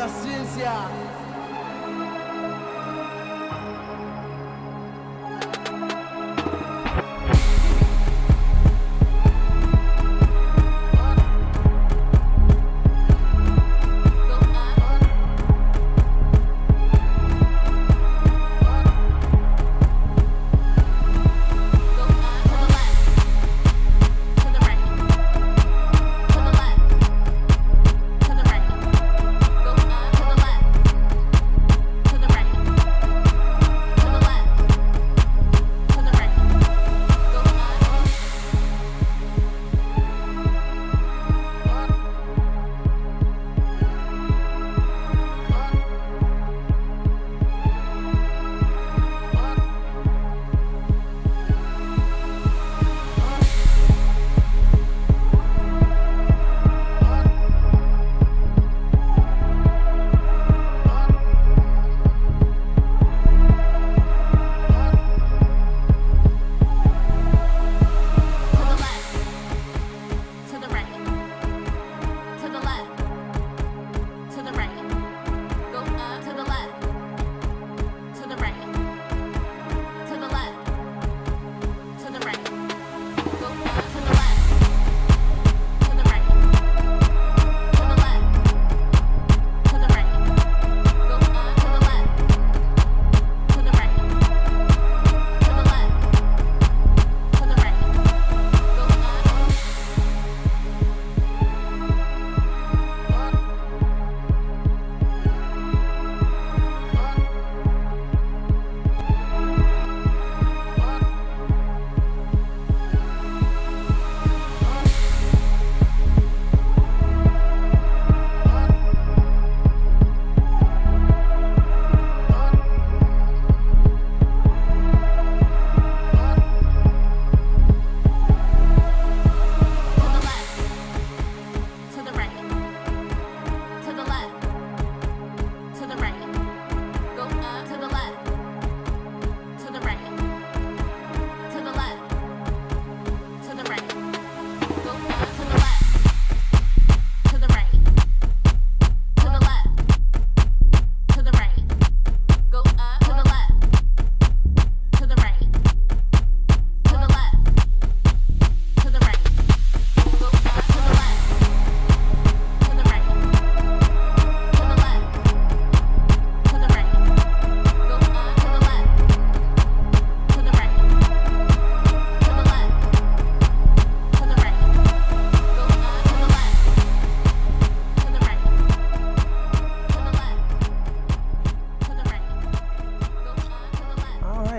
la ciencia.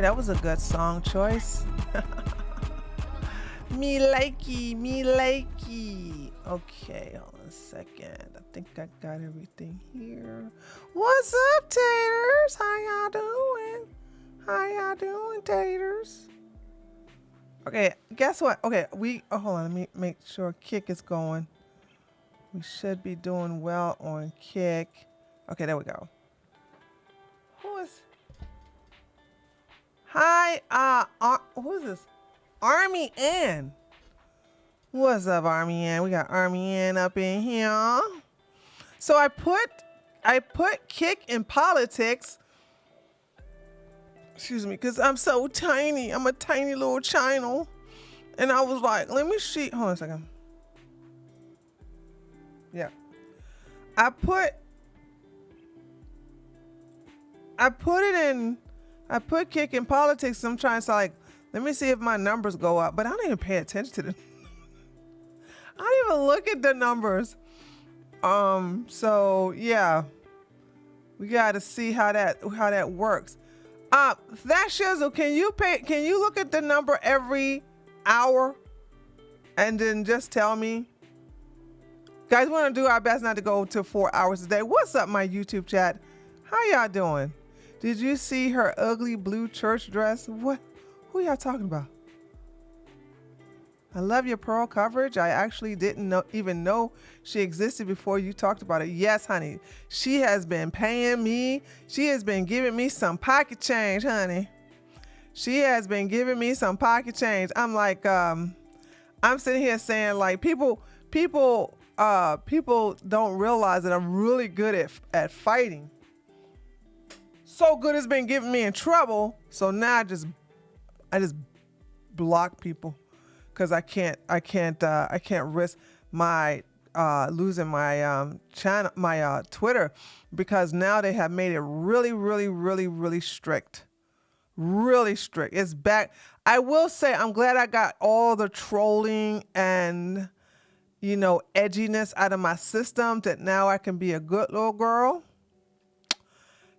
That was a good song choice. Me likey. Okay, hold on a second. I think I got everything here. What's up, taters? How y'all doing, taters? Okay, guess what? Okay, hold on, let me make sure Kick is going. We should be doing well on Kick. Okay, there we go. Who is... Hi, who is this? Army Ann. What's up, Army Ann? We got Army Ann up in here. So I put Kick in politics. Excuse me, because I'm so tiny. I'm a tiny little channel. And I was like, let me see. Hold on a second. Yeah. I put Kick in politics. I'm trying to like, let me see if my numbers go up. But I don't even pay attention to them. I don't even look at the numbers. So yeah, we got to see how that works. That Shizzle, can you look at the number every hour and then just tell me? Guys, we're gonna do our best not to go to 4 hours a day. What's up, my YouTube chat? How y'all doing? Did you see her ugly blue church dress? What? Who y'all talking about? I love your pearl coverage. I actually didn't even know she existed before you talked about it. Yes, honey. She has been paying me. She has been giving me some pocket change, honey. She has been giving me some pocket change. I'm like, I'm sitting here saying like people people don't realize that I'm really good at fighting. So good it's been getting me in trouble. So now I just block people because I can't risk my losing my channel, my Twitter, because now they have made it really, really, really, really strict. Really strict. It's back. I will say I'm glad I got all the trolling and edginess out of my system, that now I can be a good little girl.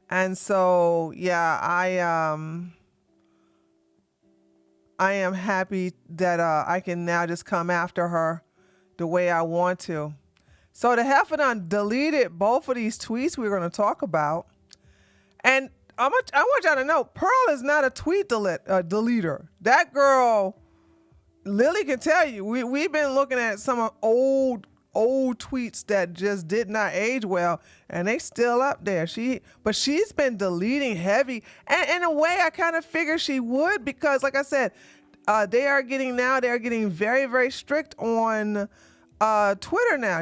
And so yeah, I am happy that I can now just come after her the way I want to. So the Heffernan deleted both of these tweets we're going to talk about. And I want y'all to know, Pearl is not a tweet deleter. That girl, Lily can tell you, we've been looking at some old tweets that just did not age well, and they still up there. But she's been deleting heavy, and in a way I kind of figured she would, because like I said, they are getting very, very strict on Twitter now.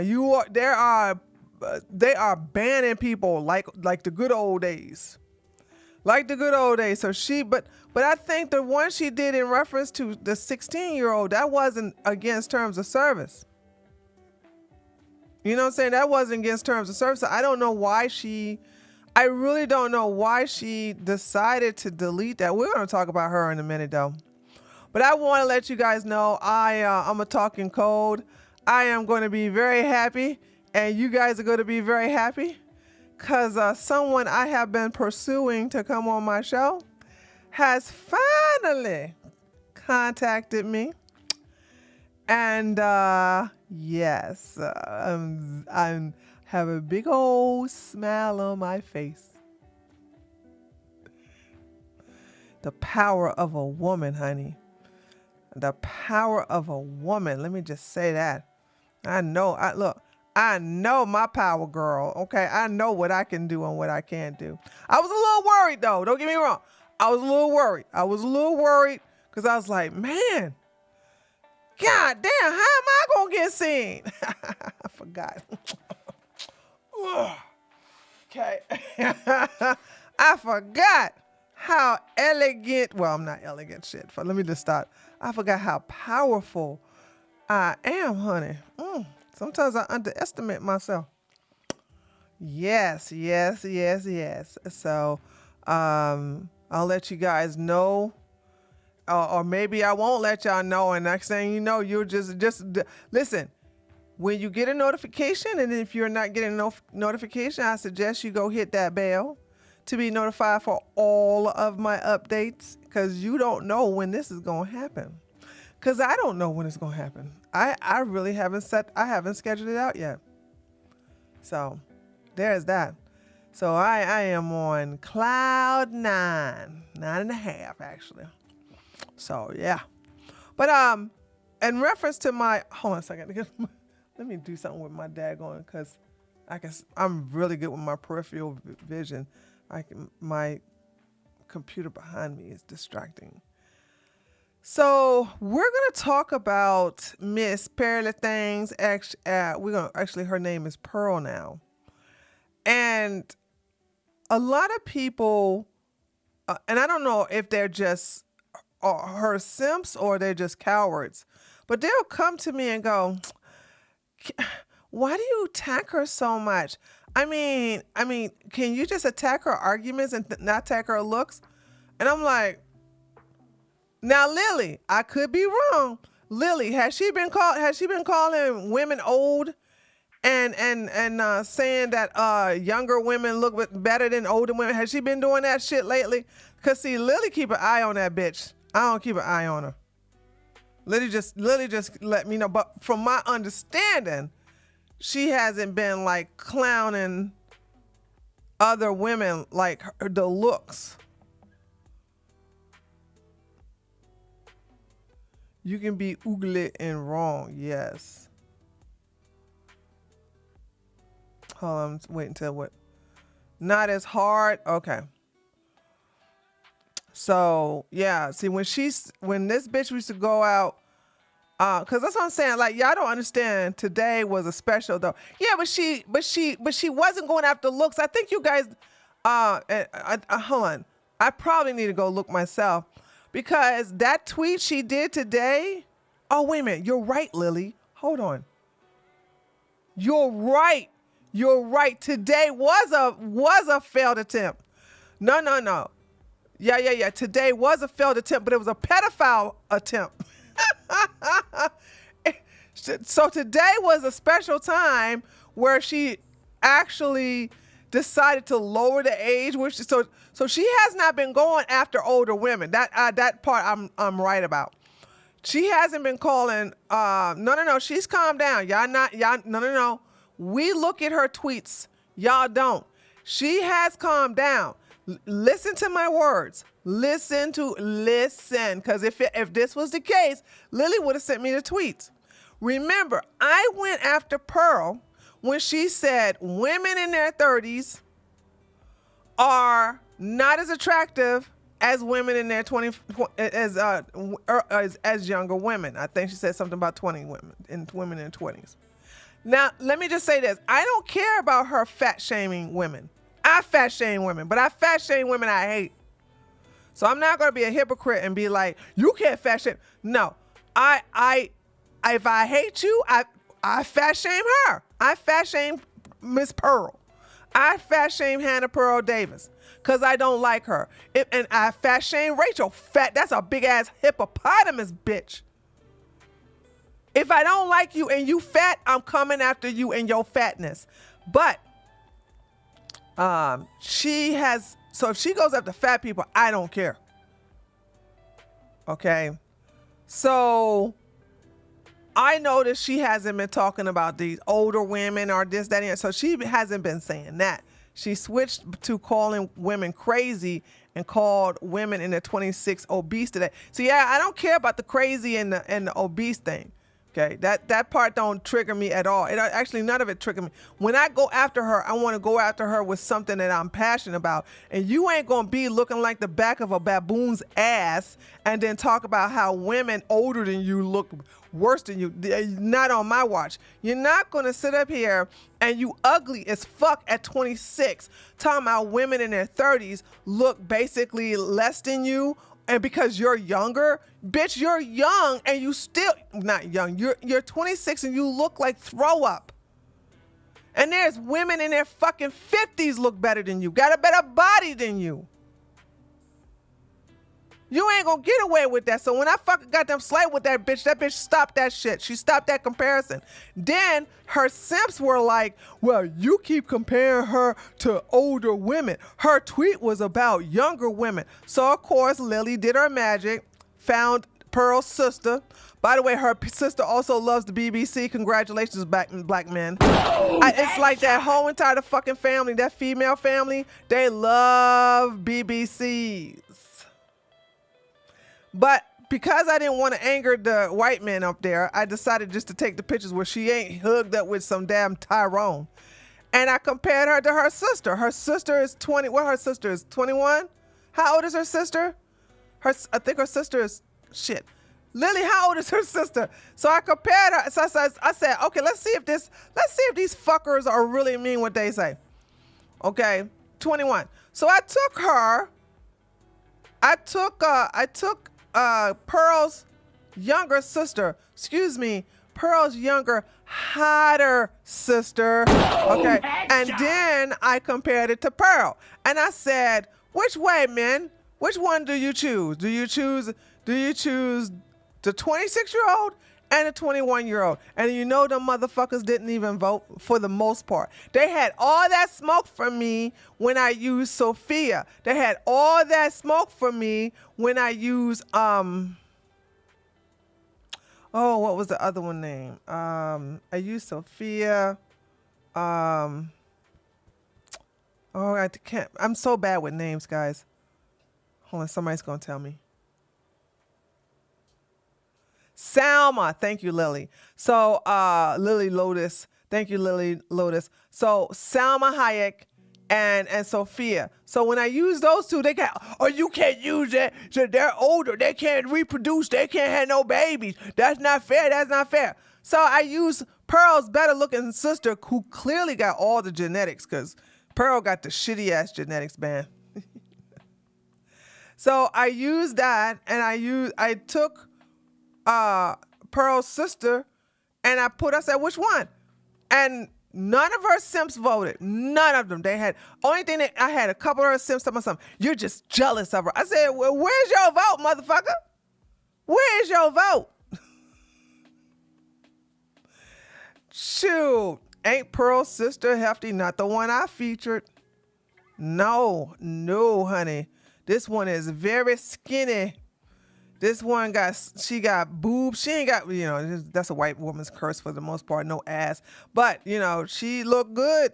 They are banning people like the good old days. Like the good old days. So but I think the one she did in reference to the 16-year-old, that wasn't against terms of service. You know what I'm saying? That wasn't against terms of service. So I really don't know why she decided to delete that. We're going to talk about her in a minute though. But I want to let you guys know I'm a talking code. I am going to be very happy, and you guys are going to be very happy, because someone I have been pursuing to come on my show has finally contacted me. And yes, I have a big old smile on my face. The power of a woman, honey. The power of a woman. Let me just say that. I know my power, girl. Okay, I know what I can do and what I can't do. I was a little worried though. Don't get me wrong. I was a little worried because I was like, man, God damn, how am I gonna get seen? I forgot. Okay. I forgot how elegant. Well, I'm not elegant shit. Let me just stop. I forgot how powerful I am, honey. Sometimes I underestimate myself. Yes. So, I'll let you guys know, or maybe I won't let y'all know. And next thing you know, you'll just listen. When you get a notification, and if you're not getting no notification, I suggest you go hit that bell to be notified for all of my updates, because you don't know when this is going to happen. Because I don't know when it's going to happen. I really haven't scheduled it out yet. So there's that. So I am on cloud 9.5 actually. So yeah. But in reference to hold on a second. Let me do something with my daggone, because I'm really good with my peripheral vision. My computer behind me is distracting. So we're going to talk about Miss JustPearlyThings. Her name is Pearl now. And a lot of people, and I don't know if they're just her simps or they're just cowards, but they'll come to me and go, why do you attack her so much? I mean, can you just attack her arguments and not attack her looks? And I'm like, now, Lily, I could be wrong. Lily, has she been calling women old and saying that younger women look better than older women? Has she been doing that shit lately? Because see, Lily keep an eye on that bitch. I don't keep an eye on her. Lily just let me know. But from my understanding, she hasn't been like clowning other women like the looks. You can be ugly and wrong, yes. Hold on, I'm waiting until what? Not as hard? Okay. So, yeah, see, when this bitch used to go out Cause that's what I'm saying. Like, y'all don't understand. Today was a special though. Yeah, but she wasn't going after looks. I think you guys, hold on. I probably need to go look myself because that tweet she did today. Oh, wait a minute. You're right, Lily. Hold on. You're right. You're right. Today was a failed attempt. No. Yeah. Today was a failed attempt, but it was a pedophile attempt. So today was a special time where she actually decided to lower the age, which so she has not been going after older women. That part I'm right about. She hasn't been calling. No. She's calmed down. No. We look at her tweets. Y'all don't. She has calmed down. Listen to my words. Listen, because if this was the case, Lily would have sent me the tweets. Remember, I went after Pearl when she said women in their 30s are not as attractive as women in their 20s, as younger women. I think she said something about 20 women in their 20s. Now, let me just say this. I don't care about her fat shaming women. I fat shame women, but I fat shame women I hate. So I'm not going to be a hypocrite and be like, you can't fat shame. No, if I hate you, I fat shame her. I fat shame Miss Pearl. I fat shame Hannah Pearl Davis because I don't like her. And I fat shame Rachel. That's a big ass hippopotamus bitch. If I don't like you and you fat, I'm coming after you and your fatness. But she has, so if she goes after fat people, I don't care. Okay. So I noticed she hasn't been talking about these older women or this, that, and so she hasn't been saying that. She switched to calling women crazy and called women in their 26 obese today. So yeah, I don't care about the crazy and the obese thing. Okay, that part don't trigger me at all. Actually, none of it trigger me. When I go after her, I want to go after her with something that I'm passionate about. And you ain't going to be looking like the back of a baboon's ass and then talk about how women older than you look worse than you. Not on my watch. You're not going to sit up here and you ugly as fuck at 26 talking about women in their 30s look basically less than you. And because you're younger, bitch, you're young and you still not young. You're 26 and you look like throw up. And there's women in their fucking 50s look better than you, got a better body than you. You ain't gonna get away with that. So when I fucking got them slight with that bitch stopped that shit. She stopped that comparison. Then her simps were like, well, you keep comparing her to older women. Her tweet was about younger women. So of course, Lily did her magic, found Pearl's sister. By the way, her sister also loves the BBC. Congratulations, black men. It's like that whole entire fucking family, that female family, they love BBCs. But because I didn't want to anger the white men up there, I decided just to take the pictures where she ain't hugged up with some damn Tyrone. And I compared her to her sister. Her sister is 20. Well, her sister is 21. How old is her sister? I think her sister is, shit. Lily, how old is her sister? So I compared her. So I said, okay, let's see if these fuckers are really mean what they say. Okay, 21. So I took her. I took Pearl's younger sister, Pearl's younger, hotter sister, okay? And then I compared it to Pearl. And I said, which way, men? Which one do you choose? Do you choose the 26-year-old and a 21-year-old? And you know the motherfuckers didn't even vote for the most part. They had all that smoke for me when I used Sophia. They had all that smoke for me when I used what was the other one name? I used Sophia. I can't. I'm so bad with names, guys. Hold on, somebody's gonna tell me. Salma, thank you, Lily. So Lily Lotus, thank you, Lily Lotus. So Salma Hayek and Sophia. So when I use those two, they got, oh, you can't use that. So they're older. They can't reproduce. They can't have no babies. That's not fair. That's not fair. So I use Pearl's better looking sister, who clearly got all the genetics, because Pearl got the shitty ass genetics, man. So I used that, and I took Pearl's sister, and I said, which one? And none of her simps voted. None of them. They had, only thing I had a couple of her simps tell me something. You're just jealous of her. I said, well, where's your vote, motherfucker? Where's your vote? Shoot. Ain't Pearl's sister hefty? Not the one I featured. No, honey. This one is very skinny. This one she got boobs. She ain't got, that's a white woman's curse for the most part, no ass. But, she looked good.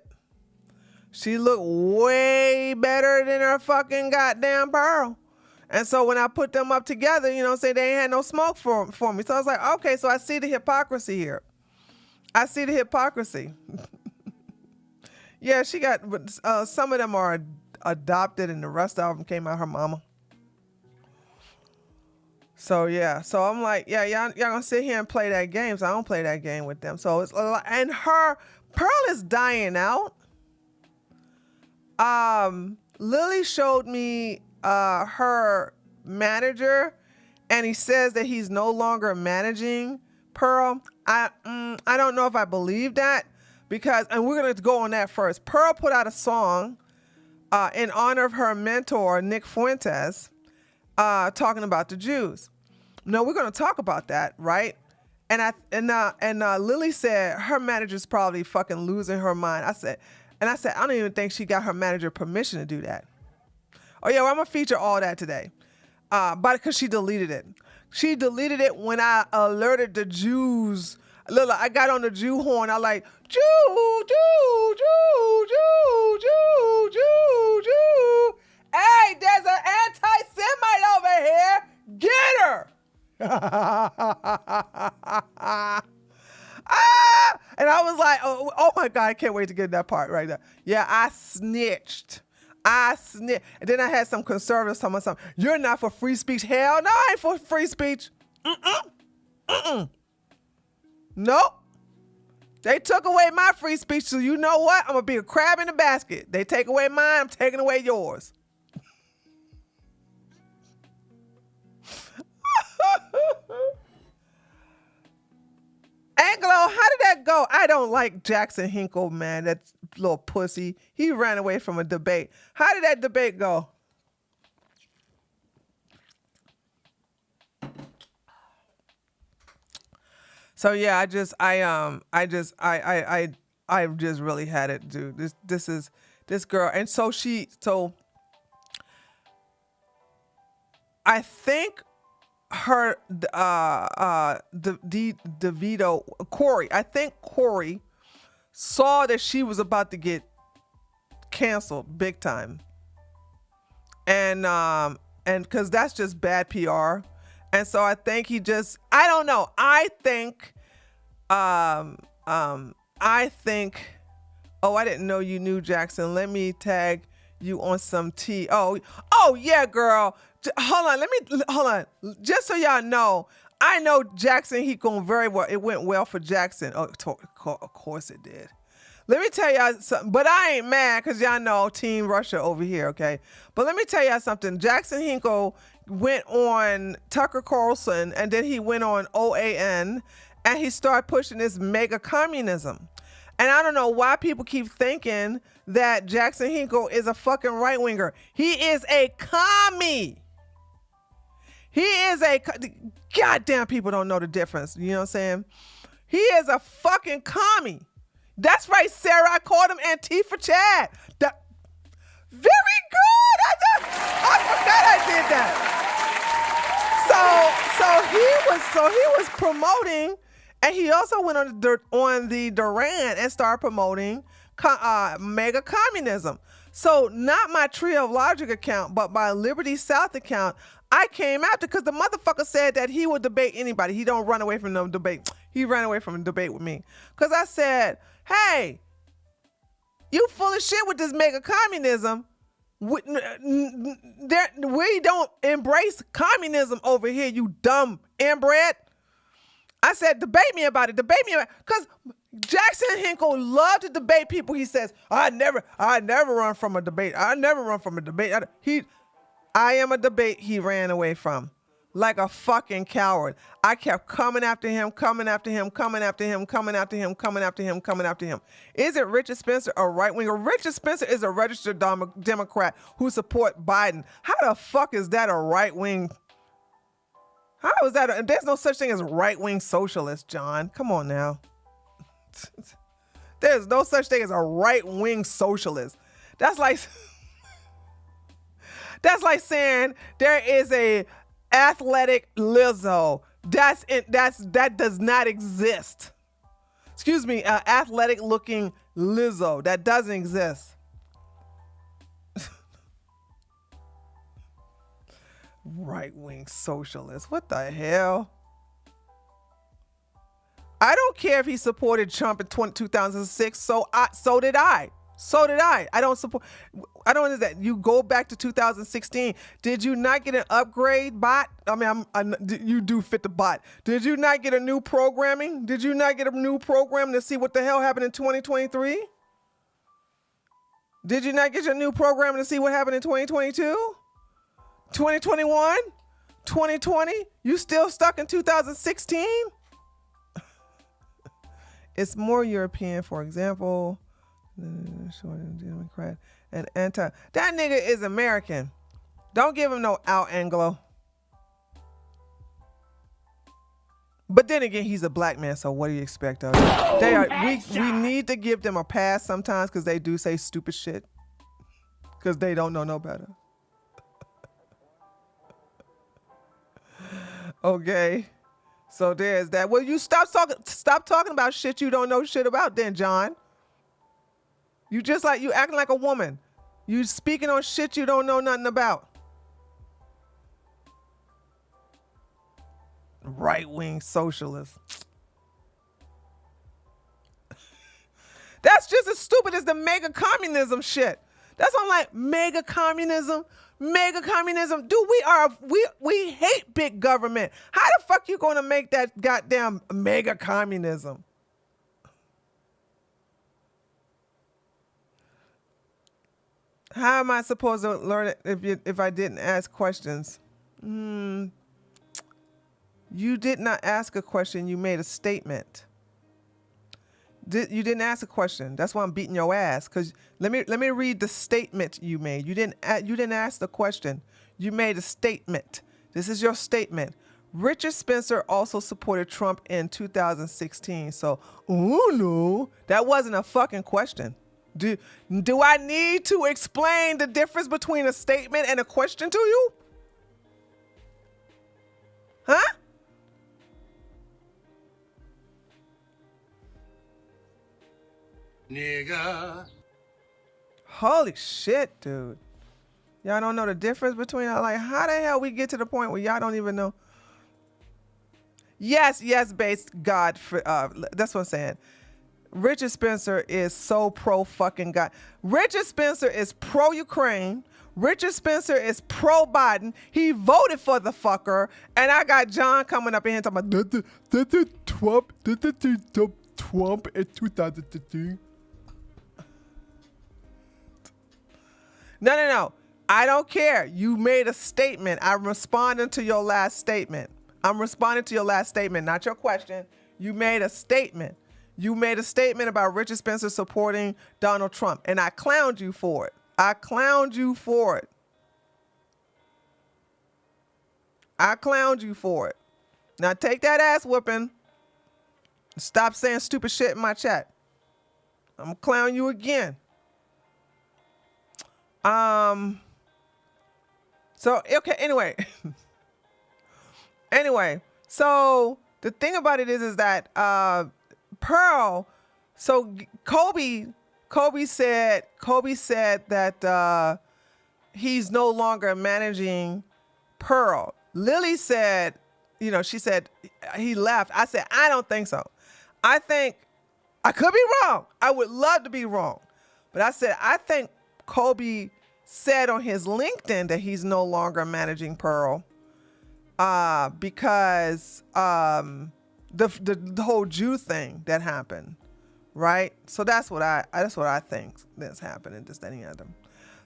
She looked way better than her fucking goddamn Pearl. And so when I put them up together, say they ain't had no smoke for me. So I was like, okay, so I see the hypocrisy here. I see the hypocrisy. Yeah, she got, some of them are adopted and the rest of them came out her mama. So yeah, so I'm like, yeah, y'all gonna sit here and play that game. So I don't play that game with them. So it's a lot, and Pearl is dying out. Lily showed me her manager, and he says that he's no longer managing Pearl. I don't know if I believe that, because, and we're gonna go on that first. Pearl put out a song in honor of her mentor, Nick Fuentes, talking about the Jews. No, we're going to talk about that, right? And Lily said her manager's probably fucking losing her mind. I said, I don't even think she got her manager permission to do that. Oh yeah, well, I'm gonna feature all that today, but because she deleted it. She deleted it when I alerted the Jews. Look, I got on the Jew horn. I like, Jew. Hey, there's an anti-Semite over here. Get her. And I was like, oh my God, I can't wait to get that part right there. Yeah, I snitched. And then I had some conservatives tell me something. You're not for free speech. Hell no, I ain't for free speech. Nope. They took away my free speech, so you know what? I'm going to be a crab in the basket. They take away mine, I'm taking away yours. Anglo, how did that go? I don't like Jackson Hinkle, man. That little pussy. He ran away from a debate. How did that debate go? So yeah, I just really had it, dude. This girl, and so I think her DeVito Corey. I think Corey saw that she was about to get canceled big time, and because that's just bad PR. And so I think I don't know. I think, oh, I didn't know you knew Jackson. Let me tag you on some tea. Oh yeah, girl. Hold on. Just so y'all know, I know Jackson, he going very well. It went well for Jackson. Oh, of course it did. Let me tell y'all something, but I ain't mad because y'all know Team Russia over here, okay? But let me tell y'all something. Jackson Hinkle went on Tucker Carlson, and then he went on OAN, and he started pushing this mega communism. And I don't know why people keep thinking that Jackson Hinkle is a fucking right-winger. He is a commie. He is goddamn, people don't know the difference. You know what I'm saying? He is a fucking commie. That's right, Sarah. I called him Antifa Chad. Very good. I forgot I did that. So he was promoting, and he also went on the Duran and started promoting mega communism. So not my Tree of Logic account, but my Liberty South account, I came after because the motherfucker said that he would debate anybody. He don't run away from no debate. He ran away from a debate with me because I said, hey, You full of shit with this mega communism. We don't embrace communism over here, you dumb inbred. I said, debate me about it. Debate me about it. Because Jackson Hinkle loved to debate people. He says, I never run from a debate. I never run from a debate. I am a debate he ran away from. Like a fucking coward. I kept coming after him. Is it Richard Spencer a right winger? Richard Spencer is a registered Democrat who support Biden. How the fuck is that a right wing? How is that? There's no such thing as right wing socialist, John. Come on now. There's no such thing as a right wing socialist. That's like saying there is a athletic Lizzo. That does not exist. Excuse me, athletic looking Lizzo. That doesn't exist. Right-wing socialist. What the hell? I don't care if he supported Trump in 2006. So did I. I don't understand. You go back to 2016. Did you not get an upgrade bot? I mean, you do fit the bot. Did you not get a new programming? Did you not get a new program to see what the hell happened in 2023? Did you not get your new program to see what happened in 2022? 2021? 2020? You still stuck in 2016? It's more European, for example. Democrat and anti. That nigga is American. Don't give him no out Anglo. But then again, he's a black man, so what do you expect of him? We need to give them a pass sometimes because they do say stupid shit. Because they don't know no better. Okay. So there's that. Well, you stop talking about shit you don't know shit about then, John. You acting like a woman. You speaking on shit you don't know nothing about. Right-wing socialist. That's just as stupid as the mega communism shit. That's what I'm like, mega communism. Dude, we hate big government. How the fuck you gonna make that goddamn mega communism? How am I supposed to learn it if I didn't ask questions? You did not ask a question. You made a statement. You didn't ask a question. That's why I'm beating your ass. Cause let me read the statement you made. You didn't ask the question. You made a statement. This is your statement. Richard Spencer also supported Trump in 2016. So, oh no, that wasn't a fucking question. Do I need to explain the difference between a statement and a question to you? Huh? Nigga. Holy shit, dude. Y'all don't know the difference between, like, how the hell we get to the point where y'all don't even know? Yes, base God. That's what I'm saying. Richard Spencer is so pro fucking God. Richard Spencer is pro Ukraine. Richard Spencer is pro Biden. He voted for the fucker. And I got John coming up in here talking about Trump in 2013. No. I don't care. You made a statement. I'm responding to your last statement. Not your question. You made a statement. You made a statement about Richard Spencer supporting Donald Trump, and I clowned you for it. Now take that ass whooping. Stop saying stupid shit in my chat. I'm gonna clown you again. So, okay, anyway. So the thing about it is that Pearl, so Kobe said that he's no longer managing Pearl. Lily said, she said he left. I said, I don't think so. I think I could be wrong. I would love to be wrong. But I said, I think Kobe said on his LinkedIn that he's no longer managing Pearl because the whole Jew thing that happened, right? So that's what I think that's happening, just any of them.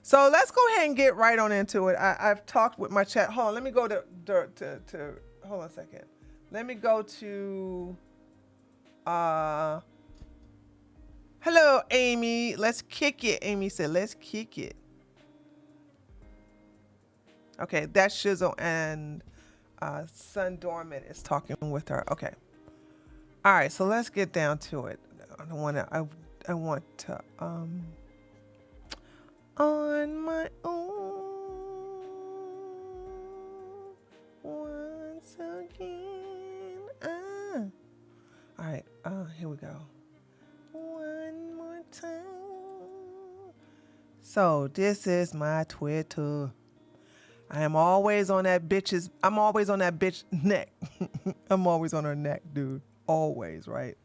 So let's go ahead and get right on into it. I've talked with my chat. Hold on, let me go to hold on a second. Let me go to hello, Amy. Let's kick it. Amy said, let's kick it. Okay, that's Shizzle and Sun Dormant is talking with her. Okay. All right, so let's get down to it. I want to on my own once again. All right, here we go. One more time. So this is my Twitter. I'm always on that bitch neck. I'm always on her neck, dude. Always, right?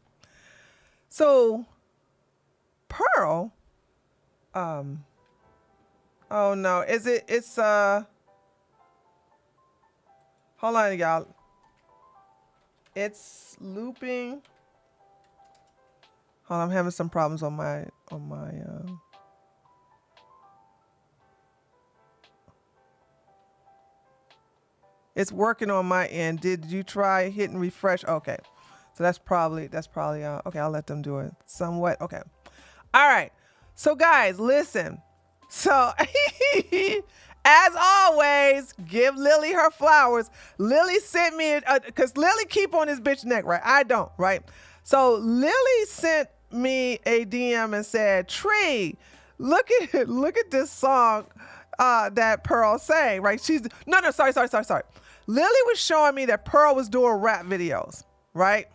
So Pearl, oh no, it's hold on, y'all. It's looping. Hold on, I'm having some problems on my it's working on my end. Did you try hitting refresh? Okay. So that's probably okay, I'll let them do it somewhat. Okay. All right. So guys, listen. So as always, give Lily her flowers. Lily sent me because Lily keep on this bitch neck, right? I don't, right? So Lily sent me a DM and said, Tree, look at this song that Pearl sang, right? Sorry. Lily was showing me that Pearl was doing rap videos, right?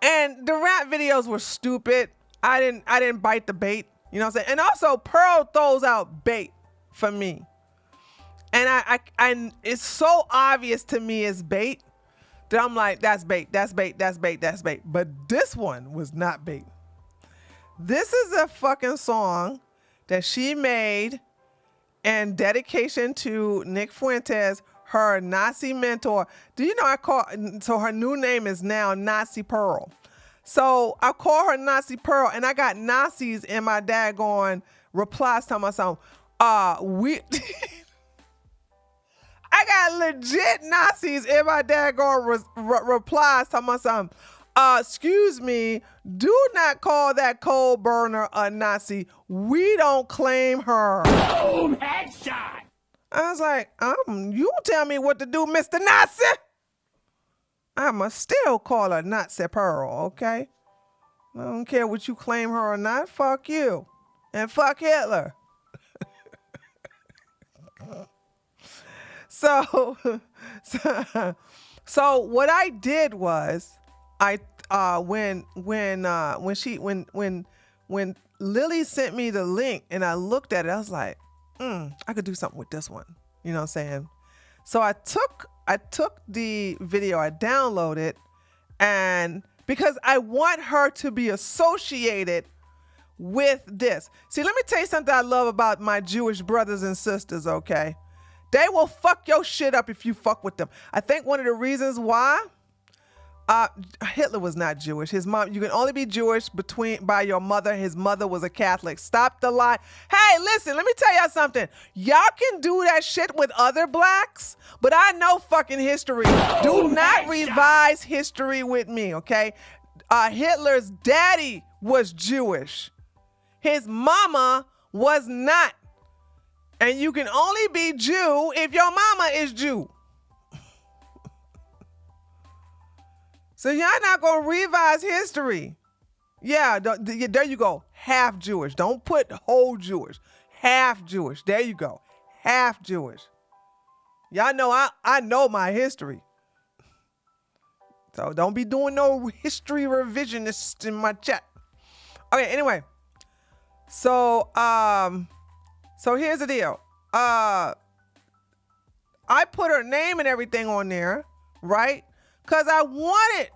And the rap videos were stupid. I didn't bite the bait, you know what I'm saying? And also Pearl throws out bait for me. And I it's so obvious to me it's bait that I'm like, that's bait. But this one was not bait. This is a fucking song that she made in dedication to Nick Fuentes, her Nazi mentor. Do you know so her new name is now Nazi Pearl. So I call her Nazi Pearl, and I got Nazis in my daggone replies to myself. I got legit Nazis in my daggone replies to myself. Excuse me, do not call that coal burner a Nazi. We don't claim her. Boom, headshot. I was like, you tell me what to do, Mr. Nazi. I'ma still call her Nazi Pearl, okay? I don't care what you claim her or not. Fuck you. And fuck Hitler. So what I did was when Lily sent me the link and I looked at it, I was like, I could do something with this one. You know what I'm saying? So I took the video, I downloaded, and because I want her to be associated with this. See, let me tell you something I love about my Jewish brothers and sisters, okay? They will fuck your shit up if you fuck with them. I think one of the reasons why Hitler was not Jewish. His mom, you can only be Jewish by your mother. His mother was a Catholic. Stop the lie. Hey, listen, let me tell y'all something. Y'all can do that shit with other blacks, but I know fucking history. Do not revise history with me, okay? Hitler's daddy was Jewish. His mama was not. And you can only be Jew if your mama is Jew. So y'all not gonna revise history. Yeah, there you go. Half Jewish. Don't put whole Jewish. Half Jewish. There you go. Half Jewish. Y'all know I know my history. So don't be doing no history revisionists in my chat. Okay, anyway. So here's the deal. I put her name and everything on there, right? Because I wanted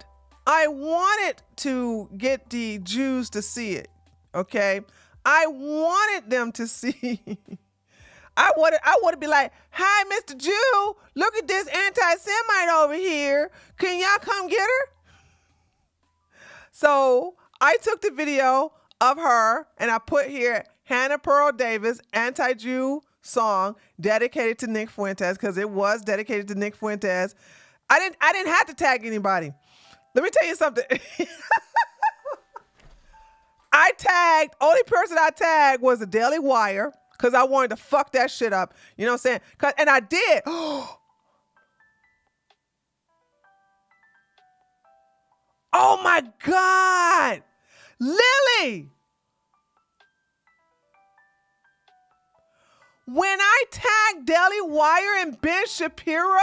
to get the Jews to see it. Okay. I wanted them to see. I wanted to be like, hi, Mr. Jew, look at this anti-Semite over here. Can y'all come get her? So I took the video of her and I put here Hannah Pearl Davis anti-Jew song dedicated to Nick Fuentes, because it was dedicated to Nick Fuentes. I didn't have to tag anybody. Let me tell you something. Only person I tagged was the Daily Wire, because I wanted to fuck that shit up. You know what I'm saying? And I did. Oh my God. Lily. When I tagged Daily Wire and Ben Shapiro,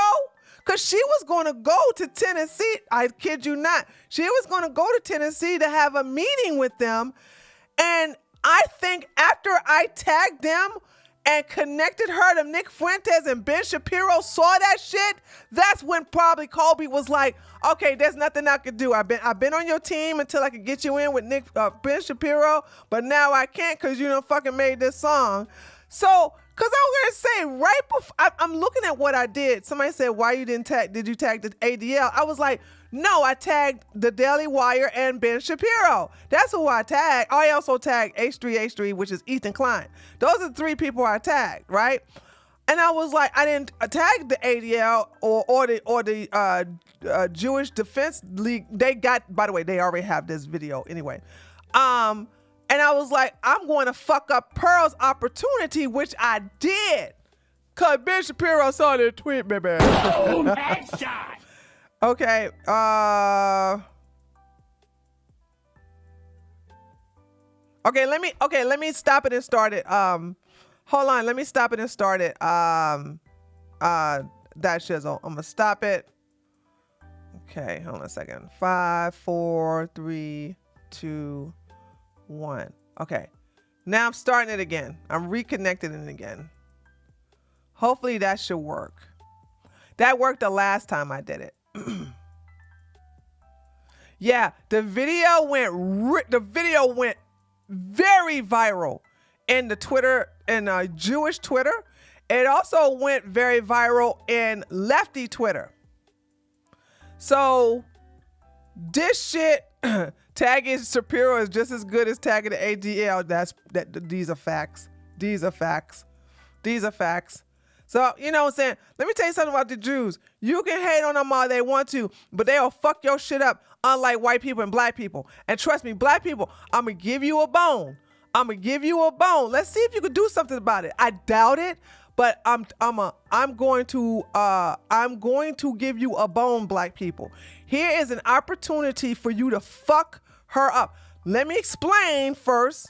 because she was going to go to Tennessee, I kid you not, she was going to go to Tennessee to have a meeting with them. And I think after I tagged them and connected her to Nick Fuentes and Ben Shapiro saw that shit, that's when probably Colby was like, okay, there's nothing I could do. I've been on your team until I could get you in with Ben Shapiro, but now I can't because you done fucking made this song. So, because I was going to say, right before, I'm looking at what I did. Somebody said, why you didn't tag, did you tag the ADL? I was like, no, I tagged the Daily Wire and Ben Shapiro. That's who I tagged. I also tagged H3, which is Ethan Klein. Those are the three people I tagged, right? And I was like, I didn't tag the ADL or the Jewish Defense League. They got, by the way, they already have this video anyway. And I was like, I'm going to fuck up Pearl's opportunity, which I did. Because Ben Shapiro saw that tweet, baby. Oh, headshot. Okay. Okay, let me stop it and start it. Hold on, let me stop it and start it. That shizzle. I'm gonna stop it. Okay, hold on a second. 5, 4, 3, 2, 1. Okay. Now I'm starting it again. I'm reconnecting it again. Hopefully that should work. That worked the last time I did it. Yeah, the video went very viral in the Twitter, in Jewish Twitter. It also went very viral in lefty Twitter. So this shit, tagging Shapiro is just as good as tagging the ADL. These are facts. These are facts. These are facts. So, you know what I'm saying? Let me tell you something about the Jews. You can hate on them all they want to, but they'll fuck your shit up, unlike white people and black people. And trust me, black people, I'm going to give you a bone. I'm going to give you a bone. Let's see if you can do something about it. I doubt it, but I'm going to give you a bone, black people. Here is an opportunity for you to fuck her up. Let me explain first,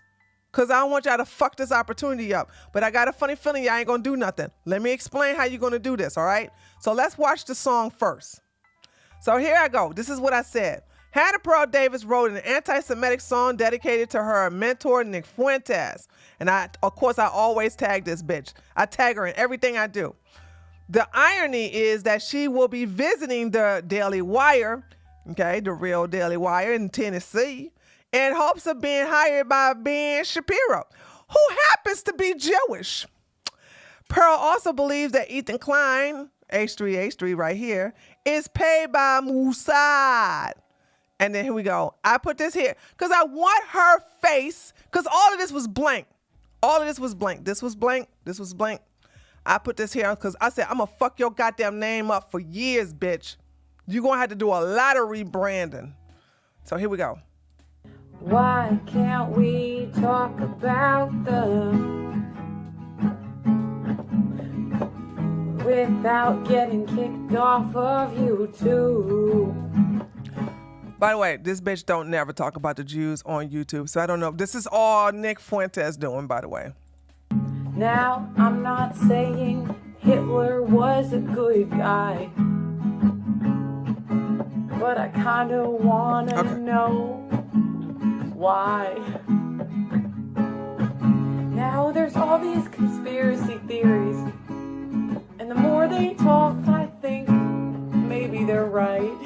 because I don't want y'all to fuck this opportunity up. But I got a funny feeling y'all ain't going to do nothing. Let me explain how you're going to do this, all right? So let's watch the song first. So here I go. This is what I said. Hannah Pearl Davis wrote an anti-Semitic song dedicated to her mentor, Nick Fuentes. And of course, I always tag this bitch. I tag her in everything I do. The irony is that she will be visiting the Daily Wire, okay, the real Daily Wire in Tennessee, in hopes of being hired by Ben Shapiro, who happens to be Jewish. Pearl also believes that Ethan Klein, H3 right here, is paid by Mossad. And then here we go. I put this here because I want her face, because all of this was blank. All of this was blank. This was blank. This was blank. I put this here because I said, I'm going to fuck your goddamn name up for years, bitch. You're going to have to do a lot of rebranding. So here we go. Why can't we talk about them without getting kicked off of YouTube? By the way, this bitch don't never talk about the Jews on YouTube, so I don't know. This is all Nick Fuentes doing, by the way. Now, I'm not saying Hitler was a good guy, but I kind of want to know why. Now there's all these conspiracy theories, and the more they talk, I think maybe they're right.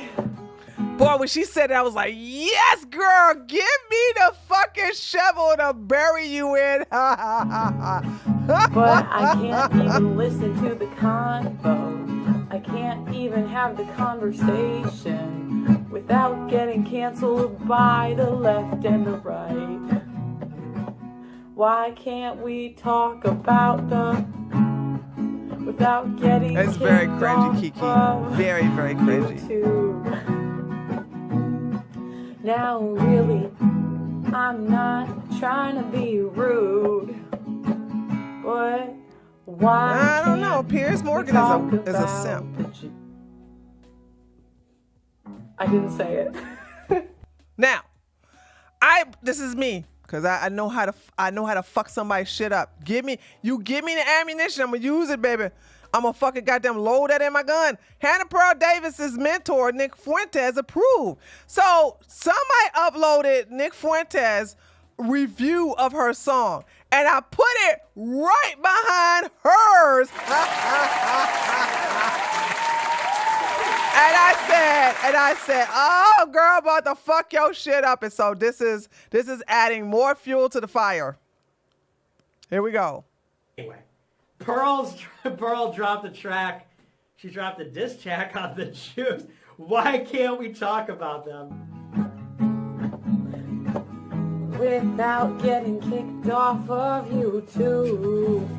Boy, Bro, when she said that, I was like, yes, girl, give me the fucking shovel to bury you in. But I can't even listen to the convo. I can't even have the conversation without getting canceled by the left and the right. Why can't we talk about the without getting That's very cringy, Kiki. Very, very cringy. YouTube? Now, really, I'm not trying to be rude, but why? I don't know. Piers Morgan is a simp. I didn't say it. Now, this is me. Cause I know how to fuck somebody's shit up. Give me the ammunition, I'm gonna use it, baby. I'm gonna fucking goddamn load that in my gun. Hannah Pearl Davis's mentor, Nick Fuentes, approved. So somebody uploaded Nick Fuentes' review of her song, and I put it right behind hers. And I said, oh, girl, about to fuck your shit up. And so this is adding more fuel to the fire. Here we go. Anyway, Pearl dropped the track. She dropped a diss track on the Jews. Why can't we talk about them? Without getting kicked off of YouTube.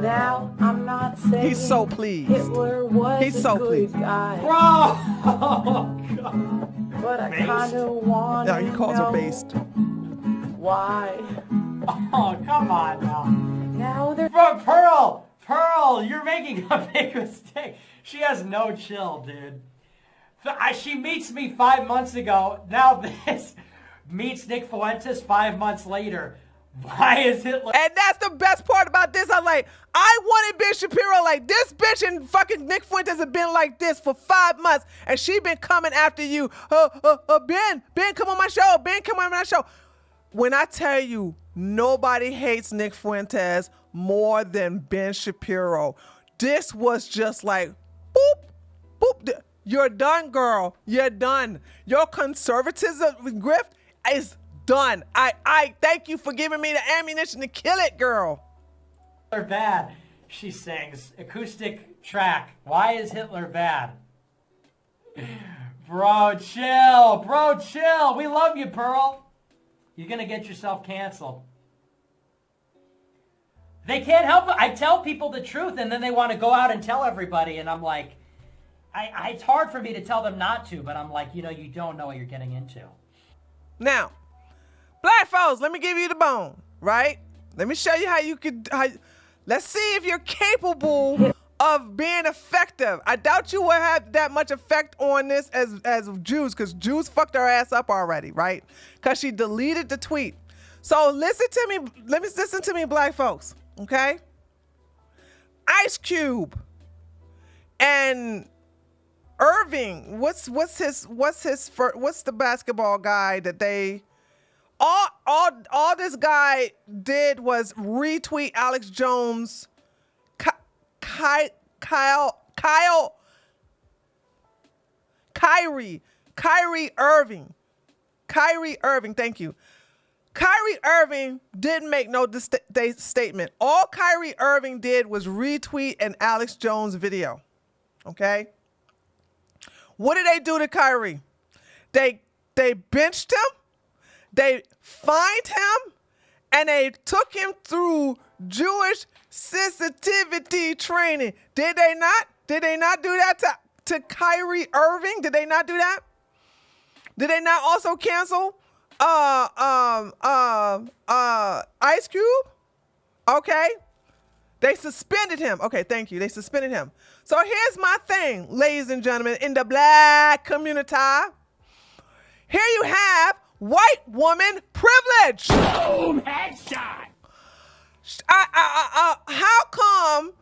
Now, I'm not saying he's so pleased. Hitler was he's so a good pleased. guy. Bro! Oh, God. But I kind of want to No, he calls her based. Why? Oh, come on now. Now they're... Bro, Pearl, you're making a big mistake. She has no chill, dude. She meets me 5 months ago. Now this meets Nick Fuentes 5 months later. Why is Hitler? And that's the best part about this. I wanted Ben Shapiro like this bitch, and fucking Nick Fuentes have been like this for 5 months, and she been coming after you. Ben, come on my show. Ben, come on my show. When I tell you, nobody hates Nick Fuentes more than Ben Shapiro. This was just like, boop, boop. You're done, girl. You're done. Your conservatism grift is done. I thank you for giving me the ammunition to kill it, girl. Hitler bad, she sings. Acoustic track. Why is Hitler bad? Bro, chill. We love you, Pearl. You're going to get yourself canceled. They can't help it. I tell people the truth, and then they want to go out and tell everybody, and I'm like, it's hard for me to tell them not to, but I'm like, you don't know what you're getting into. Now, black folks, let me give you the bone, right? Let me show you how you could. Let's see if you're capable of being effective. I doubt you will have that much effect on this as Jews, because Jews fucked her ass up already, right? Because she deleted the tweet. So listen to me. Listen to me, black folks. Okay. Ice Cube and Irving. What's the basketball guy that they? All this guy did was retweet Alex Jones, Kyrie Irving. Thank you. Kyrie Irving didn't make no statement. All Kyrie Irving did was retweet an Alex Jones video. Okay. What did they do to Kyrie? They benched him. They fined him, and they took him through Jewish sensitivity training. Did they not? Did they not do that to Kyrie Irving? Did they not do that? Did they not also cancel Ice Cube? Okay. They suspended him. Okay, thank you. They suspended him. So here's my thing, ladies and gentlemen, in the black community. Here you have white woman privilege. Boom, headshot. How come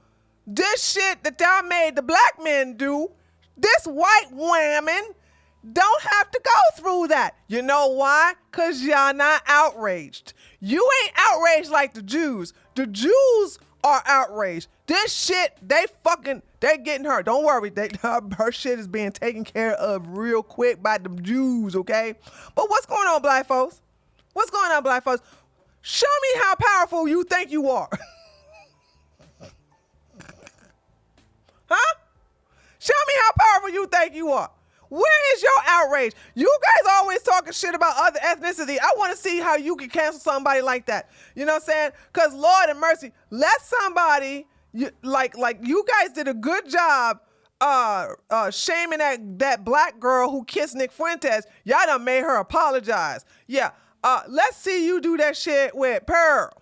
this shit that y'all made the black men do, this white woman don't have to go through that. You know why? Because y'all not outraged. You ain't outraged like the Jews. The Jews are outraged. This shit, they getting her. Don't worry. Her shit is being taken care of real quick by the Jews, okay? But what's going on, black folks? What's going on, black folks? Show me how powerful you think you are. Huh? Show me how powerful you think you are. Where is your outrage? You guys always talking shit about other ethnicity. I want to see how you can cancel somebody like that. You know what I'm saying? Because Lord and mercy, let somebody, like you guys did a good job shaming that black girl who kissed Nick Fuentes. Y'all done made her apologize. Yeah. Let's see you do that shit with Pearl.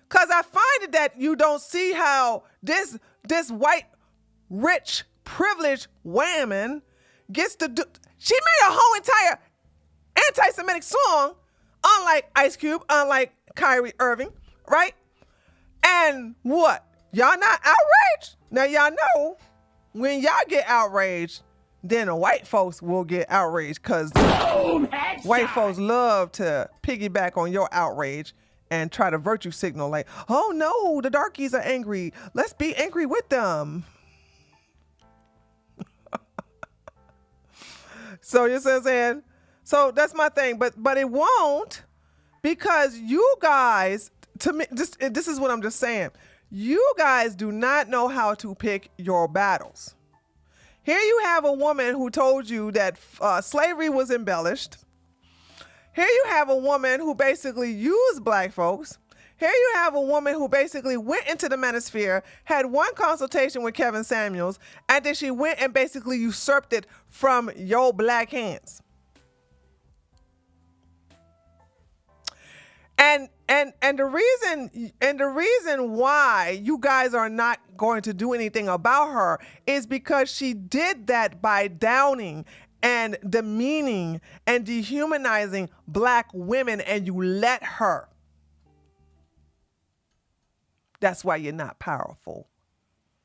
Because I find it that you don't see how this white, rich, privileged woman gets to do. She made a whole entire anti-Semitic song, unlike Ice Cube, unlike Kyrie Irving, right? And what? Y'all not outraged? Now y'all know when y'all get outraged, then the white folks will get outraged because white folks love to piggyback on your outrage and try to virtue signal like, oh no, the darkies are angry. Let's be angry with them. So you see what I'm saying? So that's my thing, but it won't, because you guys, to me, this is what I'm just saying. You guys do not know how to pick your battles. Here you have a woman who told you that slavery was embellished. Here you have a woman who basically used black folks. Here you have a woman who basically went into the manosphere, had one consultation with Kevin Samuels, and then she went and basically usurped it from your black hands. And the reason why you guys are not going to do anything about her is because she did that by downing and demeaning and dehumanizing black women, and you let her. That's why you're not powerful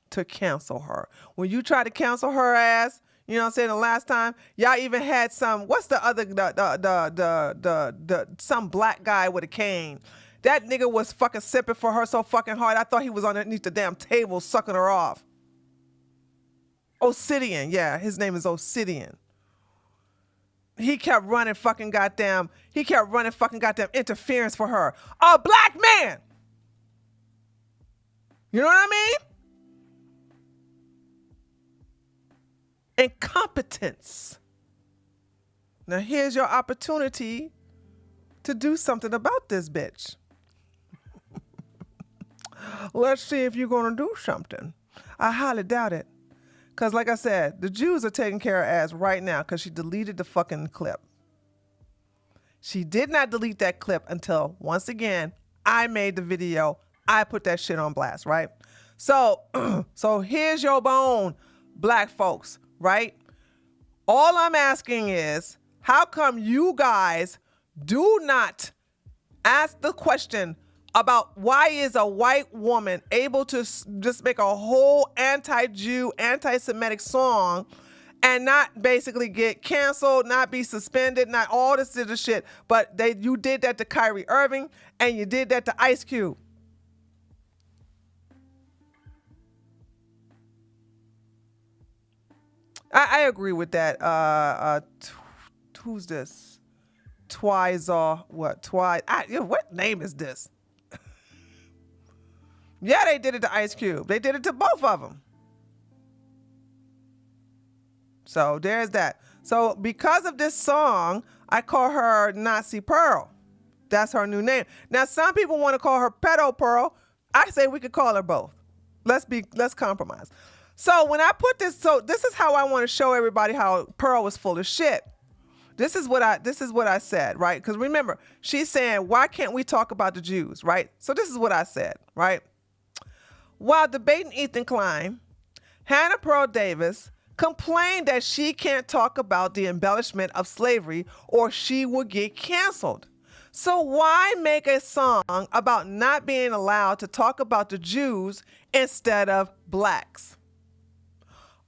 to cancel her. When you try to cancel her ass, you know what I'm saying, the last time, y'all even had some, what's the other, some black guy with a cane. That nigga was fucking sipping for her so fucking hard, I thought he was underneath the damn table sucking her off. Obsidian, yeah, his name is Obsidian. He kept running fucking goddamn interference for her. A black man! You know what I mean? Incompetence. Now here's your opportunity to do something about this bitch. Let's see if you're going to do something. I highly doubt it. Because like I said, the Jews are taking care of ass right now because she deleted the fucking clip. She did not delete that clip until, once again, I made the video. I put that shit on blast, right? So here's your bone, black folks, right? All I'm asking is, how come you guys do not ask the question about why is a white woman able to just make a whole anti-Jew, anti-Semitic song and not basically get canceled, not be suspended, not all this other shit, but you did that to Kyrie Irving and you did that to Ice Cube. I agree with that. Who's this? What name is this? Yeah, they did it to Ice Cube. They did it to both of them. So there's that. So because of this song, I call her Nazi Pearl. That's her new name. Now, some people want to call her Pedo Pearl. I say we could call her both. Let's compromise. So when I put this, this is how I want to show everybody how Pearl was full of shit. This is what I said, right? Because remember, she's saying, why can't we talk about the Jews, right? So this is what I said, right? While debating Ethan Klein, Hannah Pearl Davis complained that she can't talk about the embellishment of slavery or she will get canceled. So why make a song about not being allowed to talk about the Jews instead of blacks?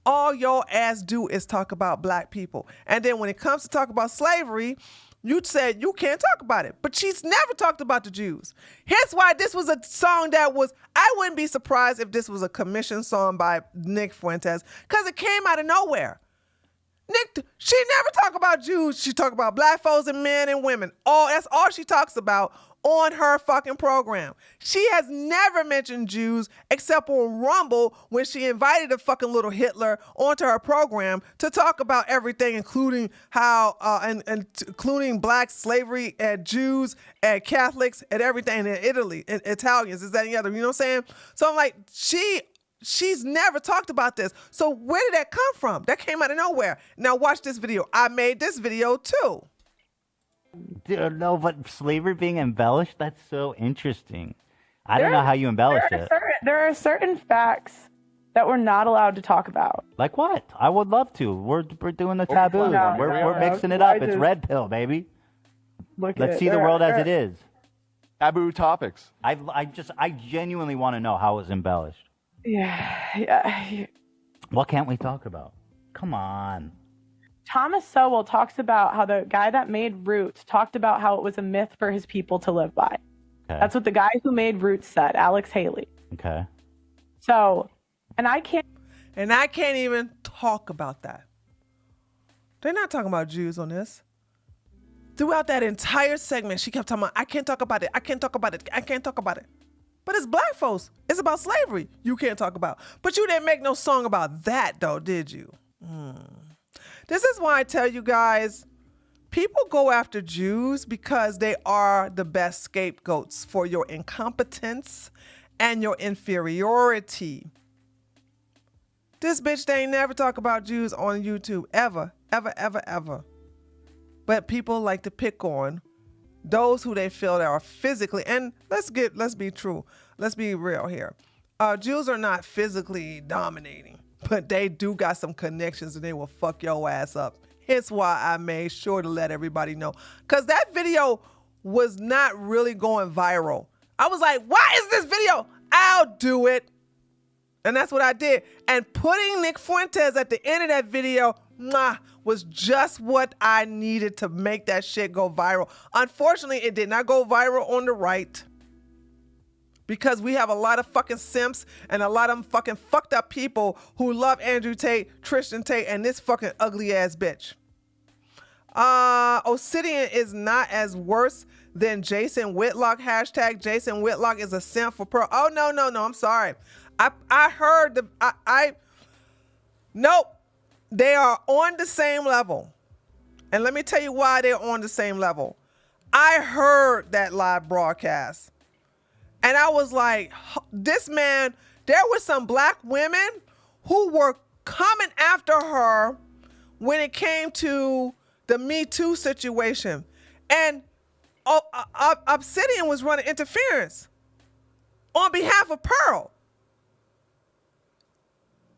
all your ass do is talk about black people. And then when it comes to talk about slavery, you said you can't talk about it. But she's never talked about the Jews. Hence why this was a song that was, I wouldn't be surprised if this was a commissioned song by Nick Fuentes, because it came out of nowhere. Nick, she never talk about Jews. She talk about black folks and men and women. That's all she talks about on her fucking program. She has never mentioned Jews except on Rumble when she invited a fucking little Hitler onto her program to talk about everything, including how including black slavery and Jews and Catholics and everything in Italy and Italians, is that any other, you know what I'm saying? So I'm like, she's never talked about this. So where did that come from? That came out of nowhere. Now watch this video. I made this video too. No, but slavery being embellished, that's so interesting. I don't know how you embellished it. There are certain facts that we're not allowed to talk about. Like what? I would love to. We're doing the taboo. We're mixing it up. It's red pill, baby. Let's see the world as it is. Taboo topics. I genuinely want to know how it's embellished. Yeah. What can't we talk about? Come on. Thomas Sowell talks about how the guy that made Roots talked about how it was a myth for his people to live by. Okay. That's what the guy who made Roots said, Alex Haley. Okay. So, and I can't even talk about that. They're not talking about Jews on this. Throughout that entire segment, she kept talking about, I can't talk about it. I can't talk about it. I can't talk about it. But it's black folks. It's about slavery. You can't talk about. But you didn't make no song about that, though, did you? This is why I tell you guys, people go after Jews because they are the best scapegoats for your incompetence and your inferiority. This bitch, they ain't never talk about Jews on YouTube, ever, ever, ever, ever. But people like to pick on those who they feel that are physically, and let's be true. Let's be real here. Jews are not physically dominating, but they do got some connections and they will fuck your ass up. Hence why I made sure to let everybody know. Because that video was not really going viral. I was like, why is this video? I'll do it. And that's what I did. And putting Nick Fuentes at the end of that video was just what I needed to make that shit go viral. Unfortunately, it did not go viral on the right. Because we have a lot of fucking simps and a lot of fucking fucked up people who love Andrew Tate, Tristan Tate, and this fucking ugly ass bitch. Obsidian is not as worse than Jason Whitlock. Hashtag Jason Whitlock is a simp for Pearl. Oh, no, I'm sorry. I heard nope. They are on the same level. And let me tell you why they're on the same level. I heard that live broadcast. And I was like, this man, there were some black women who were coming after her when it came to the Me Too situation. And Obsidian was running interference on behalf of Pearl.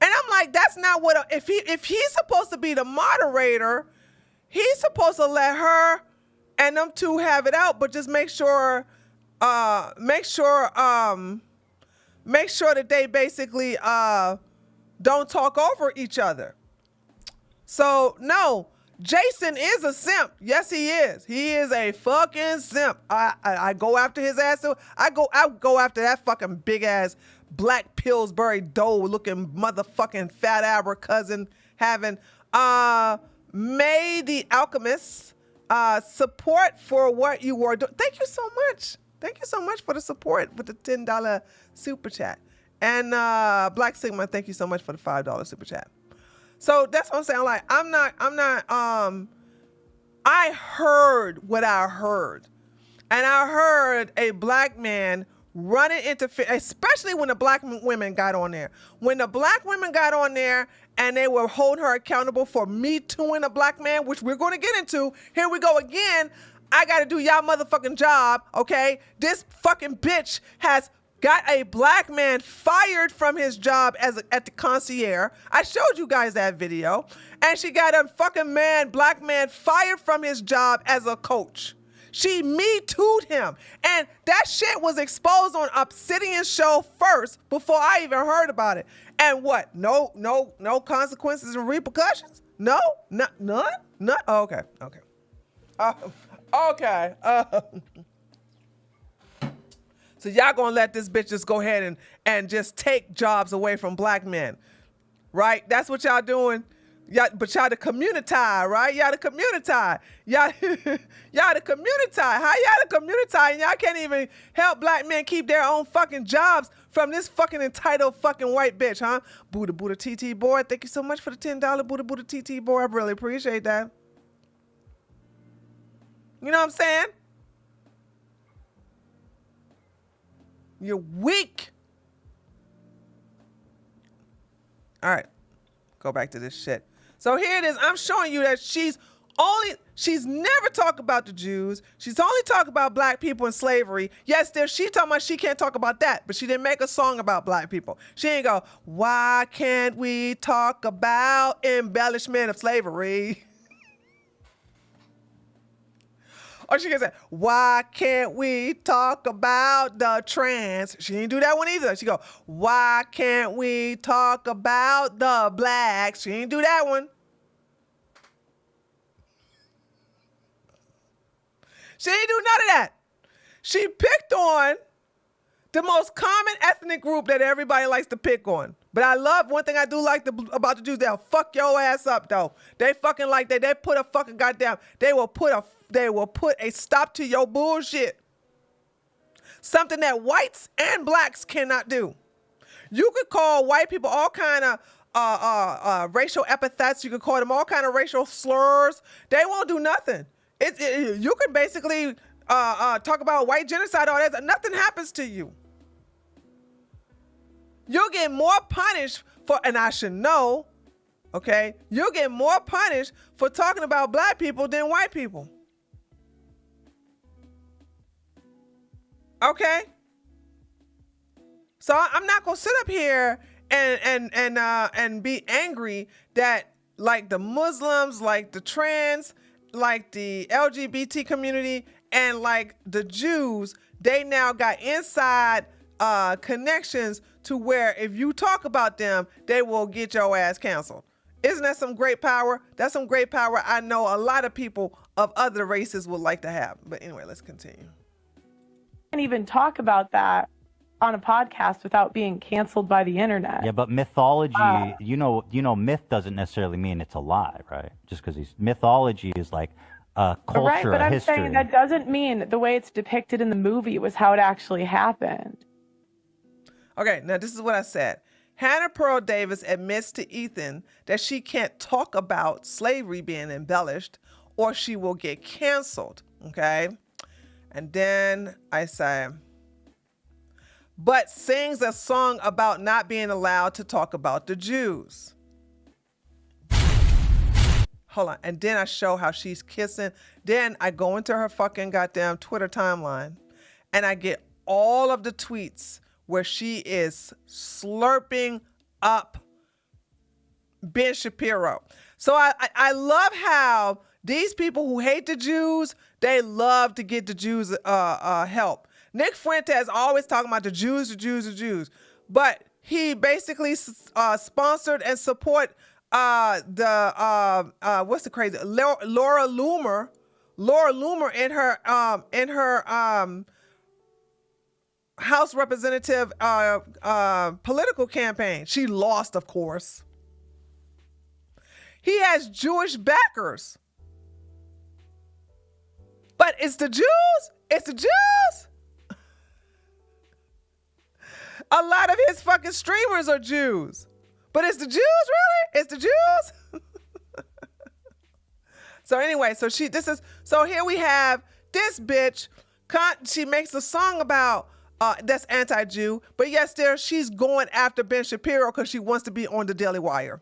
And I'm like, that's not what, if he's supposed to be the moderator, he's supposed to let her and them two have it out, but just make sure that they basically don't talk over each other. So no, Jason is a simp. Yes, he is. He is a fucking simp. I go after his ass. I go after that fucking big ass black Pillsbury Dole looking motherfucking fat abra cousin having May the Alchemist support for what you were doing. Thank you so much. Thank you so much for the support with the $10 super chat. And Black Sigma, thank you so much for the $5 super chat. So that's what I'm saying. Like, I heard what I heard. And I heard a black man running interference, especially when the black women got on there. When the black women got on there and they were holding her accountable for Me Tooing a black man, which we're going to get into. Here we go again. I got to do y'all motherfucking job, okay? This fucking bitch has got a black man fired from his job at the concierge. I showed you guys that video. And she got a fucking black man fired from his job as a coach. She Me Too'd him. And that shit was exposed on Obsidian's show first before I even heard about it. And what? No consequences and repercussions? No? None? Oh, okay. Okay. So y'all gonna let this bitch just go ahead and just take jobs away from black men, right? That's what y'all doing. But y'all the community, right? Y'all the community. Y'all the community. How y'all the community and y'all can't even help black men keep their own fucking jobs from this fucking entitled fucking white bitch, huh? Buddha TT boy, thank you so much for the $10 Buddha TT boy. I really appreciate that. You know what I'm saying? You're weak. All right, go back to this shit. So here it is. I'm showing you that she's never talked about the Jews. She's only talked about black people and slavery. Yes, she talking about she can't talk about that, but she didn't make a song about black people. She ain't go, why can't we talk about embellishment of slavery? Or she can say, why can't we talk about the trans? She didn't do that one either. She go, why can't we talk about the blacks? She didn't do that one. She didn't do none of that. She picked on the most common ethnic group that everybody likes to pick on. But I love, one thing I do like about the Jews, they'll fuck your ass up though. They fucking like that. They put a fucking goddamn, they will put a stop to your bullshit. Something that whites and blacks cannot do. You could call white people all kind of racial epithets. You could call them all kind of racial slurs. They won't do nothing. You can basically talk about white genocide, all that. Nothing happens to you. You'll get more punished for, and I should know, okay? You'll get more punished for talking about black people than white people. Okay? So I'm not gonna sit up here and be angry that like the Muslims, like the trans, like the LGBT community, and like the Jews, they now got inside connections to where if you talk about them, they will get your ass canceled. Isn't that some great power? That's some great power I know a lot of people of other races would like to have. But anyway, let's continue. Can't even talk about that on a podcast without being canceled by the internet. Yeah, but mythology, you know, myth doesn't necessarily mean it's a lie, right? Just because mythology is like a culture, right, but I'm history. saying that doesn't mean the way it's depicted in the movie was how it actually happened. Okay, now this is what I said. Hannah Pearl Davis admits to Ethan that she can't talk about slavery being embellished or she will get canceled, okay? And then I say, but sings a song about not being allowed to talk about the Jews. Hold on. And then I show how she's kissing. Then I go into her fucking goddamn Twitter timeline and I get all of the tweets where she is slurping up Ben Shapiro. So I love how these people who hate the Jews, they love to get the Jews help. Nick Fuentes always talking about the Jews. But he basically sponsored and support what's the crazy Laura Loomer in her House representative political campaign. She lost, of course. He has Jewish backers. But it's the Jews. It's the Jews. A lot of his fucking streamers are Jews. But it's the Jews, really? It's the Jews? So anyway, so here we have this bitch. She makes a song about that's anti-Jew, but yes, she's going after Ben Shapiro because she wants to be on the Daily Wire.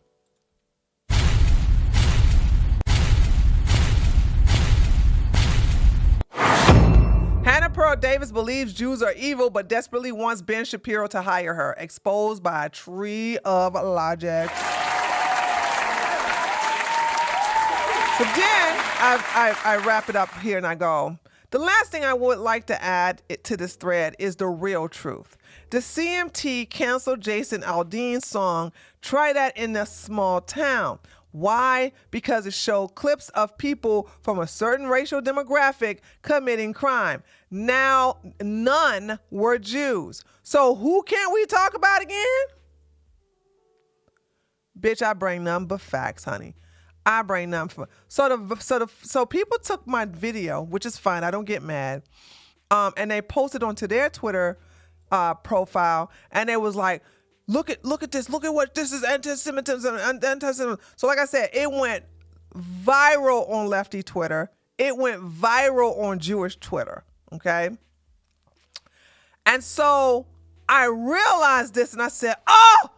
Hannah Pearl Davis believes Jews are evil, but desperately wants Ben Shapiro to hire her. Exposed by a tree of logic. So then I wrap it up here and I go, The last thing I would like to add to this thread is the real truth. The CMT canceled Jason Aldean's song, Try That in a Small Town. Why? Because it showed clips of people from a certain racial demographic committing crime. Now, none were Jews. So who can't we talk about again? Bitch, I bring none but facts, honey. I bring none for so people took my video, which is fine. I don't get mad. And they posted onto their Twitter profile, and it was like, look at this, look at what this is, anti-Semitism. So like I said, it went viral on lefty Twitter. It went viral on Jewish Twitter. Okay. And so I realized this, and I said, oh,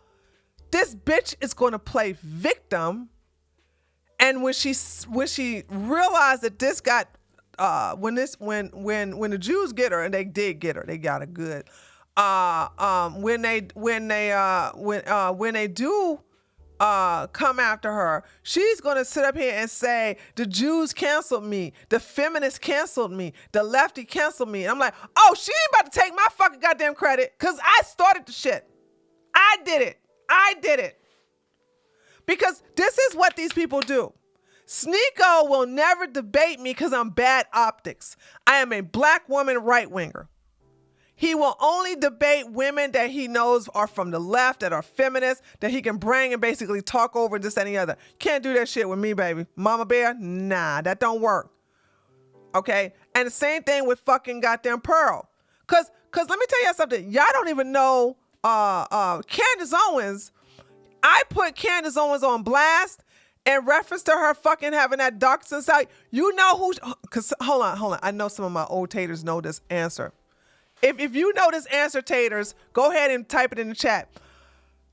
this bitch is going to play victim. And when she realized that this got when the Jews get her, and they did get her, they got her good. When they do come after her, she's gonna sit up here and say the Jews canceled me, the feminists canceled me, the lefty canceled me. And I'm like, oh, she ain't about to take my fucking goddamn credit, because I started the shit. I did it. Because this is what these people do. Sneeko will never debate me because I'm bad optics. I am a black woman right-winger. He will only debate women that he knows are from the left, that are feminists, that he can bring and basically talk over this and the other. Can't do that shit with me, baby. Mama Bear, nah, that don't work. Okay? And the same thing with fucking goddamn Pearl. Cause let me tell you something. Y'all don't even know Candace Owens. I put Candace Owens on blast in reference to her fucking having that dark side. You know who, cause hold on. I know some of my old taters know this answer. If you know this answer, taters, go ahead and type it in the chat.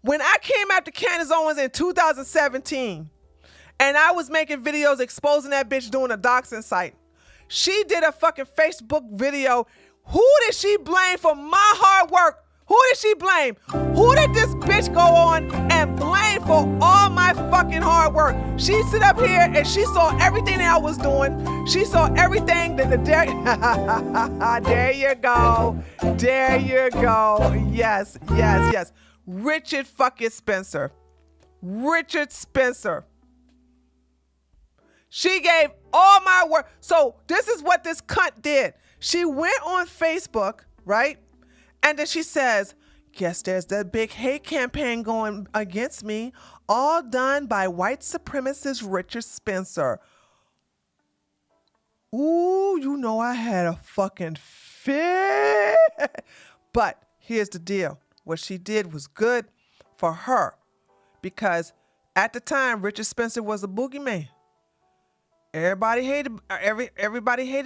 When I came after Candace Owens in 2017, and I was making videos exposing that bitch doing a doxing site, she did a fucking Facebook video. Who did she blame for my hard work? Who did she blame? Who did this bitch go on and blame for all my fucking hard work? She sit up here and she saw everything that I was doing. She saw everything that there you go. There you go. Yes. Richard fucking Spencer. Richard Spencer. She gave all my work. So this is what this cunt did. She went on Facebook, right? And then she says, guess there's that big hate campaign going against me, all done by white supremacist Richard Spencer. Ooh, you know I had a fucking fit. But here's the deal. What she did was good for her, because at the time, Richard Spencer was a boogeyman. Everybody hated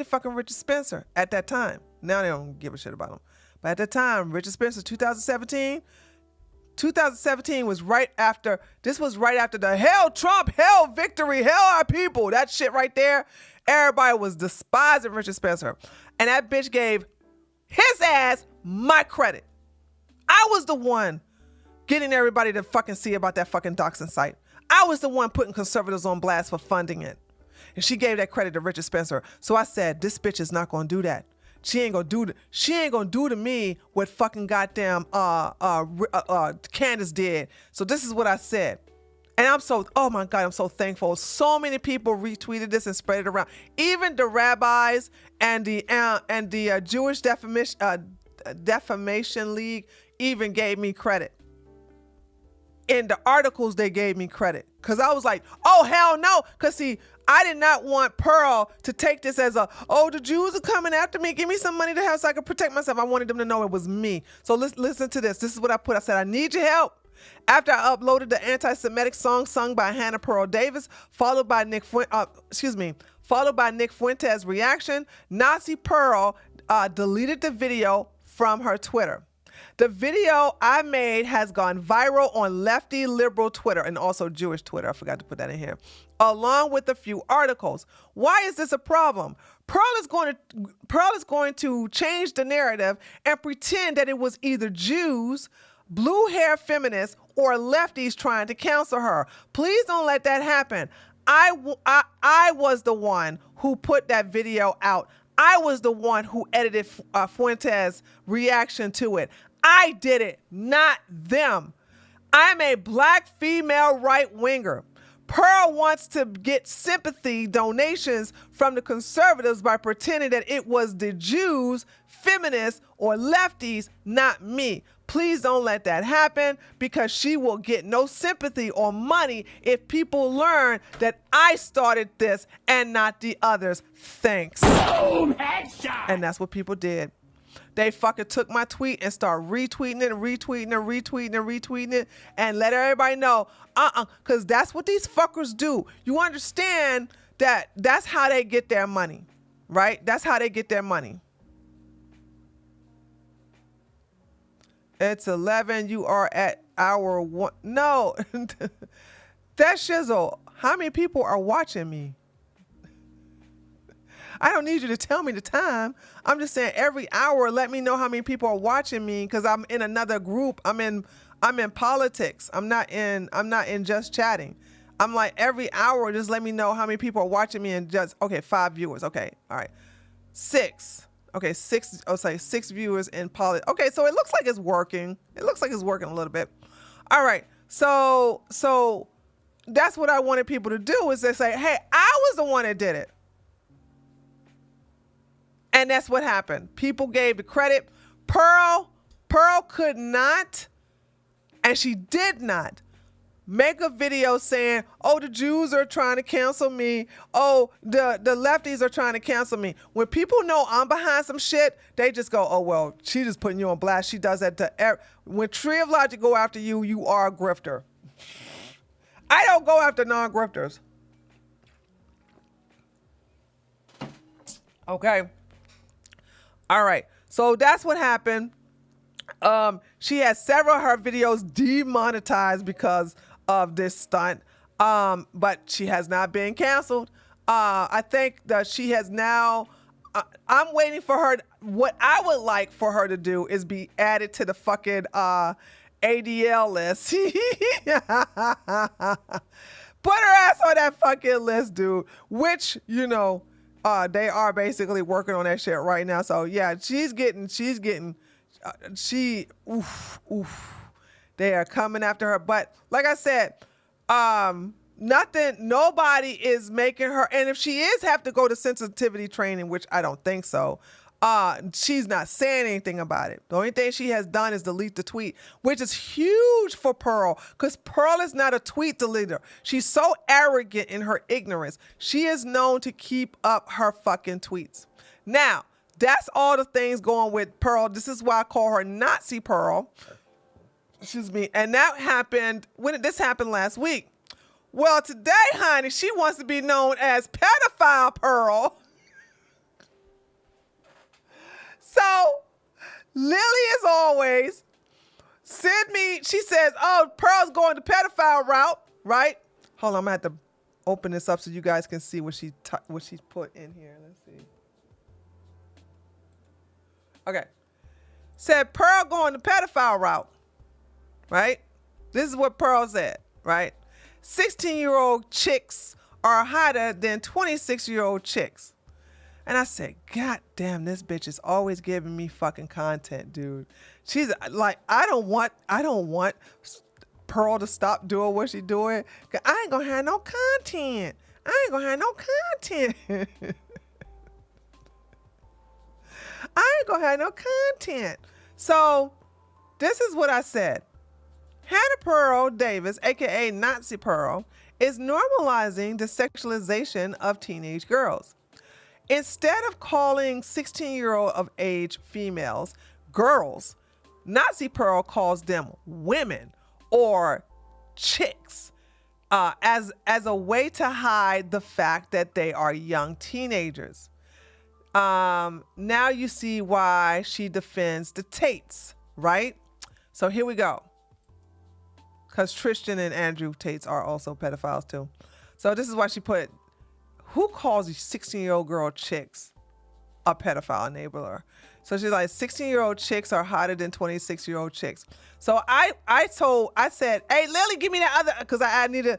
fucking Richard Spencer at that time. Now they don't give a shit about him. But at the time, Richard Spencer, 2017 was right after the hell Trump, hell victory, hell our people. That shit right there. Everybody was despising Richard Spencer. And that bitch gave his ass my credit. I was the one getting everybody to fucking see about that fucking doxing site. I was the one putting conservatives on blast for funding it. And she gave that credit to Richard Spencer. So I said, this bitch is not gonna do that. She ain't gonna do to me what fucking goddamn Candace did. So this is what I said. And oh my God, I'm so thankful. So many people retweeted this and spread it around. Even the rabbis and the Jewish Defamation League even gave me credit. In the articles, they gave me credit. Because I was like, oh, hell no. Because see, I did not want Pearl to take this as the Jews are coming after me. Give me some money to have so I can protect myself. I wanted them to know it was me. So listen to this. This is what I put. I said, I need your help. After I uploaded the anti-Semitic song sung by Hannah Pearl Davis, followed by Nick Fuentes' reaction, Nazi Pearl deleted the video from her Twitter. The video I made has gone viral on lefty liberal Twitter and also Jewish Twitter. I forgot to put that in here, along with a few articles. Why is this a problem? Pearl is going to change the narrative and pretend that it was either Jews, blue hair feminists, or lefties trying to cancel her. Please don't let that happen. I was the one who put that video out. I was the one who edited Fuentes' reaction to it. I did it, not them. I'm a black female right-winger. Pearl wants to get sympathy donations from the conservatives by pretending that it was the Jews, feminists, or lefties, not me. Please don't let that happen, because she will get no sympathy or money if people learn that I started this and not the others. Thanks. Boom, headshot. And that's what people did. They fucking took my tweet and started retweeting it and retweeting and retweeting and retweeting it and let everybody know, because that's what these fuckers do. You understand that that's how they get their money, right? That's how they get their money. It's 11. You are at hour 1. No, that's shizzle. How many people are watching me? I don't need you to tell me the time. I'm just saying every hour, let me know how many people are watching me, because I'm in another group. I'm in politics. I'm not in just chatting. I'm like, every hour, just let me know how many people are watching me, and just, okay, 5 viewers. Okay. All right. 6. Okay. 6. I'll say 6 viewers in politics. Okay. So it looks like it's working. It looks like it's working a little bit. All right. So that's what I wanted people to do, is they say, hey, I was the one that did it. And that's what happened. People gave the credit. Pearl could not, and she did not, make a video saying, oh, the Jews are trying to cancel me. Oh, the lefties are trying to cancel me. When people know I'm behind some shit, they just go, oh, well, she just putting you on blast. She does that to when Tree of Logic go after you, you are a grifter. I don't go after non-grifters. Okay. All right, so that's what happened. She has several of her videos demonetized because of this stunt, but she has not been canceled. I think that she has now, I'm waiting for her. What I would like for her to do is be added to the fucking ADL list. Put her ass on that fucking list, dude, which, you know, they are basically working on that shit right now. So yeah, she's getting, they are coming after her. But like I said, nobody is making her. And if she is have to go to sensitivity training, which I don't think so, she's not saying anything about it. The only thing she has done is delete the tweet, which is huge for Pearl, because Pearl is not a tweet deleter. She's so arrogant in her ignorance. She is known to keep up her fucking tweets. Now, that's all the things going with Pearl. This is why I call her Nazi Pearl. Excuse me. And that happened, this happened last week. Well, today, honey, she wants to be known as Pedophile Pearl. So, Lily, as always, she says, oh, Pearl's going the pedophile route, right? Hold on, I'm going to have to open this up so you guys can see what she's put in here. Let's see. Okay. Said Pearl going the pedophile route, right? This is what Pearl said, right? 16-year-old chicks are hotter than 26-year-old chicks. And I said, God damn, this bitch is always giving me fucking content, dude. She's like, I don't want Pearl to stop doing what she's doing. 'Cause I ain't gonna have no content. I ain't gonna have no content. I ain't gonna have no content. So this is what I said. Hannah Pearl Davis, aka Nazi Pearl, is normalizing the sexualization of teenage girls. Instead of calling 16-year-old of age females girls, Nazi Pearl calls them women or chicks as a way to hide the fact that they are young teenagers. Now you see why she defends the Tates, right? So here we go. Because Tristan and Andrew Tates are also pedophiles too. So this is why she put, who calls these 16-year-old girl chicks? a pedophile enabler. So she's like, 16-year-old chicks are hotter than 26-year-old chicks. So I said, hey, Lily, give me that other, because I needed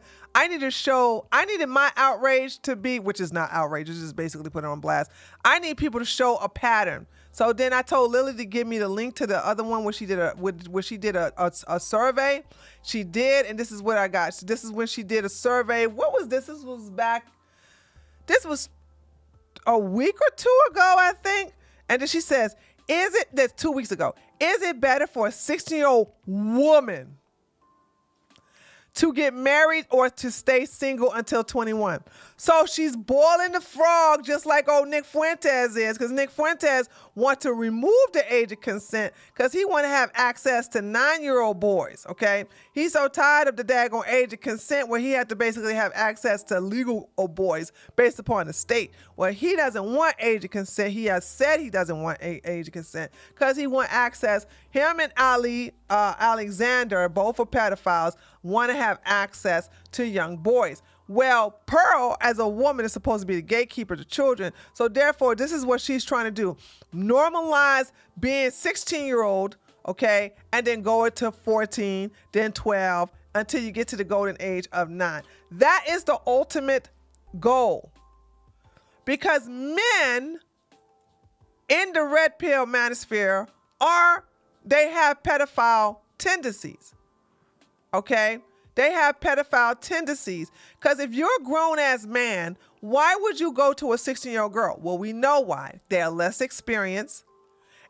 my outrage to be, which is not outrage, it's just basically put it on blast. I need people to show a pattern. So then I told Lily to give me the link to the other one where she did a survey. She did, and this is what I got. So this is when she did a survey. What was this? This was a week or two ago, I think. And then she says, that's 2 weeks ago, is it better for a 16-year-old woman to get married or to stay single until 21? So she's boiling the frog just like old Nick Fuentes is, because Nick Fuentes wants to remove the age of consent because he want to have access to 9-year-old boys, okay? He's so tired of the daggone age of consent where he had to basically have access to legal boys based upon the state. Well, he doesn't want age of consent. He has said he doesn't want age of consent because he want access. Him and Alexander, both are pedophiles, want to have access to young boys. Well, Pearl, as a woman, is supposed to be the gatekeeper to children. So therefore, this is what she's trying to do. Normalize being 16-year-old, okay, and then go into 14, then 12, until you get to the golden age of 9. That is the ultimate goal. Because men in the red pill manosphere they have pedophile tendencies, okay? They have pedophile tendencies. Because if you're a grown-ass man, why would you go to a 16-year-old girl? Well, we know why. They're less experienced,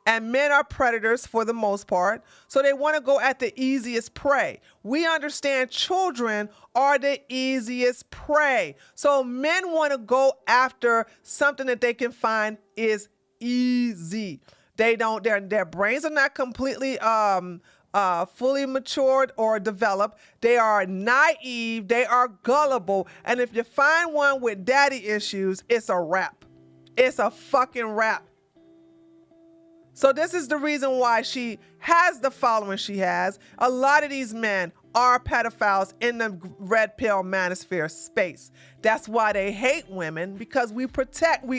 and men are predators for the most part, so they want to go at the easiest prey. We understand children are the easiest prey. So men want to go after something that they can find is easy. Their brains are not completely fully matured or developed. They are naive. They are gullible. And if you find one with daddy issues, it's a wrap. It's a fucking wrap. So this is the reason why she has the following she has. A lot of these men are pedophiles in the red pill manosphere space. That's why they hate women, because we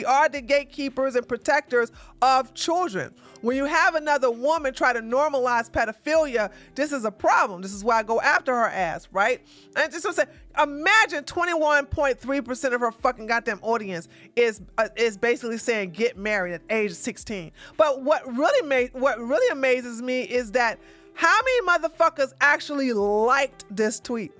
are the gatekeepers and protectors of children. When you have another woman try to normalize pedophilia, this is a problem. This is why I go after her ass, right? And just to say, imagine 21.3% of her fucking goddamn audience is basically saying get married at age 16. But what really amazes me is that how many motherfuckers actually liked this tweet?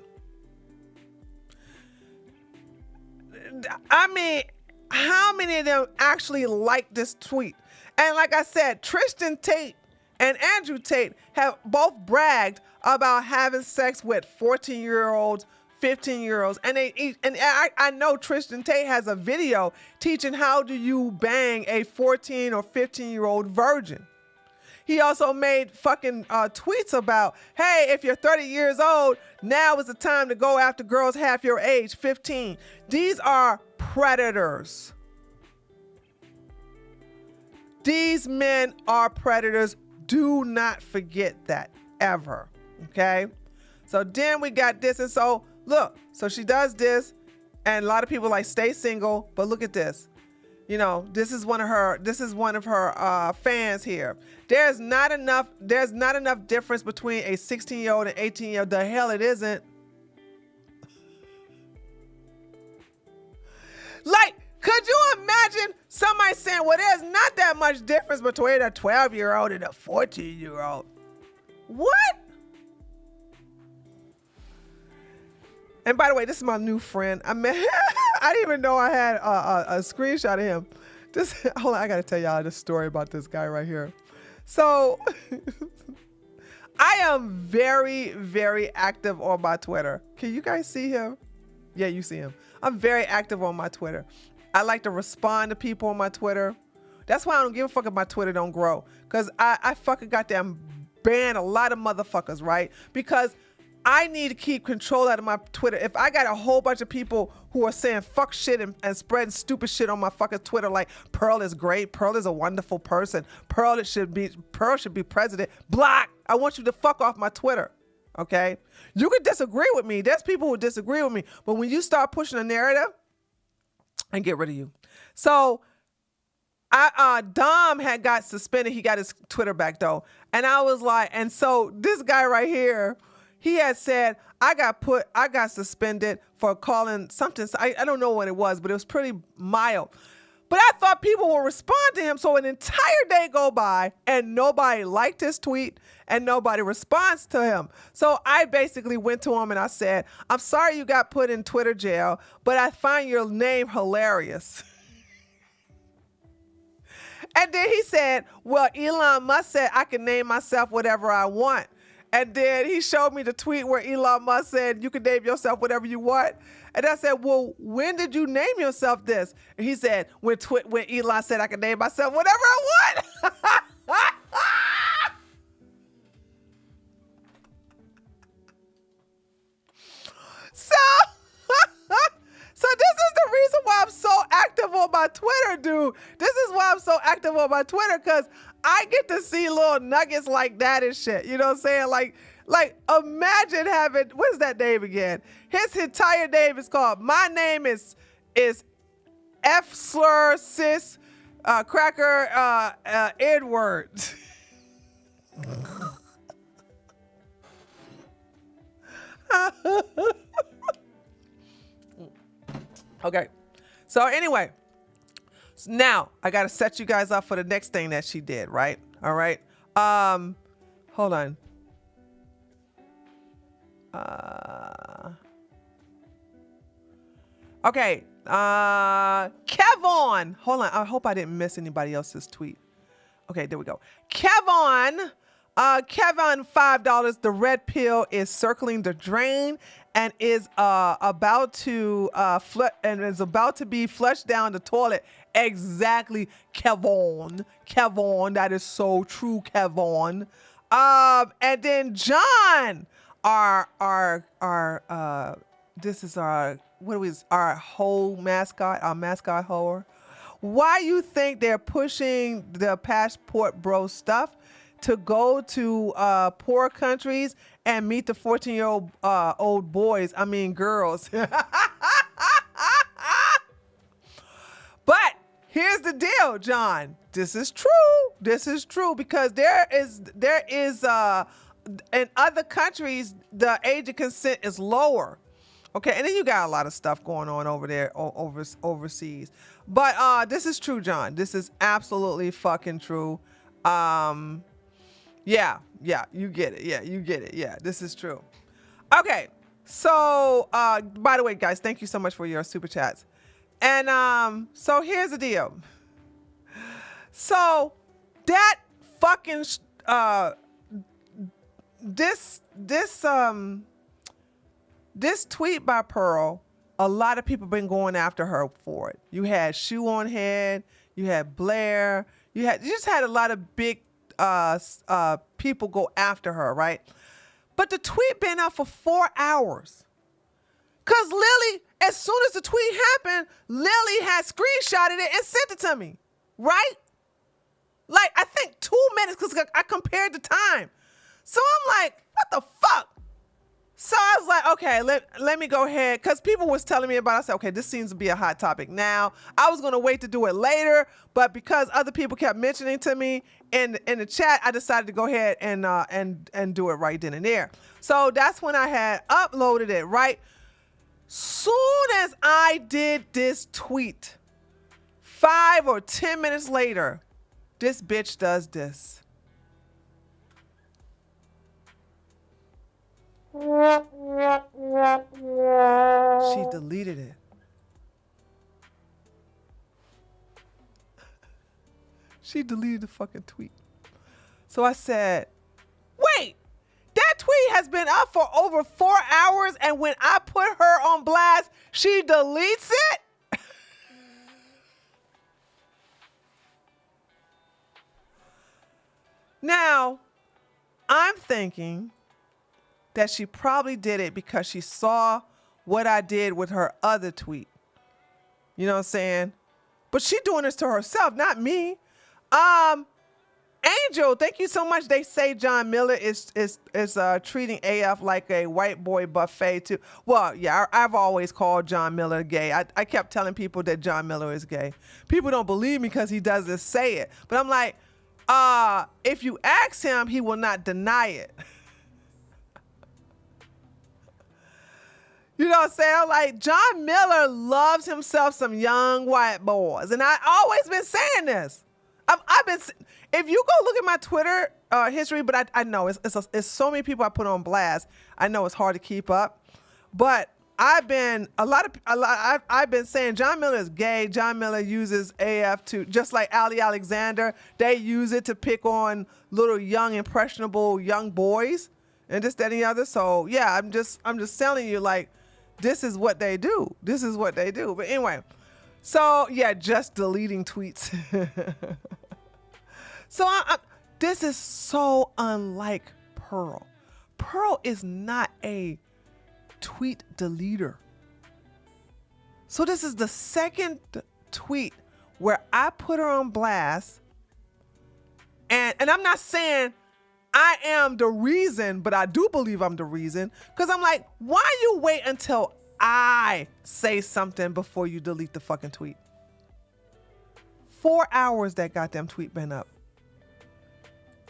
I mean, how many of them actually liked this tweet? And like I said, Tristan Tate and Andrew Tate have both bragged about having sex with 14-year-olds, 15-year-olds. And I know Tristan Tate has a video teaching how do you bang a 14 or 15-year-old virgin. He also made fucking tweets about, hey, if you're 30 years old, now is the time to go after girls half your age, 15. These are predators. These men are predators. Do not forget that ever, okay? So then we got this. And so, look, so she does this, and a lot of people like stay single, but look at this. You know, this is one of her fans here. There's not enough difference between a 16-year-old and 18-year-old. The hell it isn't. Like, could you imagine somebody saying, well, there's not that much difference between a 12-year-old and a 14-year-old? What? And by the way, this is my new friend. I didn't even know I had a screenshot of him. Hold on, I gotta tell y'all this story about this guy right here. So, I am very, very active on my Twitter. Can you guys see him? Yeah, you see him. I'm very active on my Twitter. I like to respond to people on my Twitter. That's why I don't give a fuck if my Twitter don't grow. Because I fucking goddamn ban a lot of motherfuckers, right? Because I need to keep control out of my Twitter. If I got a whole bunch of people who are saying fuck shit and spreading stupid shit on my fucking Twitter, like Pearl is great, Pearl is a wonderful person, Pearl should be president, block. I want you to fuck off my Twitter, okay? You can disagree with me. There's people who disagree with me, but when you start pushing a narrative, I get rid of you. So Dom had got suspended. He got his Twitter back though. And I was like, and so this guy right here, he had said, I got suspended for calling something. I don't know what it was, but it was pretty mild. But I thought people would respond to him. So an entire day go by and nobody liked his tweet and nobody responds to him. So I basically went to him and I said, I'm sorry you got put in Twitter jail, but I find your name hilarious. And then he said, well, Elon Musk said I can name myself whatever I want. And then he showed me the tweet where Elon Musk said, you can name yourself whatever you want. And I said, well, when did you name yourself this? And he said, when Elon said I could name myself whatever I want. So this is the reason why I'm so active on my Twitter, dude. This is why I'm so active on my Twitter, because I get to see little nuggets like that and shit. You know what I'm saying? Like imagine having, what is that name again? His entire name is called, my name is F slur cis cracker Edward. Okay, so anyway, so now I got to set you guys up for the next thing that she did, right? All right. Hold on. Okay. Kevon. Hold on. I hope I didn't miss anybody else's tweet. Okay, there we go. Kevon, $5. The red pill is circling the drain and is about to be flushed down the toilet. Exactly, Kevon. That is so true, Kevon. And then John, this is our whole mascot, our mascot whore. Why you think they're pushing the passport bro stuff to go to poor countries and meet the 14-year-old old boys, girls. But here's the deal, John. This is true because there is in other countries the age of consent is lower. Okay, and then you got a lot of stuff going on over there overseas. But this is true, John. This is absolutely fucking true. Yeah, you get it. Yeah, you get it. Yeah, this is true. Okay, so by the way, guys, thank you so much for your super chats. And so here's the deal. So that fucking this tweet by Pearl, a lot of people been going after her for it. You had Shoe on Head, you had Blair, you just had a lot of big people go after her, right? But the tweet been out for 4 hours. Cause Lily, as soon as the tweet happened, Lily had screenshotted it and sent it to me, right? Like, I think 2 minutes, because I compared the time. So I'm like, what the fuck? So I was like, okay, let me go ahead, because people was telling me about it. I said, okay, this seems to be a hot topic now. I was going to wait to do it later, but because other people kept mentioning to me in the chat, I decided to go ahead and do it right then and there. So that's when I had uploaded it, right? Soon as I did this tweet, 5 or 10 minutes later, this bitch does this. She deleted it. She deleted the fucking tweet. So I said, wait, that tweet has been up for over 4 hours, and when I put her on blast, she deletes it? Now, I'm thinking that she probably did it because she saw what I did with her other tweet. You know what I'm saying? But she doing this to herself, not me. Angel, thank you so much. They say John Miller is treating AF like a white boy buffet too. Well, yeah, I've always called John Miller gay. I kept telling people that John Miller is gay. People don't believe me because he doesn't say it. But I'm like, if you ask him, he will not deny it. You know what I'm saying? Like, John Miller loves himself some young white boys. And I always been saying this. I've been, if you go look at my Twitter history, but I know it's so many people I put on blast. I know it's hard to keep up, but I've been saying John Miller is gay. John Miller uses AF to, just like Ali Alexander, they use it to pick on little young impressionable young boys and this, that, and the other. So yeah, I'm just telling you, like, this is what they do. This is what they do. But anyway, so yeah, just deleting tweets. So this is so unlike Pearl. Pearl is not a tweet deleter. So this is the second tweet where I put her on blast. And I'm not saying I am the reason, but I do believe I'm the reason. Because I'm like, why you wait until I say something before you delete the fucking tweet? 4 hours that goddamn tweet been up.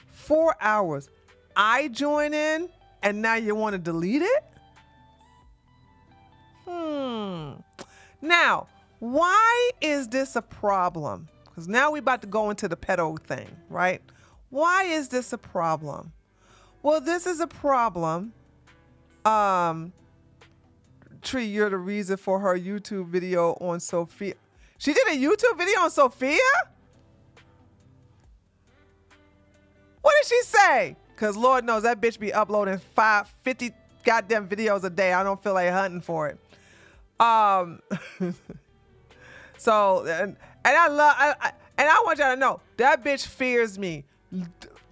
4 hours. I join in and now you want to delete it? Now, why is this a problem? Because now we're about to go into the pedo thing, right? Why is this a problem? Well, this is a problem. Tree, you're the reason for her YouTube video on Sophia. She did a YouTube video on Sophia? What did she say? Because Lord knows that bitch be uploading 50 goddamn videos a day. I don't feel like hunting for it. So, and I want y'all to know, that bitch fears me.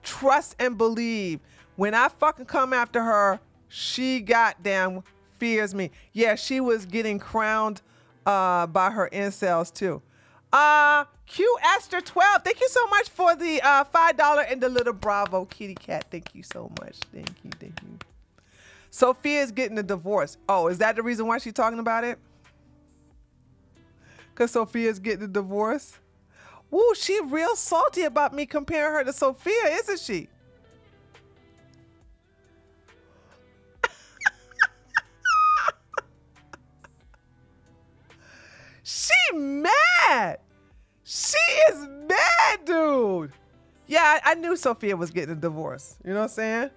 Trust and believe. When I fucking come after her, she goddamn fears me. Yeah, she was getting crowned by her incels too. Q Esther 12, thank you so much for the $5 and the little Bravo kitty cat. Thank you so much. Thank you. Sophia is getting a divorce. Oh, is that the reason why she's talking about it? Because Sophia's getting a divorce? Woo, she real salty about me comparing her to Sophia, isn't she? She mad. She is mad, dude. Yeah, I knew Sophia was getting a divorce. You know what I'm saying?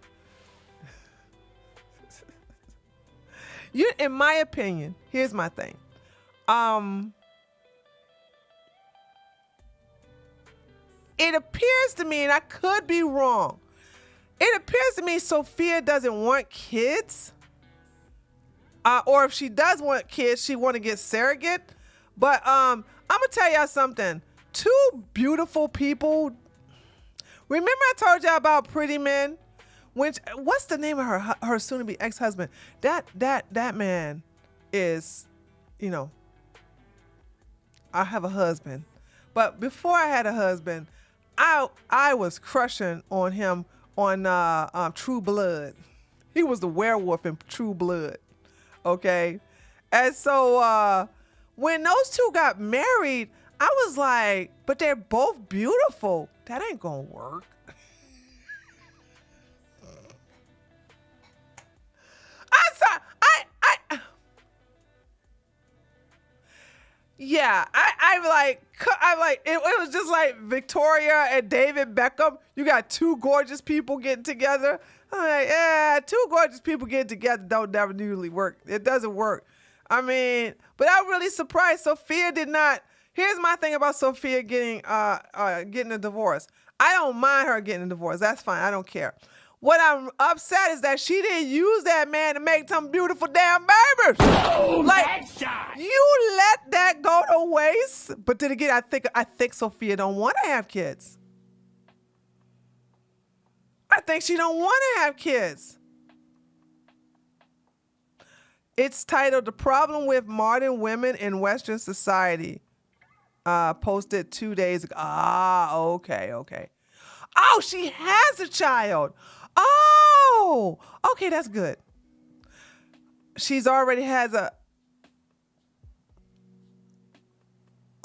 In my opinion, here's my thing. It appears to me, and I could be wrong, it appears to me Sophia doesn't want kids. Or if she does want kids, she want to get surrogate. But I'm going to tell y'all something. Two beautiful people. Remember I told y'all about Pretty Men? What's the name of her soon-to-be ex-husband? That man is, you know, I have a husband. But before I had a husband, I was crushing on him on True Blood. He was the werewolf in True Blood. Okay? And so when those two got married, I was like, but they're both beautiful. That ain't gonna work. I'm like, it was just like Victoria and David Beckham. You got two gorgeous people getting together. I'm like, yeah, two gorgeous people getting together don't never usually work. It doesn't work. I mean, but I'm really surprised Sophia did not. Here's my thing about Sophia getting a divorce. I don't mind her getting a divorce. That's fine. I don't care. What I'm upset is that she didn't use that man to make some beautiful damn babies. Oh, like, you let that go to waste. But then again, I think Sophia don't want to have kids. I think she don't want to have kids. It's titled "The Problem with Modern Women in Western Society." Posted 2 days ago. Okay. Oh, she has a child. Oh, okay, that's good. She's already has a.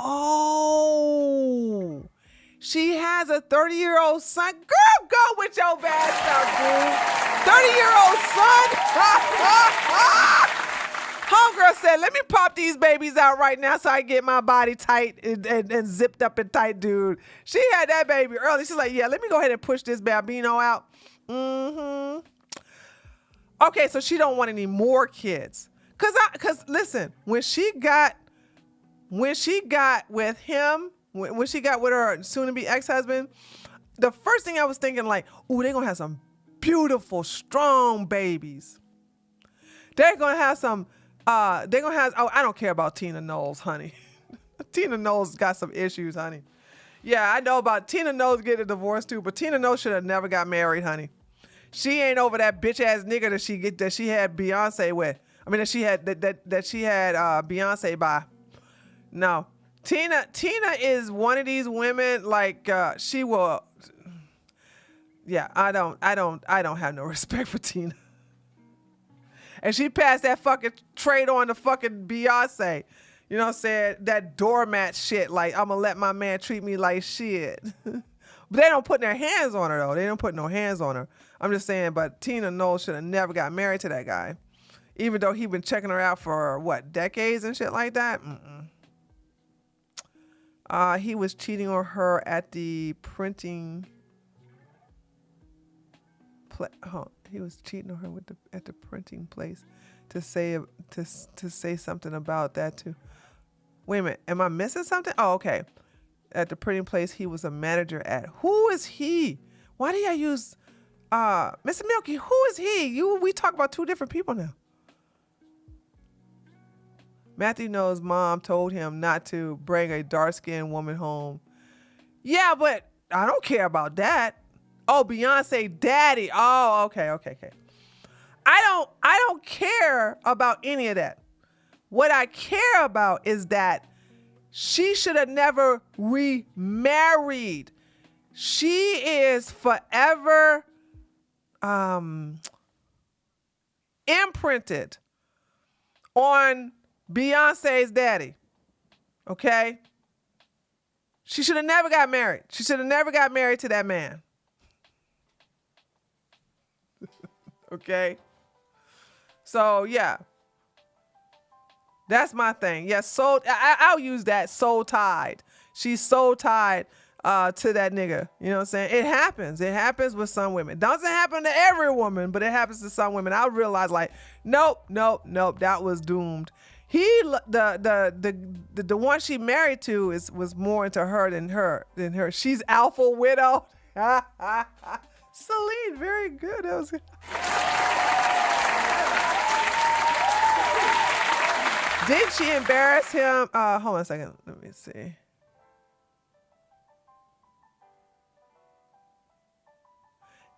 Oh, she has a 30-year-old son. Girl, go with your bad stuff, dude. 30-year-old son. Homegirl said, let me pop these babies out right now so I get my body tight and zipped up and tight, dude. She had that baby early. She's like, yeah, let me go ahead and push this Bambino out. Mm-hmm. Okay, so she don't want any more kids. Cause listen, when she got with him, when she got with her soon-to-be ex-husband, the first thing I was thinking like, ooh, they're gonna have some beautiful, strong babies. They're gonna have some, I don't care about Tina Knowles, honey. Tina Knowles got some issues, honey. Yeah, I know about Tina Knowles getting a divorce too, but Tina Knowles should have never got married, honey. She ain't over that bitch ass nigga that she had Beyonce with. I mean, that she had Beyonce by. No, Tina is one of these women like she will. Yeah, I don't have no respect for Tina. And she passed that fucking trade on to fucking Beyonce. You know what I'm saying? That doormat shit. Like, I'm gonna let my man treat me like shit. But they don't put their hands on her though. They don't put no hands on her. I'm just saying, but Tina Knowles should have never got married to that guy. Even though he been checking her out for, what, decades and shit like that? He was cheating on her at the printing... he was cheating on her at the printing place to say something about that too. Wait a minute, am I missing something? Oh, okay. At the printing place he was a manager at. Who is he? Why do I use... Mr. Milky, who is he? We talk about two different people now. Matthew Knowles' mom told him not to bring a dark-skinned woman home. Yeah, but I don't care about that. Oh, Beyonce daddy. Oh, okay. I don't care about any of that. What I care about is that she should have never remarried. She is forever imprinted on Beyonce's daddy. Okay? She should have never got married. She should have never got married to that man. Okay? So, yeah. That's my thing. Yeah, I'll use that, soul tied. She's soul tied to that nigga. You know what I'm saying? It happens. It happens with some women. Doesn't happen to every woman, but it happens to some women. I realized like, nope, that was doomed. The one she married to was more into her than her. She's alpha widow. Celine, very good. That was good. Did she embarrass him? Hold on a second. Let me see.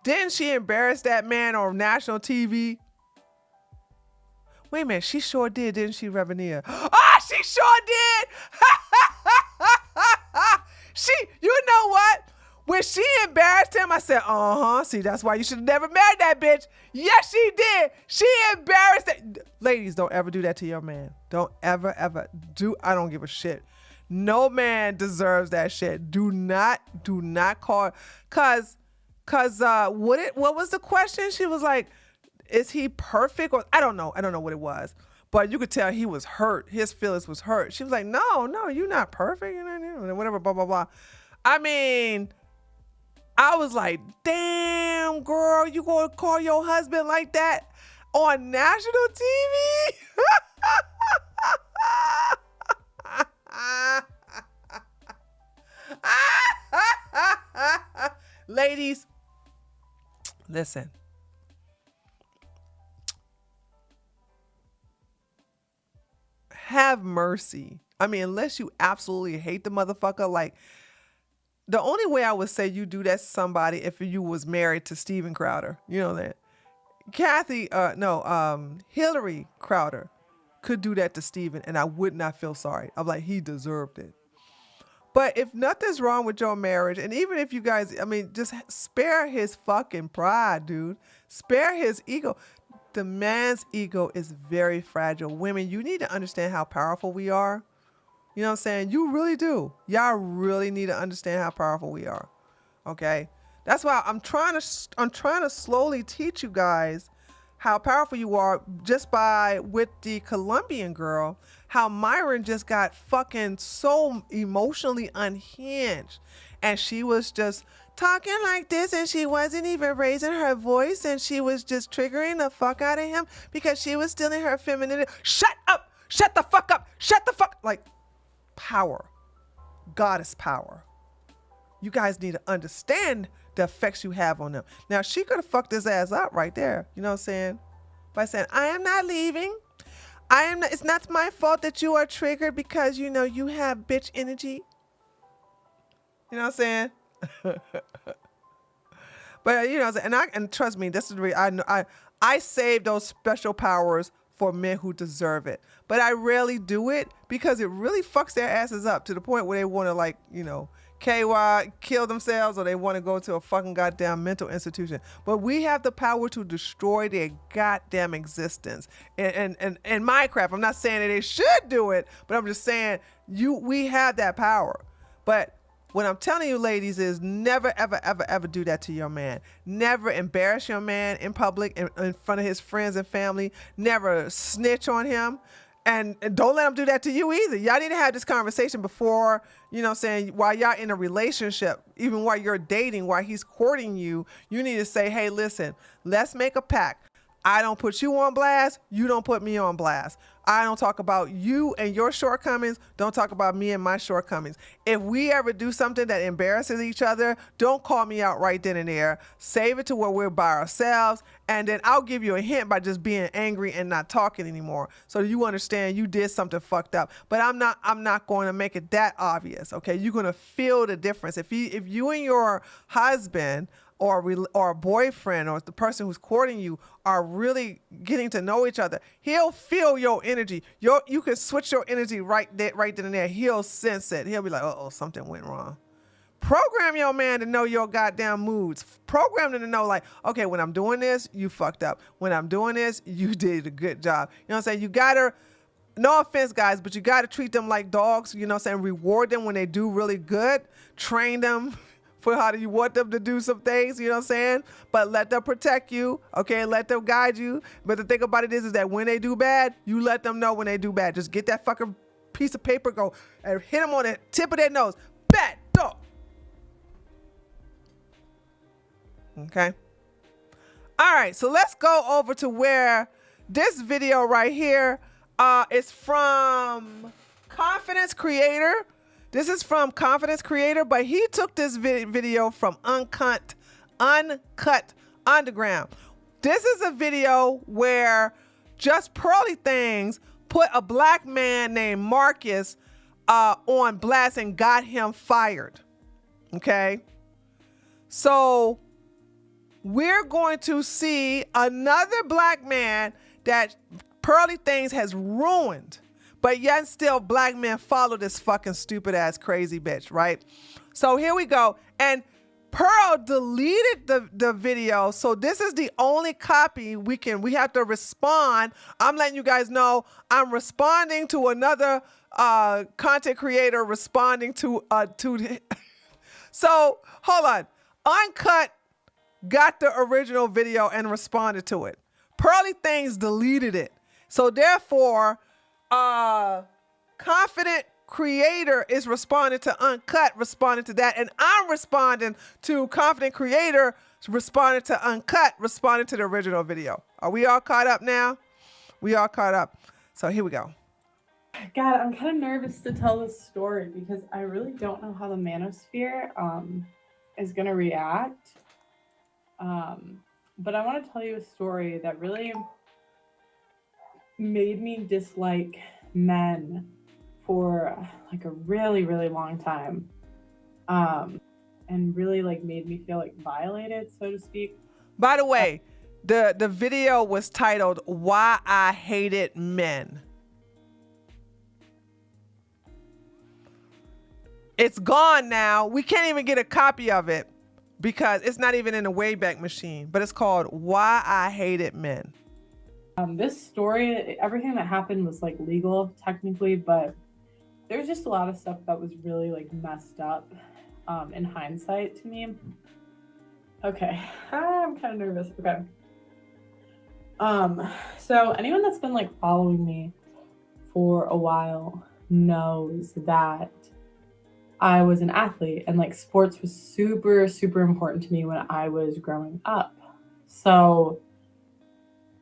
Didn't she embarrass that man on national TV? Wait a minute, she sure did, didn't she, Ravenia? She sure did! You know what? When she embarrassed him, I said, see, that's why you should have never married that bitch. Yes, she did. She embarrassed it. Ladies, don't ever do that to your man. Don't ever do. I don't give a shit. No man deserves that shit. Do not call. Cause what was the question? She was like, is he perfect? Or I don't know what it was. But you could tell he was hurt. His feelings was hurt. She was like, no, you're not perfect. Whatever, blah, blah, blah. I mean, I was like, damn, girl, you gonna call your husband like that on national TV? Ladies, listen. Have mercy. I mean, unless you absolutely hate the motherfucker, like, the only way I would say you do that to somebody if you was married to Steven Crowder. You know that. Hillary Crowder could do that to Steven and I would not feel sorry. I'm like, he deserved it. But if nothing's wrong with your marriage, and even if you guys, I mean, just spare his fucking pride, dude. Spare his ego. The man's ego is very fragile. Women, you need to understand how powerful we are. You know what I'm saying? You really do. Y'all really need to understand how powerful we are. Okay? That's why I'm trying to slowly teach you guys how powerful you are just by, with the Colombian girl, how Myron just got fucking so emotionally unhinged. And she was just talking like this, and she wasn't even raising her voice, and she was just triggering the fuck out of him because she was still in her femininity. Shut up! Shut the fuck up! Shut the fuck! Like, power. Goddess power. You guys need to understand the effects you have on them. Now, she could have fucked his ass up right there. You know what I'm saying? By saying, I am not leaving. It's not my fault that you are triggered because, you know, you have bitch energy. You know what I'm saying? But, you know, and trust me, this is I save those special powers for men who deserve it. But I rarely do it because it really fucks their asses up to the point where they want to, like, you know, KY, kill themselves, or they want to go to a fucking goddamn mental institution. But we have the power to destroy their goddamn existence. And Minecraft, I'm not saying that they should do it, but I'm just saying we have that power. But what I'm telling you, ladies, is never, ever, ever, ever do that to your man. Never embarrass your man in public, in front of his friends and family. Never snitch on him. And don't let him do that to you either. Y'all need to have this conversation before, you know what I'm saying, while y'all in a relationship, even while you're dating, while he's courting you, you need to say, hey, listen, let's make a pact. I don't put you on blast. You don't put me on blast. I don't talk about you and your shortcomings. Don't talk about me and my shortcomings. If we ever do something that embarrasses each other, don't call me out right then and there. Save it to where we're by ourselves. And then I'll give you a hint by just being angry and not talking anymore. So you understand you did something fucked up. But I'm not going to make it that obvious. Okay. You're going to feel the difference. If you and your husband or a boyfriend or the person who's courting you are really getting to know each other, he'll feel your energy. You can switch your energy right then and there. He'll sense it. He'll be like, uh-oh, something went wrong. Program your man to know your goddamn moods. Program them to know, like, okay, when I'm doing this, you fucked up. When I'm doing this, you did a good job. You know what I'm saying? You gotta, no offense, guys, but you gotta treat them like dogs. You know what I'm saying? Reward them when they do really good. Train them for how you want them to do some things, you know what I'm saying? But let them protect you, okay? Let them guide you. But the thing about it is that when they do bad, you let them know when they do bad. Just get that fucking piece of paper, go and hit them on the tip of their nose. Bad dog. Okay? All right, so let's go over to where this video right here is from Confidence Creator. This is from Confidence Creator, but he took this video from Uncut Underground. This is a video where JustPearlyThings put a black man named Marcus on blast and got him fired. Okay? So we're going to see another black man that PearlyThings has ruined. But yet still black men follow this fucking stupid ass crazy bitch, right? So here we go. And Pearl deleted the video. So this is the only copy we have to respond. I'm letting you guys know I'm responding to another content creator responding to so hold on. Uncut got the original video and responded to it. PearlyThings deleted it. So therefore, Confident Creator is responding to Uncut, responding to that, and I'm responding to Confident Creator, responding to Uncut, responding to the original video. Are we all caught up now? We all caught up. So here we go. God, I'm kind of nervous to tell this story because I really don't know how the manosphere is going to react. But I want to tell you a story that really made me dislike men for like a really, really long time. And really like made me feel like violated, so to speak. By the way, the video was titled Why I Hated Men. It's gone now. We can't even get a copy of it because it's not even in the Wayback Machine, but it's called Why I Hated Men. This story, everything that happened was like legal technically, but there's just a lot of stuff that was really like messed up in hindsight to me. Okay, I'm kind of nervous. Okay. So anyone that's been like following me for a while knows that I was an athlete and like sports was super, super important to me when I was growing up. So,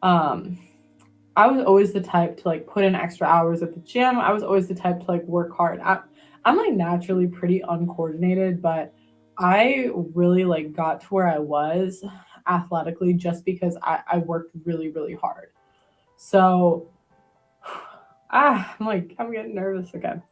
I was always the type to like put in extra hours at the gym. I was always the type to like work hard. I'm like naturally pretty uncoordinated, but I really like got to where I was athletically just because I worked really, really hard. So, I'm getting nervous again.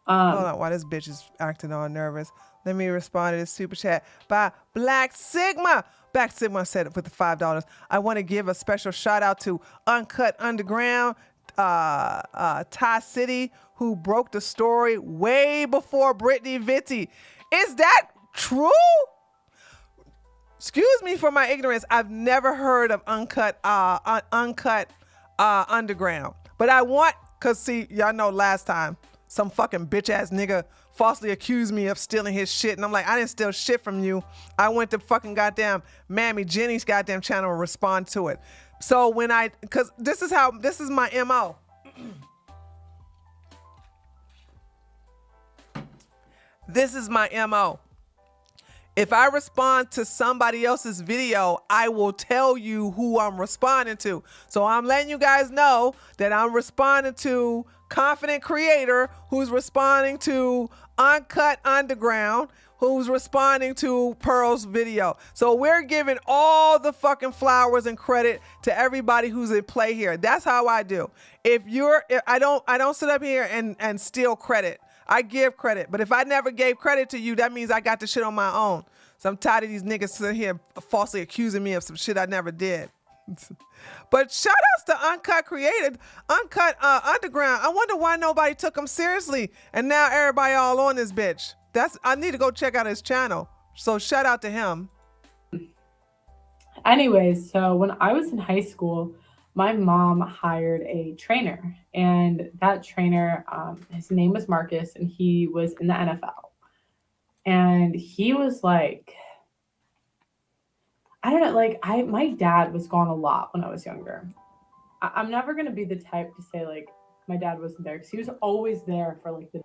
Hold on, while this bitch is acting all nervous, let me respond to this super chat by Black Sigma. Black Sigma said with the $5. I want to give a special shout out to Uncut Underground, Ty City, who broke the story way before Brittany Vitti. Is that true? Excuse me for my ignorance. I've never heard of Uncut Underground, but I want, cause see, y'all know last time some fucking bitch ass nigga falsely accused me of stealing his shit, and I'm like, I didn't steal shit from you. I went to fucking goddamn Mammy Jenny's goddamn channel and respond to it. So when cause this is my MO. This is my MO. If I respond to somebody else's video, I will tell you who I'm responding to. So I'm letting you guys know that I'm responding to Confident Creator, who's responding to Uncut Underground, who's responding to Pearl's video. So we're giving all the fucking flowers and credit to everybody who's in play here. That's how I do. I don't sit up here and steal credit. I give credit, but if I never gave credit to you, that means I got the shit on my own. So I'm tired of these niggas sitting here falsely accusing me of some shit I never did. But shout outs to Uncut Underground. I wonder why nobody took him seriously, and now everybody all on this bitch. I need to go check out his channel. So shout out to him. Anyways, so when I was in high school, my mom hired a trainer, and that trainer, his name was Marcus, and he was in the NFL. And he was like, I don't know, like my dad was gone a lot when I was younger. I'm never going to be the type to say like my dad wasn't there, because he was always there for like the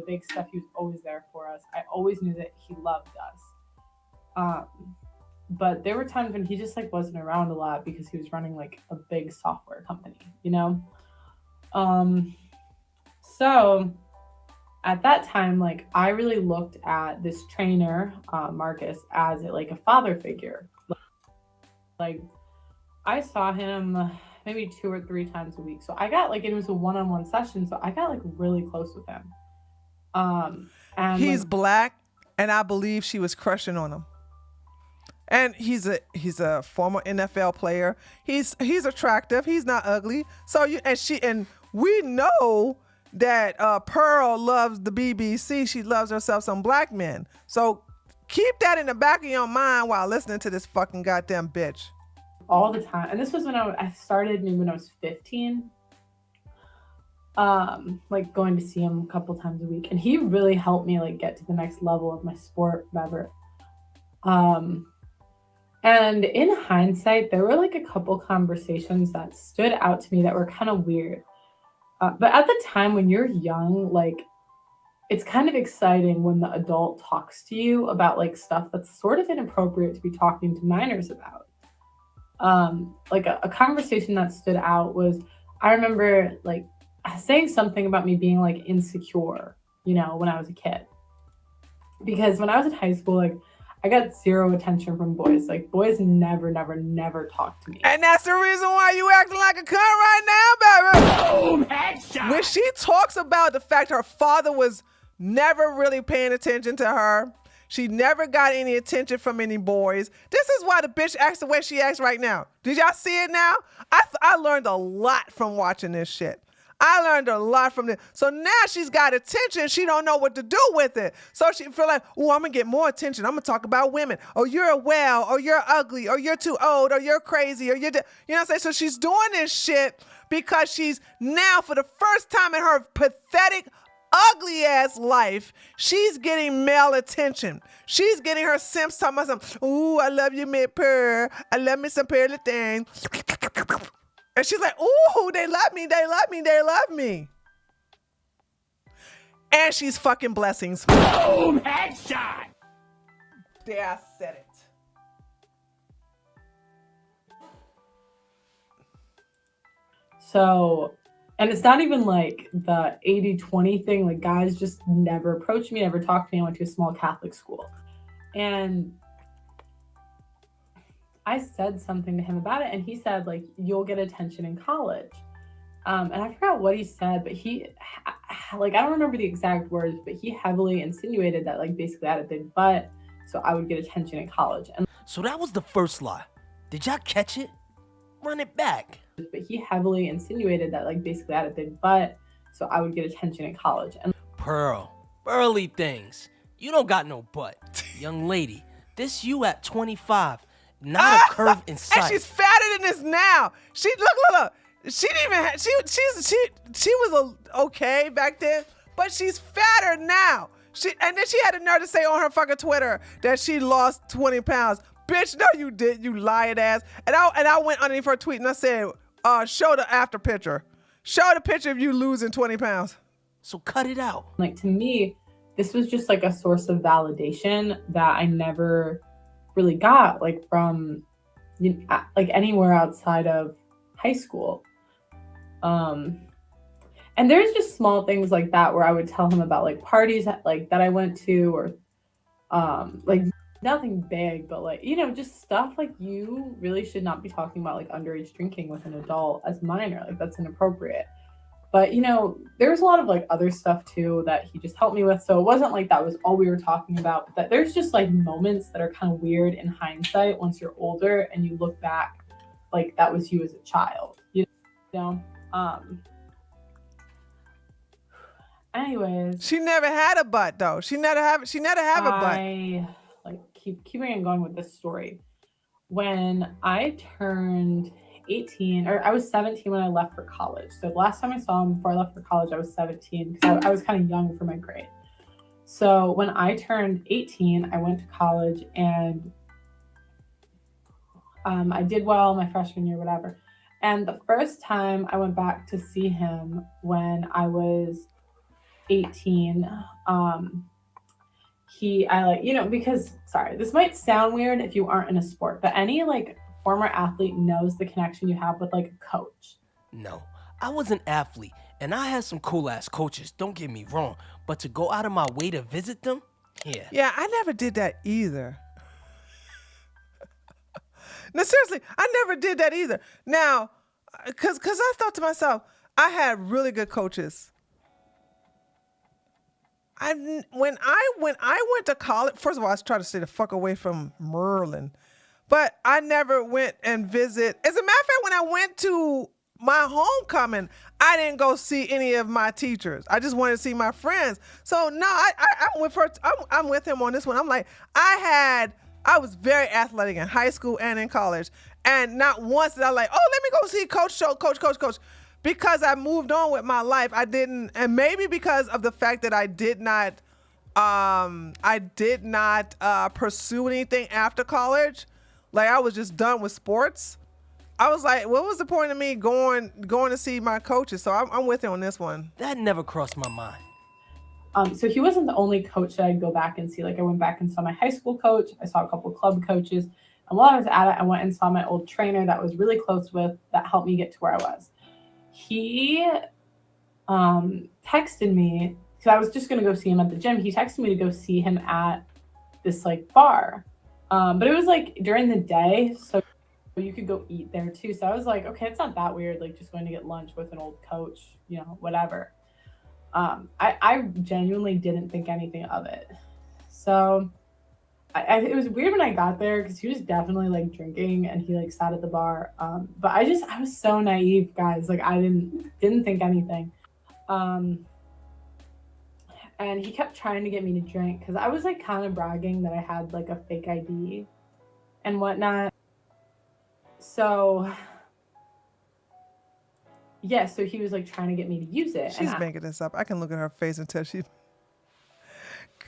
big stuff. He was always there for us. I always knew that he loved us. But there were times when he just like wasn't around a lot because he was running like a big software company, you know? So at that time, like I really looked at this trainer, Marcus, as like a father figure. Like I saw him maybe 2 or 3 times a week. So I got like, it was a one-on-one session. So I got like really close with him. And he's like, black, and I believe she was crushing on him. And he's a former NFL player. He's attractive. He's not ugly. So we know that Pearl loves the BBC. She loves herself some black men. So keep that in the back of your mind while listening to this fucking goddamn bitch. All the time. And this was when I started maybe when I was 15. Like going to see him a couple times a week. And he really helped me like get to the next level of my sport, whatever. And in hindsight, there were like a couple conversations that stood out to me that were kind of weird. But at the time when you're young, like it's kind of exciting when the adult talks to you about like stuff that's sort of inappropriate to be talking to minors about. Like a conversation that stood out was, I remember like saying something about me being like insecure, you know, when I was a kid. Because when I was in high school, like I got zero attention from boys. Like boys never talked to me. And that's the reason why you acting like a cunt right now, baby. Boom, headshot. When she talks about the fact her father was never really paying attention to her, she never got any attention from any boys. This is why the bitch acts the way she acts right now. Did y'all see it now? I learned a lot from watching this shit. I learned a lot from this. So now she's got attention. She don't know what to do with it. So she feel like, oh, I'm going to get more attention. I'm going to talk about women. Oh, you're a whale. Or you're ugly. Or you're too old. Or you're crazy. Or you know what I'm saying? So she's doing this shit because she's now, for the first time in her pathetic, ugly ass life, she's getting male attention. She's getting her simps talking about something. Ooh, I love you, Miss Pearl. I love me some pearly things. And she's like, ooh, they love me, they love me, they love me. And she's fucking blessings. Boom! Headshot! There, I said it. So, and it's not even like the 80-20 thing. Like, guys just never approached me, never talked to me. I went to a small Catholic school. And I said something to him about it, and he said, like, you'll get attention in college. And I forgot what he said, but he, like, I don't remember the exact words, but he heavily insinuated that, like, basically I had a big butt, so I would get attention in college. And so that was the first lie. Did y'all catch it? Run it back. But he heavily insinuated that, like, basically I had a big butt, so I would get attention in college. And JustPearlyThings. You don't got no butt. Young lady, this you at 25. Not a curve in sight. And she's fatter than this now. She look. She didn't even have, she was okay back then, but she's fatter now. And then she had the nerve to say on her fucking Twitter that she lost 20 pounds. Bitch, no you didn't, you lying ass. And I went underneath her tweet and I said, show the after picture. Show the picture of you losing 20 pounds. So cut it out. like, to me, this was just like a source of validation that I never really got, like, from, you know, like, anywhere outside of high school. And there's just small things like that where I would tell him about, like, parties like that I went to, or like, nothing big, but, like, you know, just stuff like you really should not be talking about, like, underage drinking with an adult as a minor. Like, that's inappropriate. But, you know, there's a lot of, like, other stuff too that he just helped me with. So it wasn't like that was all we were talking about. But that there's just, like, moments that are kind of weird in hindsight once you're older and you look back, like, that was you as a child. You know? Anyways. She never had a butt though. She never have a butt. I, like, keeping on going with this story. When I turned 18, or I was 17 when I left for college. So the last time I saw him before I left for college, I was 17 because I was kind of young for my grade. So when I turned 18, I went to college and I did well my freshman year, whatever. And the first time I went back to see him when I was 18, because, sorry, this might sound weird if you aren't in a sport, but any, like, former athlete knows the connection you have with, like, a coach. No, I was an athlete, and I had some cool-ass coaches, don't get me wrong, but to go out of my way to visit them, yeah. Yeah, I never did that either. No, seriously, I never did that either. Now, because I thought to myself, I had really good coaches. When I went to college, first of all, I tried to stay the fuck away from Merlin, but I never went and visit. As a matter of fact, when I went to my homecoming, I didn't go see any of my teachers. I just wanted to see my friends. So no, I'm with him on this one. I'm like, I was very athletic in high school and in college, and not once did I like, oh, let me go see coach. Because I moved on with my life, I didn't, and maybe because of the fact that I did not pursue anything after college. Like, I was just done with sports. I was like, what was the point of me going to see my coaches? So I'm with you on this one. That never crossed my mind. So he wasn't the only coach that I'd go back and see. Like, I went back and saw my high school coach. I saw a couple of club coaches. And while I was at it, I went and saw my old trainer that I was really close with that helped me get to where I was. He texted me, because I was just going to go see him at the gym. He texted me to go see him at this, like, bar. But it was, like, during the day, so you could go eat there too. So I was like, okay, it's not that weird, like, just going to get lunch with an old coach, you know, whatever. I genuinely didn't think anything of it. So it was weird when I got there because he was definitely like drinking and he like sat at the bar. But I was so naive, guys. Like I didn't think anything. And he kept trying to get me to drink because I was like kind of bragging that I had like a fake ID and whatnot. So yeah, so he was like trying to get me to use it. She's making this up. I can look at her face and tell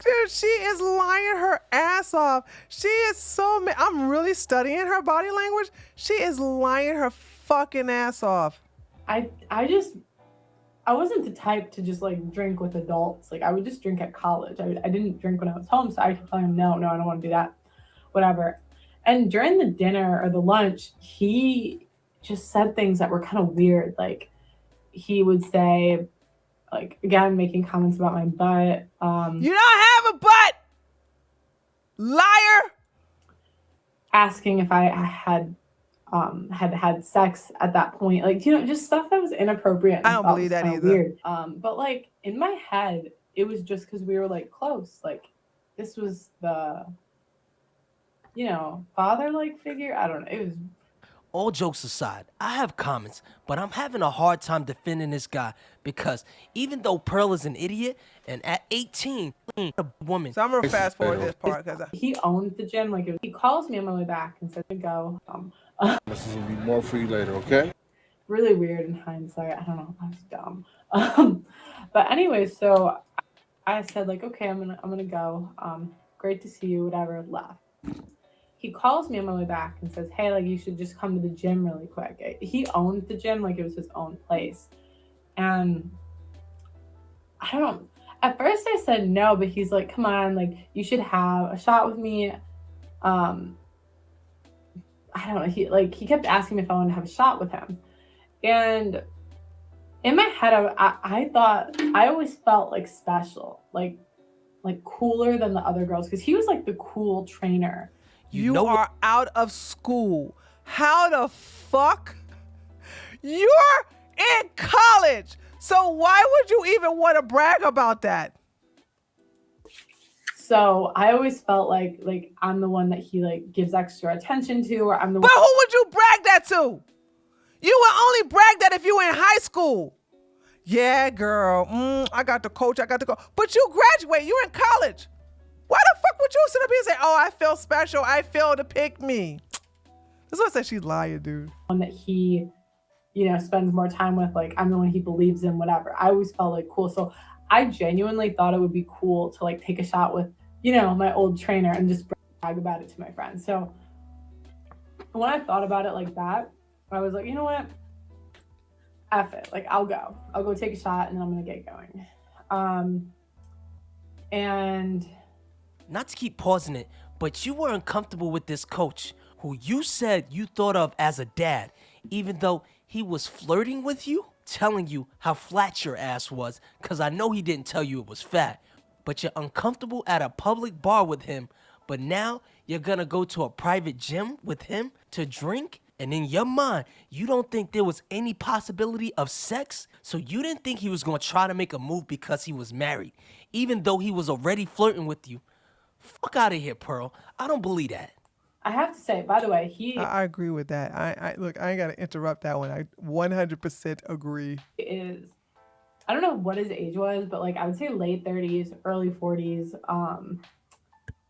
Dude, she is lying her ass off. She is so I'm really studying her body language. She is lying her fucking ass off. I wasn't the type to just like drink with adults. Like I would just drink at college. I didn't drink when I was home, so I told him no, I don't want to do that. Whatever. And during the dinner or the lunch, he just said things that were kind of weird. Like he would say, like, again, making comments about my butt. You don't have a butt, liar. Asking if I had sex at that point, like, you know, just stuff that was inappropriate. I don't believe that either. Weird. But like in my head, it was just because we were like close. Like this was the, you know, father-like figure. I don't know. It was. All jokes aside, I have comments, but I'm having a hard time defending this guy because even though Pearl is an idiot, and at 18, a woman. So I'm gonna fast forward this part because he owned the gym. Like he calls me on my way back and said to go. This will be more for you later, okay? Really weird in hindsight. I don't know. I was dumb. But anyway, so I said like, okay, I'm gonna go. Great to see you. Whatever. Left. He calls me on my way back and says, hey, like, you should just come to the gym really quick. He owned the gym like it was his own place. And I don't know. At first I said no, but he's like, come on, like, you should have a shot with me. I don't know. He kept asking me if I wanted to have a shot with him. And in my head, I thought, I always felt like special, like cooler than the other girls. Because he was like the cool trainer. You are out of school. How the fuck? You're in college. So why would you even want to brag about that? So I always felt like I'm the one that he like gives extra attention to, or I'm the But one. who would you brag that to? You would only brag that if you were in high school. Yeah, girl. I got the coach. But you graduate. You're in college. Why the fuck would you sit up here and say, oh, I feel special. I feel to pick me. That's why I said she's lying, dude. One that he, you know, spends more time with. Like I'm the one he believes in, whatever. I always felt like cool. So I genuinely thought it would be cool to like take a shot with, you know, my old trainer and just brag about it to my friends. So when I thought about it like that, I was like, you know what? F it. Like I'll go take a shot and then I'm going to get going. And not to keep pausing it, but you were uncomfortable with this coach who you said you thought of as a dad, even though he was flirting with you, telling you how flat your ass was, because I know he didn't tell you it was fat, but you're uncomfortable at a public bar with him, but now you're gonna go to a private gym with him to drink, and in your mind, you don't think there was any possibility of sex, so you didn't think he was gonna try to make a move because he was married, even though he was already flirting with you. Fuck out of here, Pearl. I don't believe that. I have to say, by the way, I agree with that. I look, I ain't got to interrupt that one. I 100% agree. Is, I don't know what his age was, but like I would say late 30s, early 40s.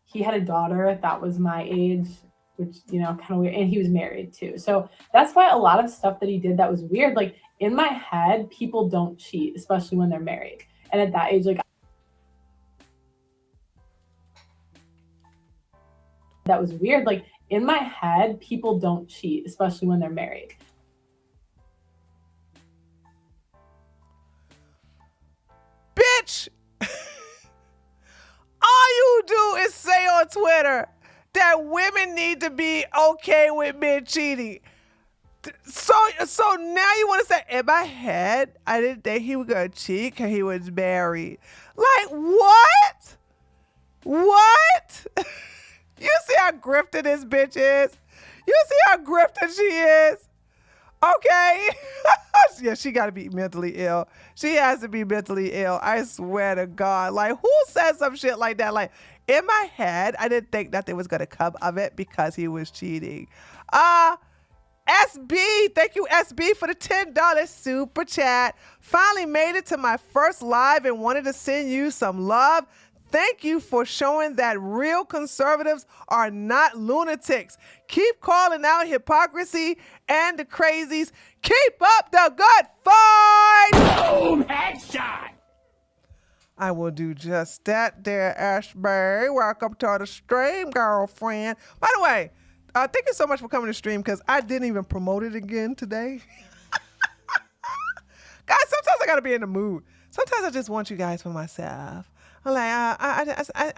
He had a daughter that was my age, which, you know, kind of weird. And he was married too. So that's why a lot of stuff that he did that was weird. Like in my head, people don't cheat, especially when they're married. And at that age, like, that was weird. Like in my head, people don't cheat, especially when they're married. Bitch! All you do is say on Twitter that women need to be okay with men cheating. So now you want to say, in my head, I didn't think he was going to cheat because he was married. Like, what? What? You see how grifted this bitch is? You see how grifted she is? Okay? Yeah, she got to be mentally ill. She has to be mentally ill. I swear to God. Like, who says some shit like that? Like, in my head, I didn't think that they was going to come of it because he was cheating. SB, thank you, SB, for the $10 super chat. Finally made it to my first live and wanted to send you some love. Thank you for showing that real conservatives are not lunatics. Keep calling out hypocrisy and the crazies. Keep up the good fight. Boom! Headshot! I will do just that there, Ashbury. Welcome to the stream, girlfriend. By the way, thank you so much for coming to stream because I didn't even promote it again today. Guys, sometimes I got to be in the mood. Sometimes I just want you guys for myself. I'm like, I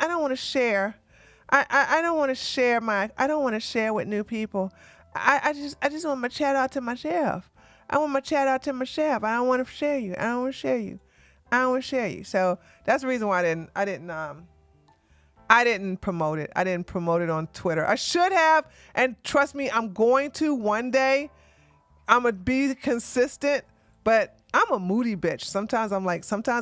don't want to share. I don't want to share I don't want to share with new people. I just want my chat out to myself. I want my chat out to myself. I don't want to share you. I don't want to share you. I don't want to share you. So that's the reason why I didn't promote it. I didn't promote it on Twitter. I should have, and trust me, I'm going to one day. I'm gonna be consistent, but I'm a moody bitch. Sometimes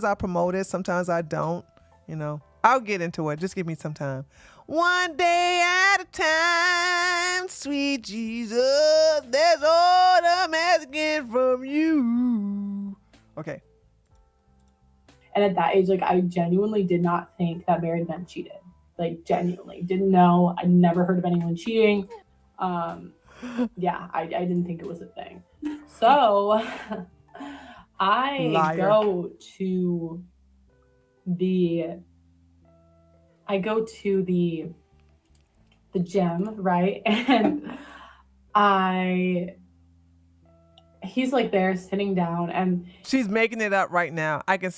I promote it, sometimes I don't. You know, I'll get into it. Just give me some time. One day at a time, sweet Jesus, that's all I'm asking from you. Okay. And at that age, like, I genuinely did not think that married men cheated. Like, genuinely didn't know. I never heard of anyone cheating. Yeah, I didn't think it was a thing. So I go to the gym, right? And he's like there sitting down, and she's making it up right now. I can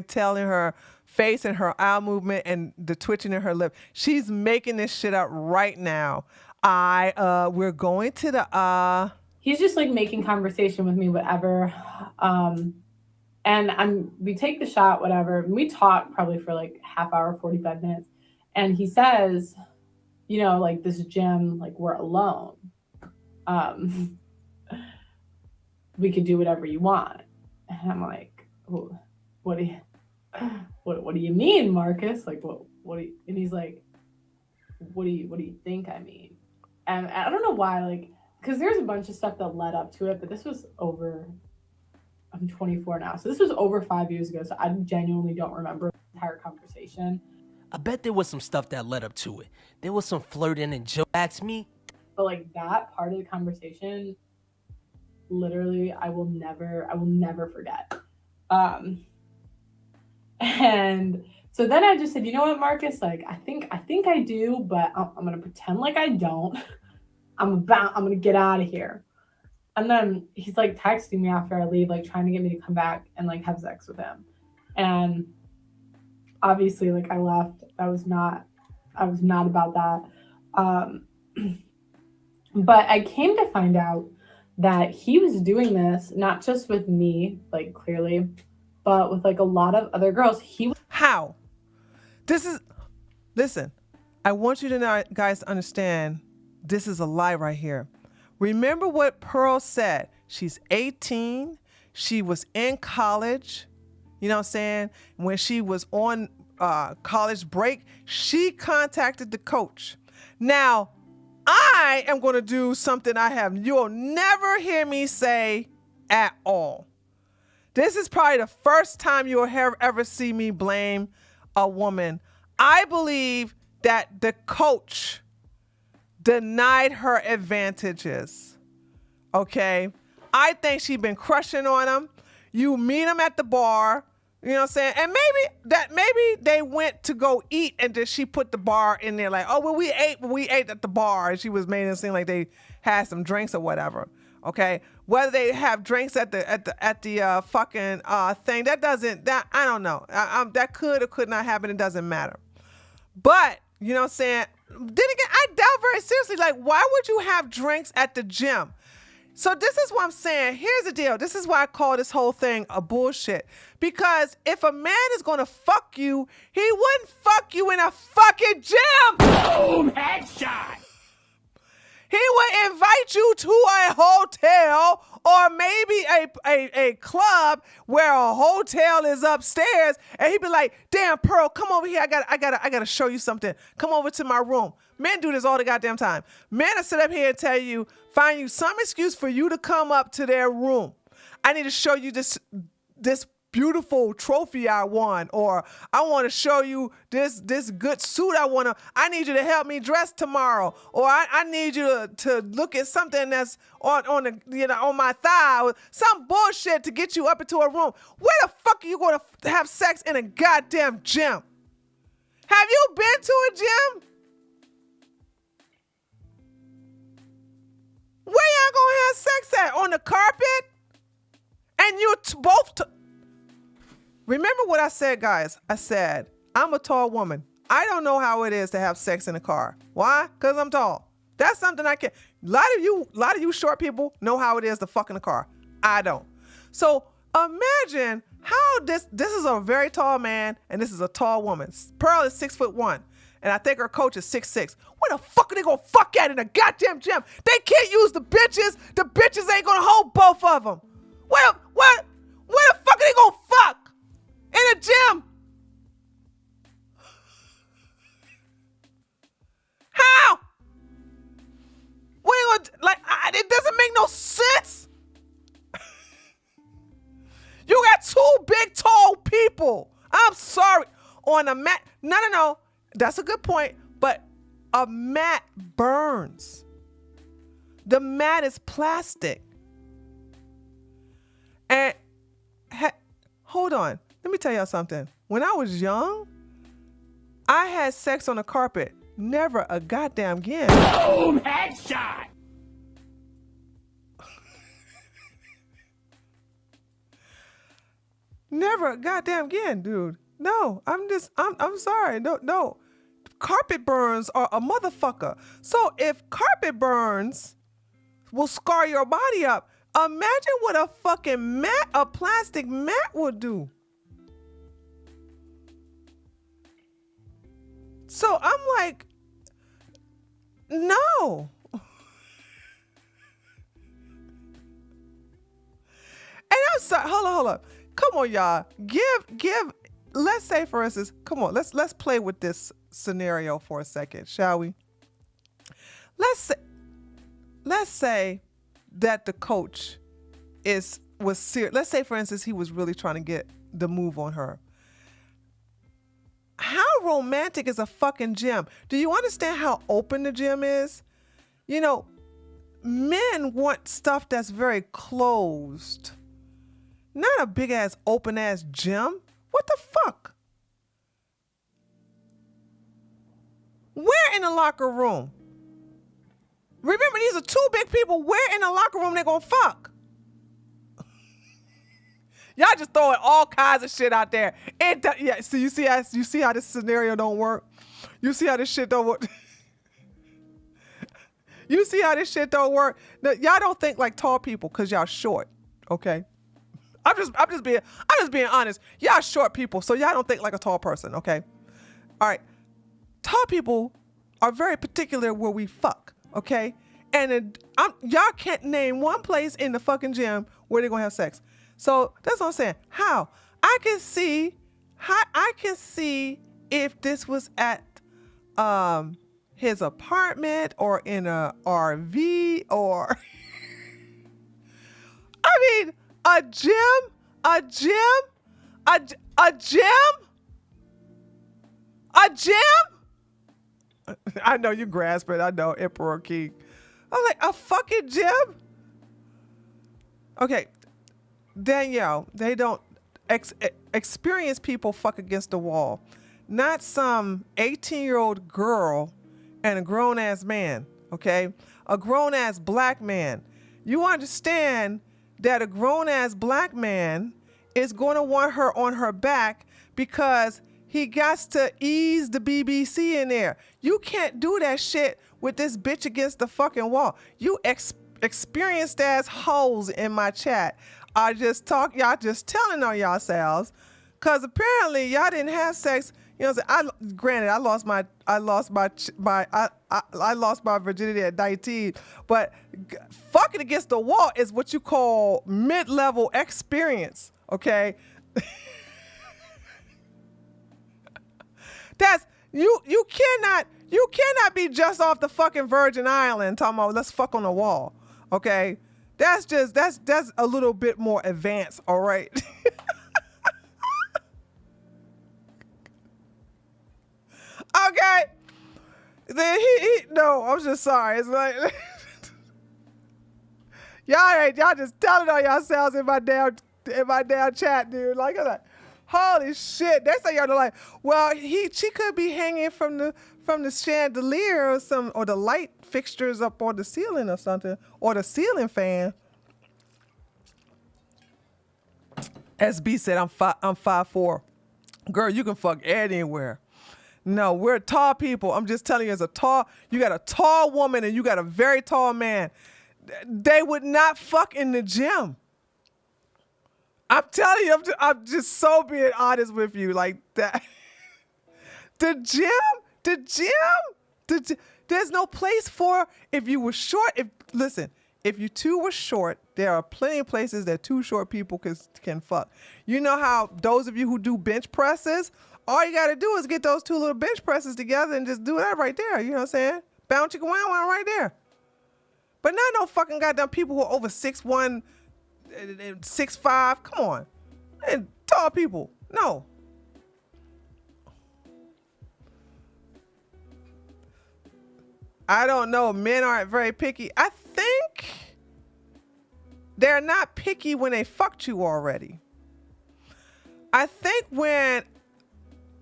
tell in her face and her eye movement and the twitching in her lip. She's making this shit up right now. We're going to the he's just like making conversation with me, whatever. And we take the shot, whatever. And we talk probably for like half hour, 45 minutes. And he says, you know, like, this gym, like, we're alone. We could do whatever you want. And I'm like, what do you mean, Marcus? Like, what do you, and he's like, what do you think I mean? And I don't know why, like, because there's a bunch of stuff that led up to it, but this was I'm 24 now, so this was over 5 years ago, so I genuinely don't remember the entire conversation. I bet there was some stuff that led up to it. There was some flirting and joke. That's me. But like that part of the conversation, literally, I will never forget. And so then I just said, you know what, Marcus? Like, I think I do, but I'm gonna pretend like I don't. I'm gonna get out of here. And then he's like texting me after I leave, like trying to get me to come back and like have sex with him. And obviously, like, I left. I was not about that. But I came to find out that he was doing this not just with me, like, clearly, but with like a lot of other girls. How? Listen, I want you to know, guys, to understand this is a lie right here. Remember what Pearl said. She's 18. She was in college. You know what I'm saying? When she was on college break, she contacted the coach. Now, I am going to do something you'll never hear me say at all. This is probably the first time you'll ever see me blame a woman. I believe that the coach denied her advantages. Okay? I think she's been crushing on him. You meet him at the bar, you know what I'm saying? And maybe they went to go eat and then she put the bar in there like, oh, well, we ate at the bar, and she was making it seem like they had some drinks or whatever. Okay? Whether they have drinks at the fucking thing, I don't know. That could or could not happen. It doesn't matter. But, you know what I'm saying? Then again, I doubt very seriously, like, why would you have drinks at the gym? So this is what I'm saying. Here's the deal. This is why I call this whole thing a bullshit. Because if a man is going to fuck you, he wouldn't fuck you in a fucking gym. Boom! Headshot! He would invite you to a hotel or maybe a club where a hotel is upstairs, and he'd be like, "Damn, Pearl, come over here. I gotta show you something. Come over to my room." Men do this all the goddamn time. Men will sit up here and tell you, find you some excuse for you to come up to their room. I need to show you this beautiful trophy I won, or I want to show you this good suit I need you to help me dress tomorrow, or I need you to look at something that's on my thigh, or some bullshit to get you up into a room. Where the fuck are you going to have sex in a goddamn gym? Have you been to a gym? Where y'all gonna have sex at? On the carpet? And you both... Remember what I said, guys. I said, I'm a tall woman. I don't know how it is to have sex in a car. Why? Because I'm tall. That's something I can't. A lot of you short people know how it is to fuck in a car. I don't. So imagine how this is a very tall man and this is a tall woman. Pearl is 6'1", and I think her coach is 6'6". Where the fuck are they gonna fuck at in a goddamn gym? They can't use the bitches. The bitches ain't gonna hold both of them. Where the fuck are they gonna fuck? In a gym. How? It doesn't make no sense. You got two big, tall people. I'm sorry. On a mat. No. That's a good point. But a mat burns. The mat is plastic. And hold on. Let me tell y'all something. When I was young, I had sex on the carpet. Never a goddamn again. Boom! Headshot! Never a goddamn again, dude. No, I'm sorry. No. Carpet burns are a motherfucker. So if carpet burns will scar your body up, imagine what a fucking mat, a plastic mat would do. So I'm like, no. And I'm sorry, hold up. Come on, y'all. Give, let's say for instance, come on, let's play with this scenario for a second, shall we? Let's say that the coach was serious. Let's say for instance, he was really trying to get the move on her. How romantic is a fucking gym? Do you understand how open the gym is? You know, men want stuff that's very closed. Not a big ass open ass gym. What the fuck? Where in the locker room? Remember, these are two big people. Where in the locker room they gonna fuck? Y'all just throwing all kinds of shit out there. So you see how this scenario don't work? You see how this shit don't work? You see how this shit don't work? Now, y'all don't think like tall people because y'all short, okay? I'm just being honest. Y'all short people, so y'all don't think like a tall person, okay? All right. Tall people are very particular where we fuck, okay? And y'all can't name one place in the fucking gym where they're gonna have sex. So that's what I'm saying. How? I can see if this was at his apartment or in a RV or I mean a gym. I know you grasp it. I know, Emperor King. I'm like, a fucking gym? Okay. Danielle, they don't experience people fuck against the wall. Not some 18-year-old girl and a grown-ass man, okay? A grown-ass black man. You understand that a grown-ass black man is going to want her on her back because he got to ease the BBC in there. You can't do that shit with this bitch against the fucking wall. You experienced ass hoes in my chat. Y'all just telling on yourselves, because apparently y'all didn't have sex, You know what I'm saying? Granted, I lost my virginity at 19, but fucking against the wall is what you call mid-level experience, okay? That's you cannot be just off the fucking Virgin Island talking about let's fuck on the wall, okay? That's a little bit more advanced, all right? Okay. Then no, I'm just sorry. It's like y'all just telling on yourselves in my damn chat, dude. Like I'm like, holy shit. They say y'all are like, well, she could be hanging from the chandelier or the light fixtures up on the ceiling or something, or the ceiling fan. SB said I'm 5'4". Girl, you can fuck anywhere. No, we're tall people. I'm just telling you, you got a tall woman and you got a very tall man. They would not fuck in the gym. I'm telling you, I'm just so being honest with you. Like that. The gym, there's no place for, if you were short, if you two were short, there are plenty of places that two short people can fuck. You know how those of you who do bench presses, all you got to do is get those two little bench presses together and just do that right there. You know what I'm saying? Bounce chicken wow wow right there. But not no fucking goddamn people who are over 6'1", 6'5". Come on. And tall people. No. I don't know. Men aren't very picky. I think they're not picky when they fucked you already. I think when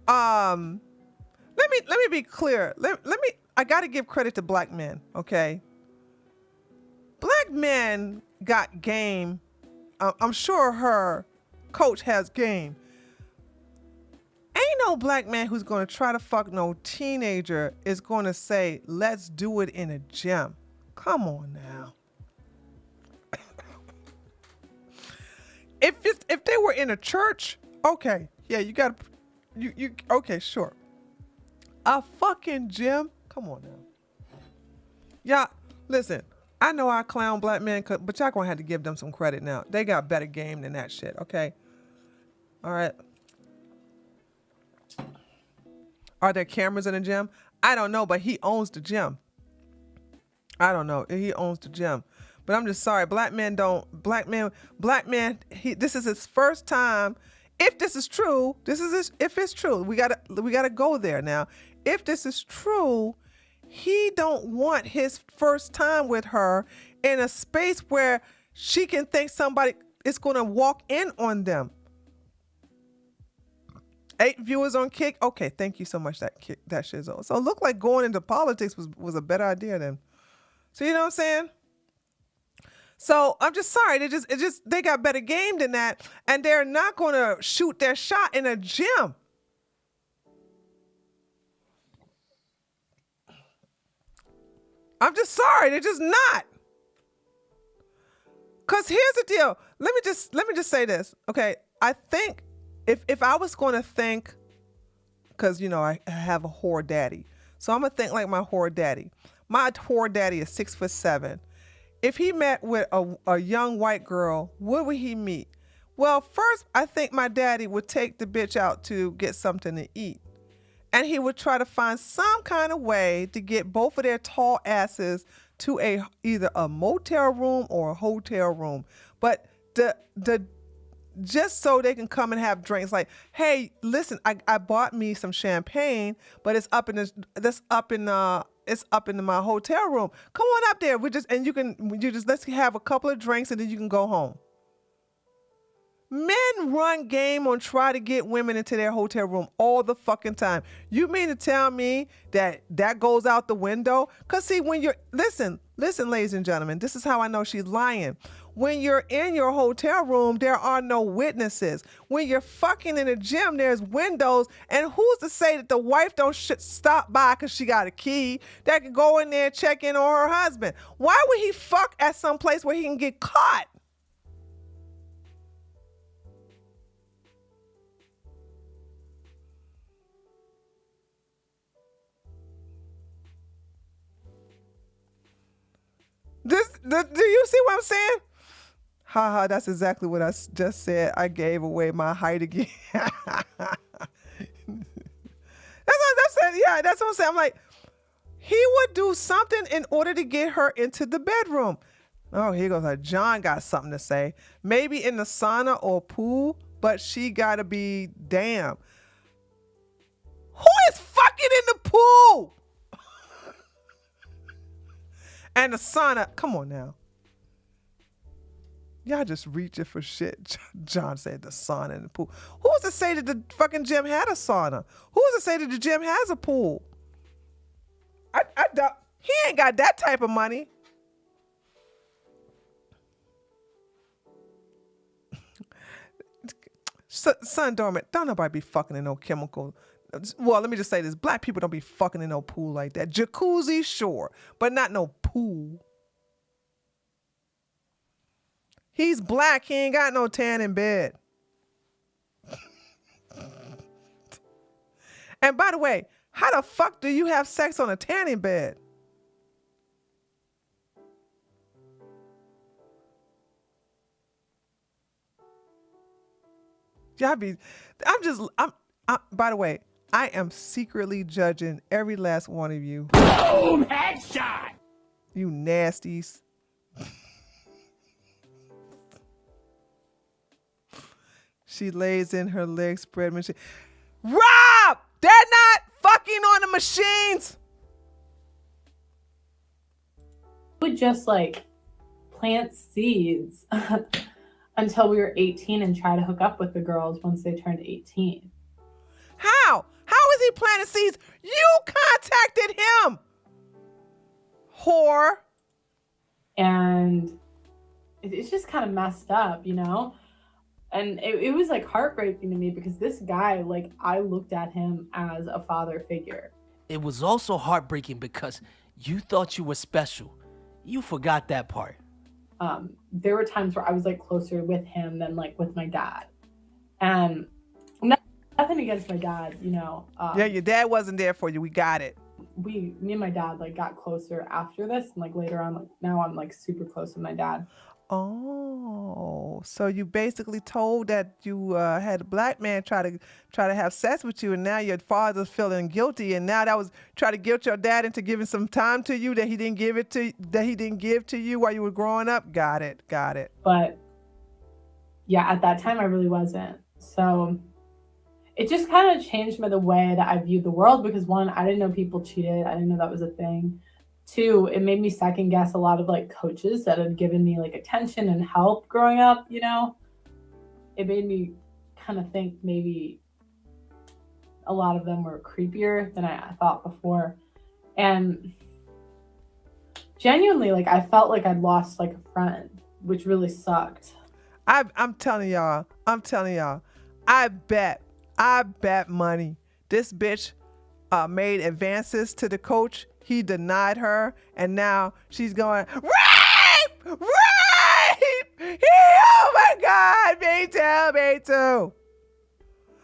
let me be clear. I got to give credit to black men, okay? Black men got game. I'm sure her coach has game. Ain't no black man who's going to try to fuck no teenager is going to say, let's do it in a gym. Come on now. If they were in a church, okay. Yeah, you got to, you okay, sure. A fucking gym? Come on now. Yeah, listen, I know I clown black men, but y'all gonna have to give them some credit now. They got better game than that shit, okay? All right. Are there cameras in the gym? I don't know, but he owns the gym. I don't know. He owns the gym. But I'm just sorry. Black men, this is his first time. If this is true, if it's true, we gotta go there now. If this is true, he don't want his first time with her in a space where she can think somebody is gonna walk in on them. 8 viewers on Kick. Okay, thank you so much, that shizzo. So it looked like going into politics was a better idea then. So you know what I'm saying? So I'm just sorry. They got better game than that, and they're not gonna shoot their shot in a gym. I'm just sorry. They're just not. Cause here's the deal. Let me just say this. Okay, I think if I was going to think, cause you know I have a whore daddy, so I'm gonna think like my whore daddy. My whore daddy is 6'7". If he met with a young white girl, what would he meet? Well, first I think my daddy would take the bitch out to get something to eat. And he would try to find some kind of way to get both of their tall asses to either a motel room or a hotel room. But just so they can come and have drinks. Like, hey, listen, I bought me some champagne, but it's up in my hotel room. Come on up there. Let's have a couple of drinks and then you can go home. Men run game on try to get women into their hotel room all the fucking time. You mean to tell me that goes out the window? Cause see, when you're, listen, ladies and gentlemen, this is how I know she's lying. When you're in your hotel room, there are no witnesses. When you're fucking in a gym, there's windows. And who's to say that the wife don't stop by because she got a key that can go in there and check in on her husband? Why would he fuck at some place where he can get caught? Do you see what I'm saying? Haha, that's exactly what I just said. I gave away my height again. That's what I said. Yeah, that's what I'm saying. I'm like, he would do something in order to get her into the bedroom. Oh, here goes. John got something to say. Maybe in the sauna or pool, but she gotta be damn. Who is fucking in the pool? And the sauna. Come on now. Y'all just reaching for shit. John said the sauna and the pool. Who was to say that the fucking gym had a sauna? Who was to say that the gym has a pool? I doubt. He ain't got that type of money. Son dormant, don't nobody be fucking in no chemical. Well, let me just say this. Black people don't be fucking in no pool like that. Jacuzzi, sure, but not no pool. He's black. He ain't got no tan in bed. And by the way, how the fuck do you have sex on a tanning bed? By the way, I am secretly judging every last one of you. Boom! Headshot! You nasties. She lays in her legs spread machine. Rob! They're not fucking on the machines! Would just like plant seeds until we were 18 and try to hook up with the girls once they turned 18. How? How is he planting seeds? You contacted him! Whore. And it's just kind of messed up, you know? And it was like heartbreaking to me because this guy, like, I looked at him as a father figure. It was also heartbreaking because you thought you were special. You forgot that part. There were times where I was like closer with him than like with my dad. And nothing against my dad, you know. Yeah, your dad wasn't there for you. We got it. Me and my dad like got closer after this, and like later on, like now I'm like super close with my dad. Oh, so you basically told that you had a black man try to have sex with you, and now your father's feeling guilty, and now that was try to guilt your dad into giving some time to you that he didn't give to you while you were growing up. Got it. But yeah, at that time I really wasn't. So it just kind of changed the way that I viewed the world because one, I didn't know people cheated. I didn't know that was a thing. Two, it made me second guess a lot of like coaches that had given me like attention and help growing up, you know. It made me kind of think maybe a lot of them were creepier than I thought before. And genuinely, like I felt like I'd lost like a friend, which really sucked. I'm telling y'all, I bet money this bitch made advances to the coach. He denied her, and now she's going, rape! Oh my God, me too.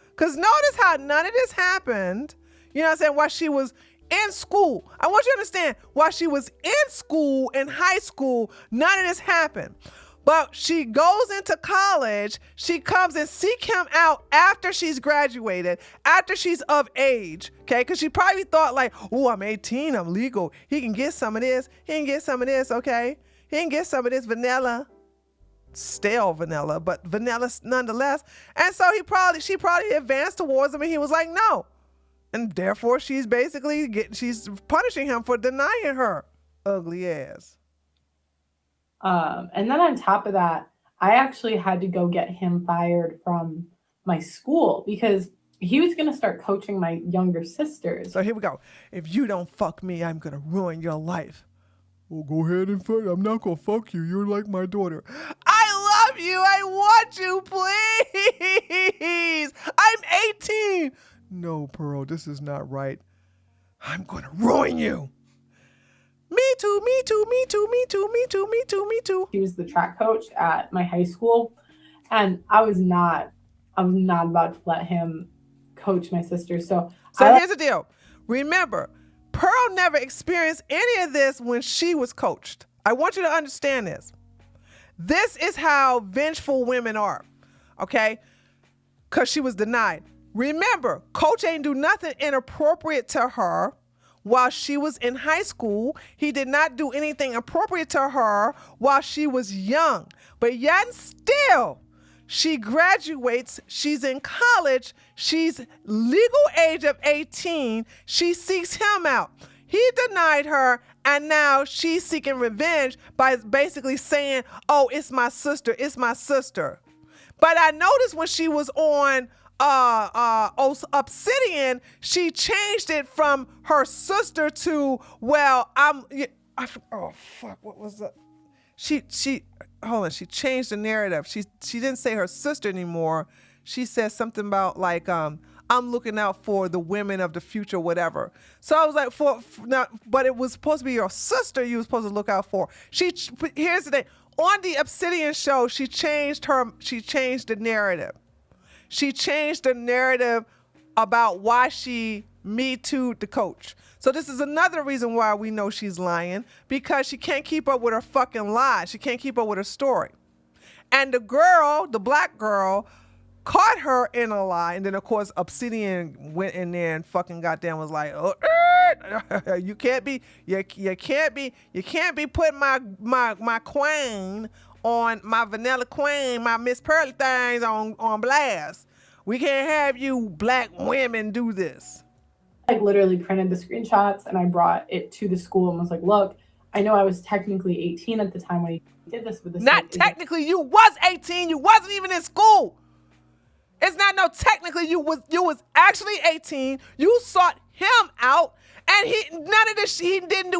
Because notice how none of this happened, you know what I'm saying, while she was in school. I want you to understand, while she was in school, in high school, none of this happened. But she goes into college, she comes and seek him out after she's graduated, after she's of age, okay? Because she probably thought like, oh, I'm 18, I'm legal. He can get some of this, okay? He can get some of this vanilla, stale vanilla, but vanilla nonetheless. And so she probably advanced towards him and he was like, no. And therefore she's basically, she's punishing him for denying her ugly ass. And then on top of that, I actually had to go get him fired from my school because he was going to start coaching my younger sisters. So here we go. If you don't fuck me, I'm going to ruin your life. Well, go ahead and fuck. I'm not going to fuck you. You're like my daughter. I love you. I want you, please. I'm 18. No, Pearl, this is not right. I'm going to ruin you. Me too. He was the track coach at my high school, and I was not about to let him coach my sisters. So here's the deal. Remember, Pearl never experienced any of this when she was coached. I want you to understand this. This is how vengeful women are, okay? Because she was denied. Remember, Coach ain't do nothing inappropriate to her while she was in high school. He did not do anything appropriate to her while she was young. But yet and still, she graduates, she's in college, she's legal age of 18, she seeks him out. He denied her, and now she's seeking revenge by basically saying, oh, it's my sister, it's my sister. But I noticed when she was on Obsidian, she changed it from her sister to, well, oh fuck, what was that? She hold on, she changed the narrative. She didn't say her sister anymore. She said something about like I'm looking out for the women of the future, whatever. So I was like, but it was supposed to be your sister you were supposed to look out for. Here's the thing. On the Obsidian show, she changed the narrative. She changed the narrative about why she Me Too'd the coach. So this is another reason why we know she's lying, because she can't keep up with her fucking lies. She can't keep up with her story. And the girl, the black girl, caught her in a lie. And then of course Obsidian went in there and fucking goddamn was like, oh, you can't be putting my queen on my vanilla queen, my Miss Pearly Things on blast. We can't have you black women do this. Like literally printed the screenshots and I brought it to the school and was like, look, I know I was technically 18 at the time when I did this, but this not technically, you was 18, you wasn't even in school. It's not no technically you was actually 18. You sought him out, and he didn't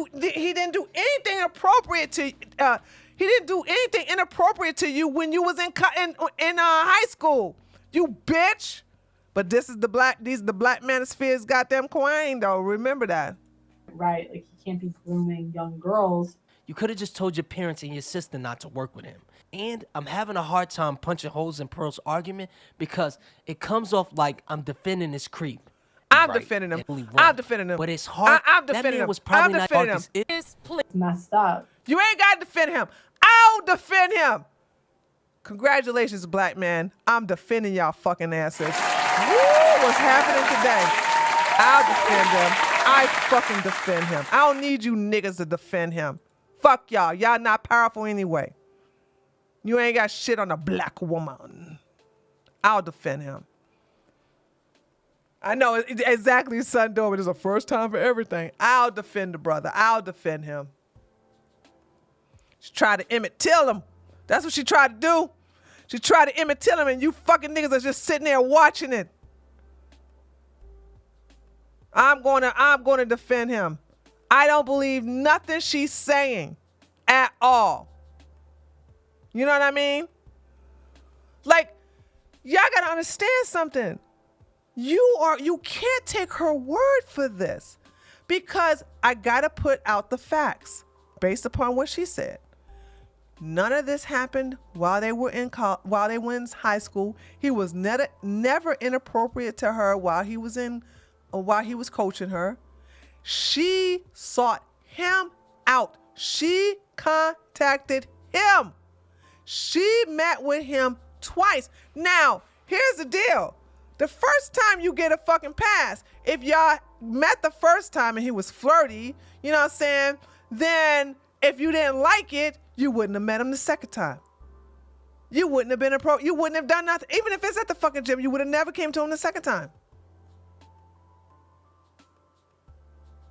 do anything appropriate to he didn't do anything inappropriate to you when you was in high school. You bitch. But these are the black manosphere's goddamn queen though. Remember that. Right, like he can't be grooming young girls. You could have just told your parents and your sister not to work with him. And I'm having a hard time punching holes in Pearl's argument because it comes off like I'm defending this creep. I'm defending him. I'm defending him. But it's hard. I'm defending him. Was probably I'm not defending him. It's messed up. You ain't got to defend him. I'll defend him. Congratulations, black man. I'm defending y'all fucking asses. Woo, what's happening today? I'll defend him. I fucking defend him. I don't need you niggas to defend him. Fuck y'all. Y'all not powerful anyway. You ain't got shit on a black woman. I'll defend him. I know exactly, son Dorman. It's a first time for everything. I'll defend the brother. I'll defend him. She tried to Emmett Till him. That's what she tried to do. She tried to Emmett Till him, and you fucking niggas are just sitting there watching it. I'm gonna defend him. I don't believe nothing she's saying at all. You know what I mean? Like, y'all gotta understand something. You can't take her word for this, because I gotta put out the facts based upon what she said. None of this happened while they were in high school. He was never inappropriate to her while he was coaching her. She sought him out. She contacted him. She met with him twice. Now, here's the deal. The first time you get a fucking pass, if y'all met the first time and he was flirty, you know what I'm saying? Then if you didn't like it, you wouldn't have met him the second time. You wouldn't have been you wouldn't have done nothing. Even if it's at the fucking gym, you would have never came to him the second time.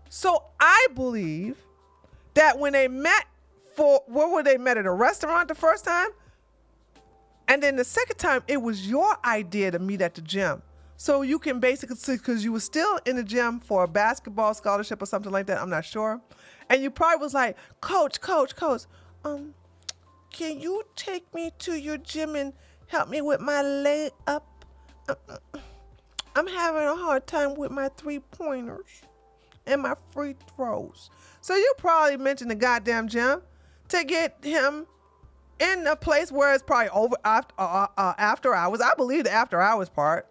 So I believe that when they met where were they met at a restaurant the first time? And then the second time, it was your idea to meet at the gym. So you can basically see, because you were still in the gym for a basketball scholarship or something like that, I'm not sure. And you probably was like, Coach, can you take me to your gym and help me with my leg up? I'm having a hard time with my 3-pointers and my free throws. So you probably mentioned the goddamn gym to get him in a place where it's probably over after hours. I believe the after hours part.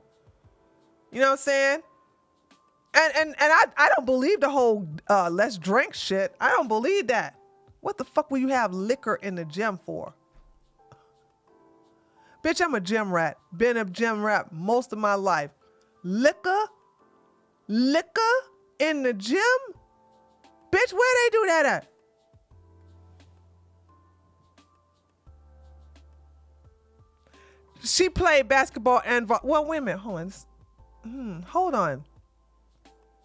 You know what I'm saying? And I don't believe the whole let's drink shit. I don't believe that. What the fuck will you have liquor in the gym for? Bitch, I'm a gym rat. Been a gym rat most of my life. Liquor? Liquor in the gym? Bitch, where they do that at? She played basketball and well, wait a minute, hold on.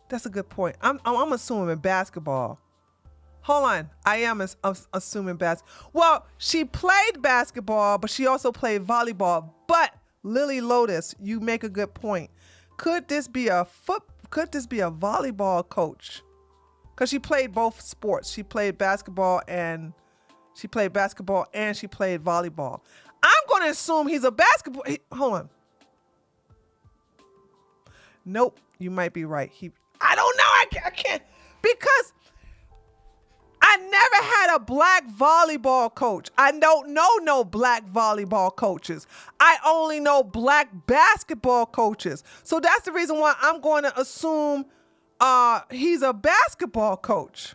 That's a good point. I'm assuming basketball. Hold on, I am assuming basketball. Well, she played basketball, but she also played volleyball. But Lily Lotus, you make a good point. Could this be a volleyball coach? Because she played both sports. She played basketball and she played volleyball. I'm going to assume he's a basketball. Hold on. Nope, you might be right. I don't know. I can't because I never had a black volleyball coach. I don't know no black volleyball coaches. I only know black basketball coaches. So that's the reason why I'm going to assume he's a basketball coach.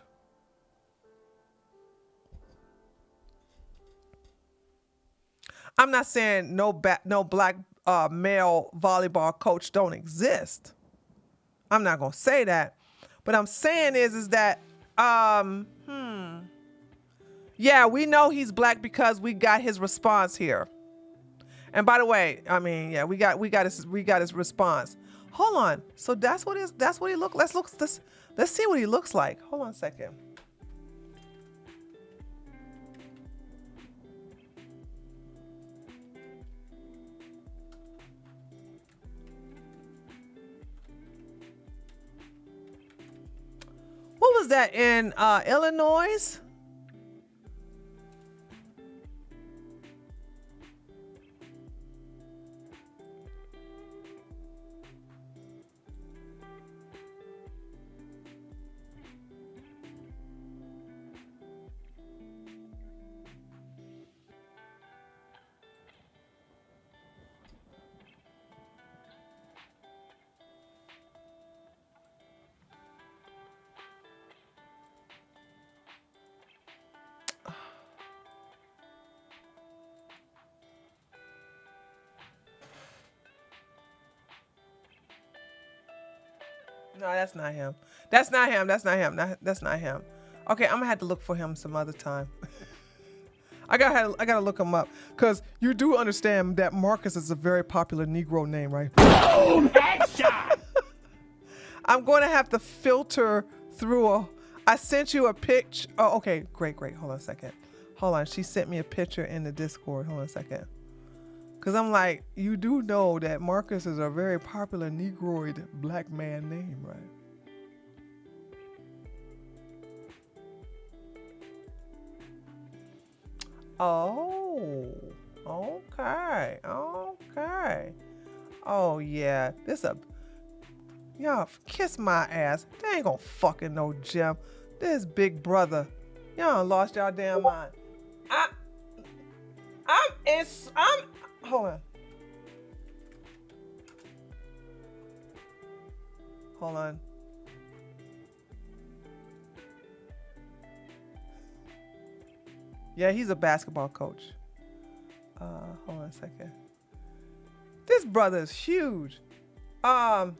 I'm not saying no black male volleyball coach don't exist. I'm not gonna say that. But I'm saying is that yeah, we know he's black because we got his response here. And by the way, I mean, yeah, we got his response. Hold on. So that's what he look. Let's see what he looks like. Hold on a second. What was that in Illinois? No, that's not him. That's not him. That's not him. That's not him. Okay, I'm gonna have to look for him some other time. I gotta look him up because you do understand that Marcus is a very popular Negro name, right? Boom! Headshot! I'm going to have to filter through I sent you a picture. Oh, okay, great. Hold on a second. Hold on. She sent me a picture in the Discord. Hold on a second. Because I'm like, you do know that Marcus is a very popular Negroid black man name, right? Oh, okay. Oh, yeah. Y'all kiss my ass. They ain't gonna fucking know Jim. This big brother. Y'all lost y'all damn mind. Hold on. Hold on. Yeah, he's a basketball coach. Hold on a second. This brother is huge. Okay,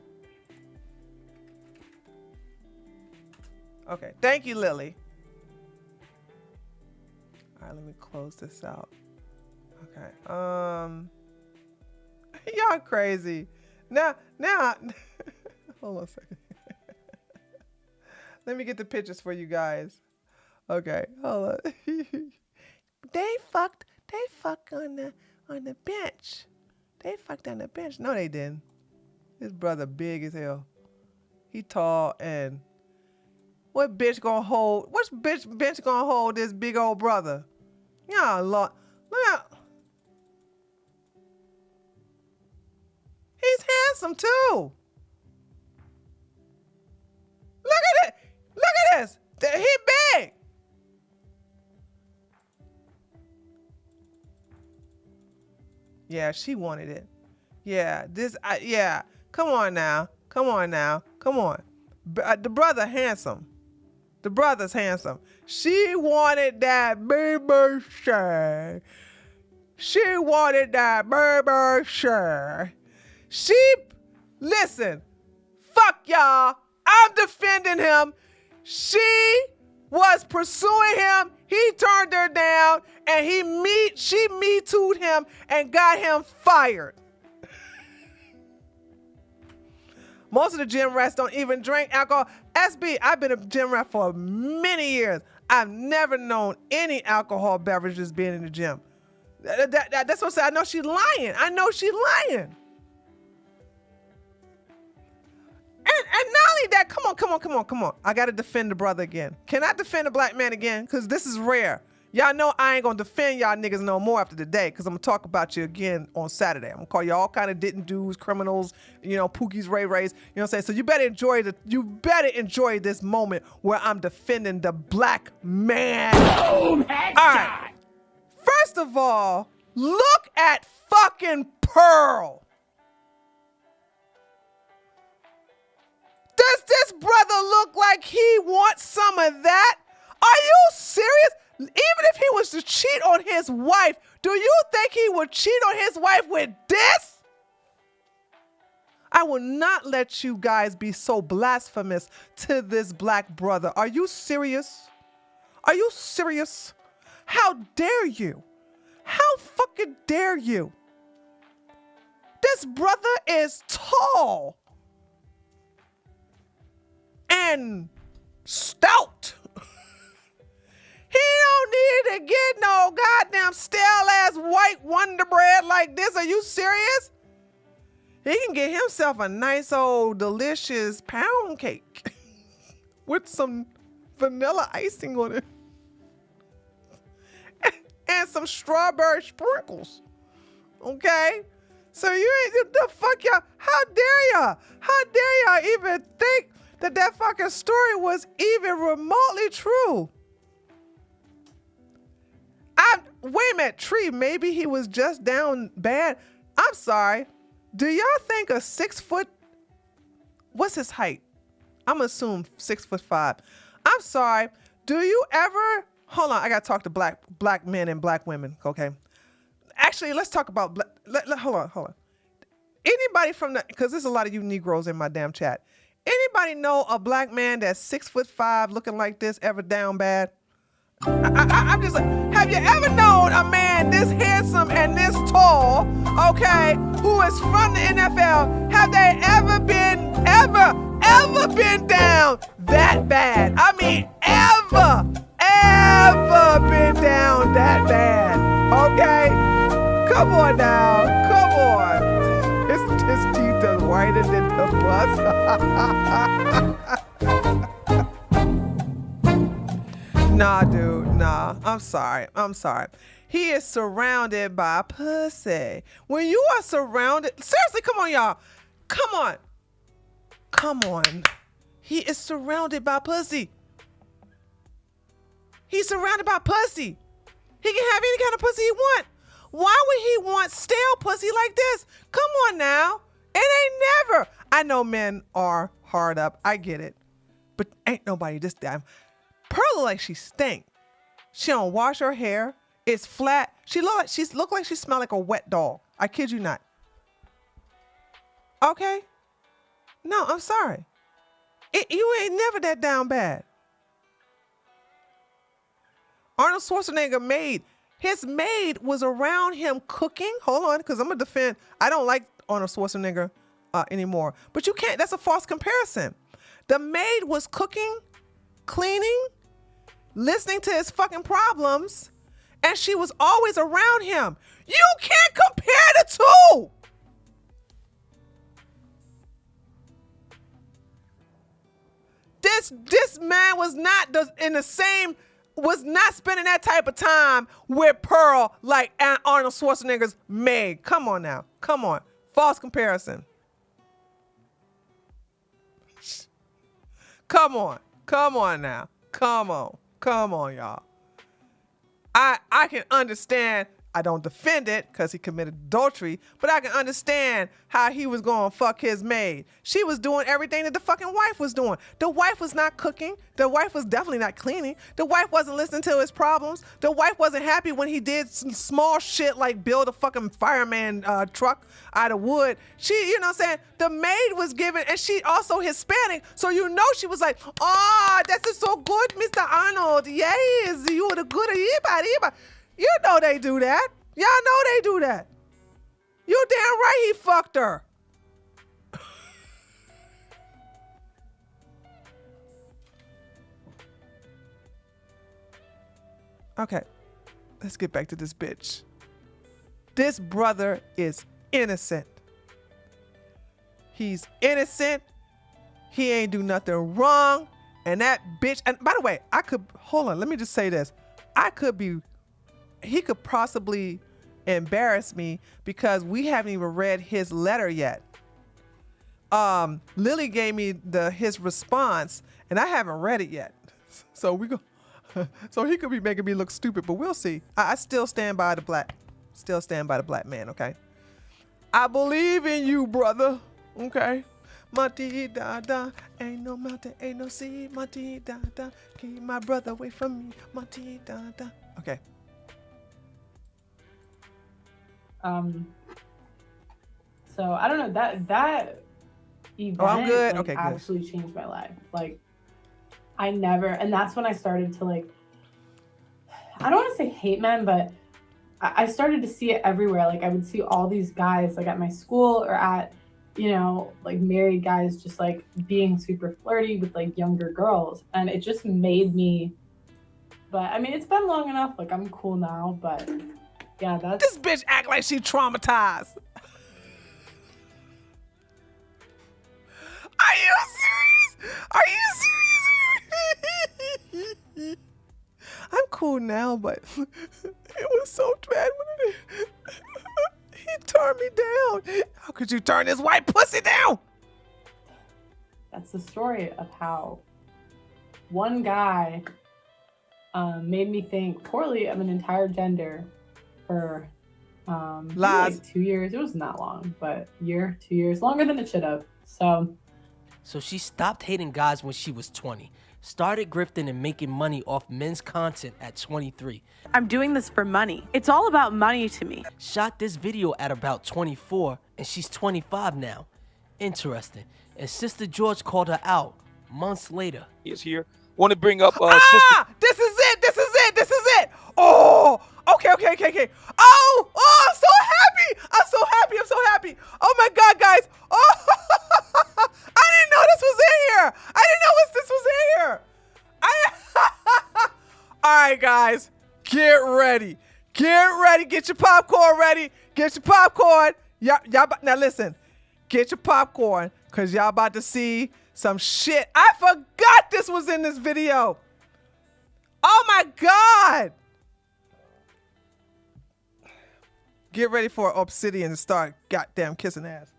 thank you, Lily. All right, let me close this out. Okay. Y'all crazy. Now, hold on a second. Let me get the pictures for you guys. Okay, hold on. They fucked on the bench. They fucked on the bench. No, they didn't. His brother big as hell. He tall and what bitch gonna hold? Which bitch gonna hold this big old brother? Y'all look out. He's handsome too. Look at it. Look at this. He big. Yeah, she wanted it. Yeah, Come on now. The brother handsome. The brother's handsome. She wanted that baby shirt. She wanted that baby shirt. Listen, fuck y'all. I'm defending him. She was pursuing him. He turned her down, and she Me Too'd him and got him fired. Most of the gym rats don't even drink alcohol. SB, I've been a gym rat for many years. I've never known any alcohol beverages being in the gym. That's what I said. I know she's lying. And not only that, come on. I got to defend the brother again. Can I defend the black man again? Because this is rare. Y'all know I ain't going to defend y'all niggas no more after today because I'm going to talk about you again on Saturday. I'm going to call you all kind of didn't do's, criminals, Pookies, Ray Rays. You know what I'm saying? So you better enjoy this moment where I'm defending the black man. Boom, headshot. All right. First of all, look at fucking Pearl. Does this brother look like he wants some of that? Are you serious? Even if he was to cheat on his wife, do you think he would cheat on his wife with this? I will not let you guys be so blasphemous to this black brother. Are you serious? Are you serious? How dare you? How fucking dare you? This brother is tall and stout. He don't need to get no goddamn stale-ass white Wonder Bread like this. Are you serious? He can get himself a nice old delicious pound cake with some vanilla icing on it and some strawberry sprinkles. Okay? So you ain't, the fuck y'all, how dare y'all? How dare y'all even think that fucking story was even remotely true? Wait a minute, Tree, maybe he was just down bad. I'm sorry. Do y'all think a 6 foot, what's his height? I'm gonna assume 6'5". I'm sorry. Do you ever, hold on, I gotta talk to black men and black women, okay? Actually, let's talk about, hold on. Anybody because there's a lot of you Negroes in my damn chat. Anybody know a black man that's 6'5" looking like this ever down bad? I'm just like, have you ever known a man this handsome and this tall, okay, who is from the NFL? Have they ever been down that bad? I mean, ever been down that bad? Okay? Come on now. Come on. His teeth are whiter than the bus. Nah, dude, nah. I'm sorry. He is surrounded by pussy. When you are surrounded, seriously, come on, y'all. Come on. He is surrounded by pussy. He's surrounded by pussy. He can have any kind of pussy he want. Why would he want stale pussy like this? Come on now. It ain't never. I know men are hard up. I get it. But ain't nobody this damn. Pearl look like she stink. She don't wash her hair. It's flat. She look like she smell like a wet dog. I kid you not. Okay? No, I'm sorry. You ain't never that down bad. Arnold Schwarzenegger his maid was around him cooking. Hold on, because I'm gonna defend. I don't like Arnold Schwarzenegger anymore. But you can't, that's a false comparison. The maid was cooking, cleaning, listening to his fucking problems, and she was always around him. You can't compare the two. This man was not spending that type of time with Pearl like Arnold Schwarzenegger's maid. Come on now. Come on. False comparison. Come on. Come on now. Come on, y'all. I can understand I don't defend it because he committed adultery, but I can understand how he was going to fuck his maid. She was doing everything that the fucking wife was doing. The wife was not cooking. The wife was definitely not cleaning. The wife wasn't listening to his problems. The wife wasn't happy when he did some small shit like build a fucking fireman truck out of wood. She, you know what I'm saying? The maid was given, and she also Hispanic, so you know she was like, oh, this is so good, Mr. Arnold. Yes, you were the good. You know they do that. Y'all know they do that. You damn right he fucked her. Okay, let's get back to this bitch. This brother is innocent. He's innocent. He ain't do nothing wrong. And that bitch, and by the way, hold on, let me just say this. He could possibly embarrass me because we haven't even read his letter yet. Lily gave me his response, and I haven't read it yet. So so he could be making me look stupid, but we'll see. I still stand by the black man, okay? I believe in you, brother, okay? Ma-dee-da-da, ain't no mountain, ain't no sea, ma-dee-da-da, keep my brother away from me, ma-dee-da-da. Okay. So I don't know, that event I'm good. like, Okay, good. actually changed my life. Like and that's when I started to like, I don't want to say hate men, but I started to see it everywhere. Like I would see all these guys like at my school or at, you know, like married guys just like being super flirty with like younger girls. And it just made me, but I mean, it's been long enough. Like I'm cool now, but yeah, This bitch act like she traumatized. Are you serious? Are you serious? I'm cool now, but it was so bad when he turned me down. How could you turn this white pussy down? that's the story of how one guy made me think poorly of an entire gender for maybe Lies. like 2 years. It was not long, but 2 years, longer than it should have. So she stopped hating guys when she was 20, started grifting and making money off men's content at 23. I'm doing this for money. It's all about money to me. Shot this video at about 24, and she's 25 now. Interesting. And Sister George called her out months later. He is here. Want to bring up Sister. This is it. Oh, okay. Oh, I'm so happy. Oh my God, guys. Oh, I didn't know this was in here. All right, guys, get ready. Get your popcorn ready. Y'all, now listen, get your popcorn because y'all about to see some shit. I forgot this was in this video. Oh my God. Get ready for Obsidian to start goddamn kissing ass.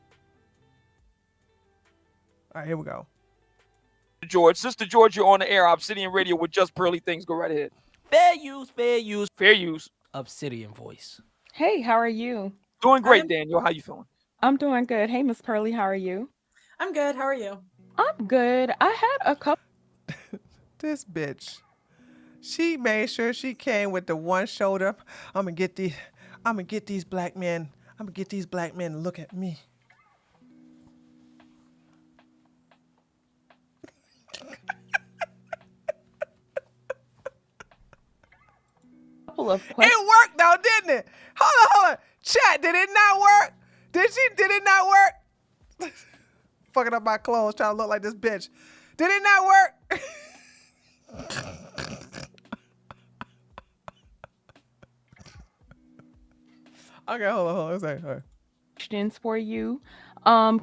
All right, here we go. George. Sister George, you're on the air. Obsidian Radio with Just Pearly Things. Go right ahead. Fair use. Fair use. Obsidian voice. Hey, how are you? Doing great, Daniel. How you feeling? I'm doing good. Hey, Miss Pearly, how are you? I'm good. How are you? I'm good. I had a couple. This bitch. She made sure she came with the one shoulder. I'm gonna get these black men to look at me. Of questions. It worked though, didn't it? Hold on. Chat, did it not work? Did it not work? Fucking up my clothes, trying to look like this bitch. Did it not work? Okay, hold on. All right. Questions for you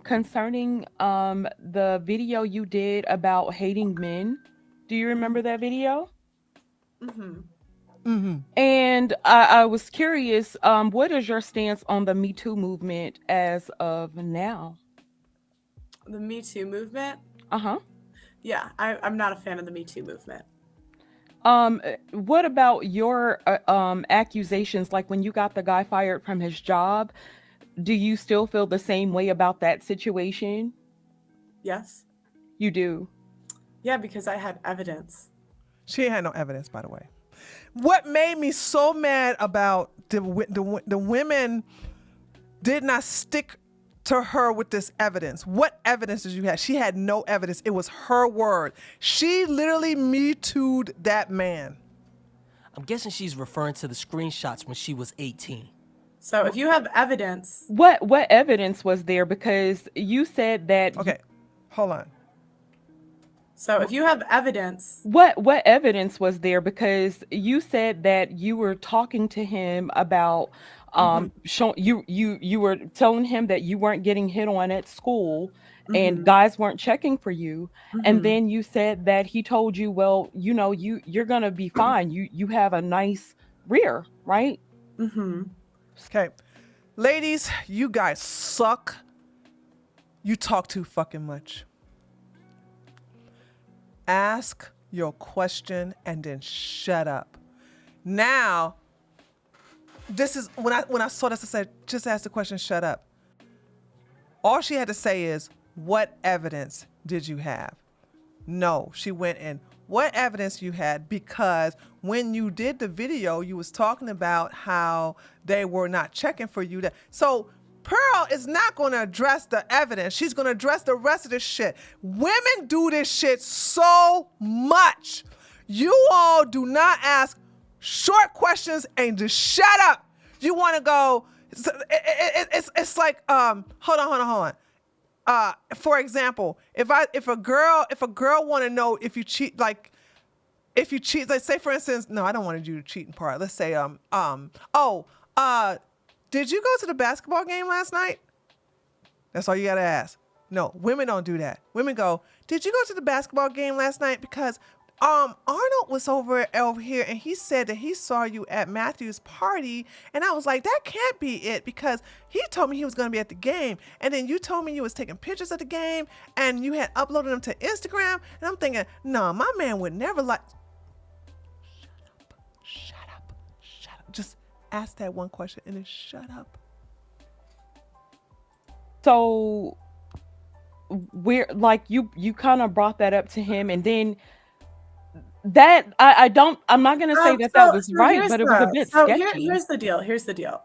concerning the video you did about hating men. Do you remember that video? And I was curious, what is your stance on the Me Too movement as of now? The Me Too movement? Uh-huh. Yeah, I'm not a fan of the Me Too movement. What about your accusations? Like when you got the guy fired from his job, do you still feel the same way about that situation? Yes. You do. Yeah, because I had evidence. She had no evidence, by the way. What made me so mad about the women did not stick to her with this evidence. What evidence did you have? She had no evidence. It was her word. She literally Me Too'd that man. I'm guessing she's referring to the screenshots when she was 18. So if you have evidence, What evidence was there? Because you said that. Okay, hold on. so if you have evidence, What evidence was there? Because you said that you were talking to him about you were telling him that you weren't getting hit on at school and guys weren't checking for you, and then you said that he told you, well, you know, you're gonna be fine. You have a nice rear, right? Okay, ladies, you guys suck. You talk too fucking much. Ask your question and then shut up. Now, this is when I saw this, I said, just ask the question, shut up. All she had to say is, what evidence did you have? No, she went in, what evidence you had? Because when you did the video, you was talking about how they were not checking for you. So Pearl is not going to address the evidence. She's going to address the rest of this shit. Women do this shit so much. You all do not ask short questions and just shut up. You want to go, it's like, hold on. For example, if a girl want to know if you cheat, like let's say for instance, no, I don't want to do the cheating part. Let's say, did you go to the basketball game last night? That's all you gotta ask. No, women don't do that. Women go, did you go to the basketball game last night? Because Arnold was over here and he said that he saw you at Matthew's party, and I was like, that can't be it, because he told me he was gonna be at the game, and then you told me you was taking pictures of the game and you had uploaded them to Instagram, and I'm thinking, no, my man would never like. Shut up. Just ask that one question and then shut up. So we're like, you kind of brought that up to him, and then that I'm not gonna say that was right, but it was a bit sketchy. Here's the deal.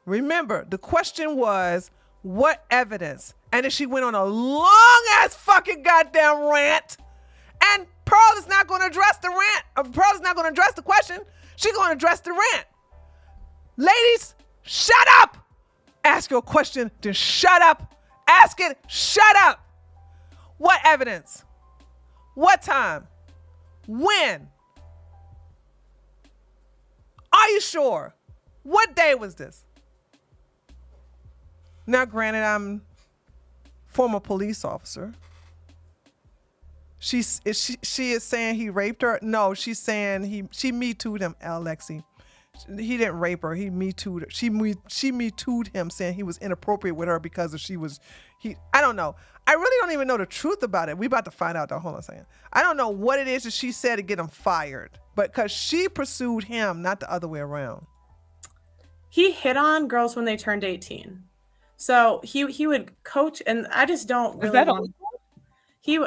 Remember, the question was, what evidence? And then she went on a long ass fucking goddamn rant. And Pearl is not going to address the rant. Pearl is not going to address the question. She's going to address the rant. Ladies, shut up. Ask your question, then shut up. Ask it, shut up. What evidence? What time? When? Are you sure? What day was this? Now, granted, I'm former police officer. She is saying he raped her. No, she's saying she Me Too'd him, Alexi. He didn't rape her. He Me Too'd her. She Me Too'd him, saying he was inappropriate with her because I don't know. I really don't even know the truth about it. We about to find out though. Hold on a second. I don't know what it is that she said to get him fired, but because she pursued him, not the other way around. He hit on girls when they turned 18. So he would coach, and I just don't really want. He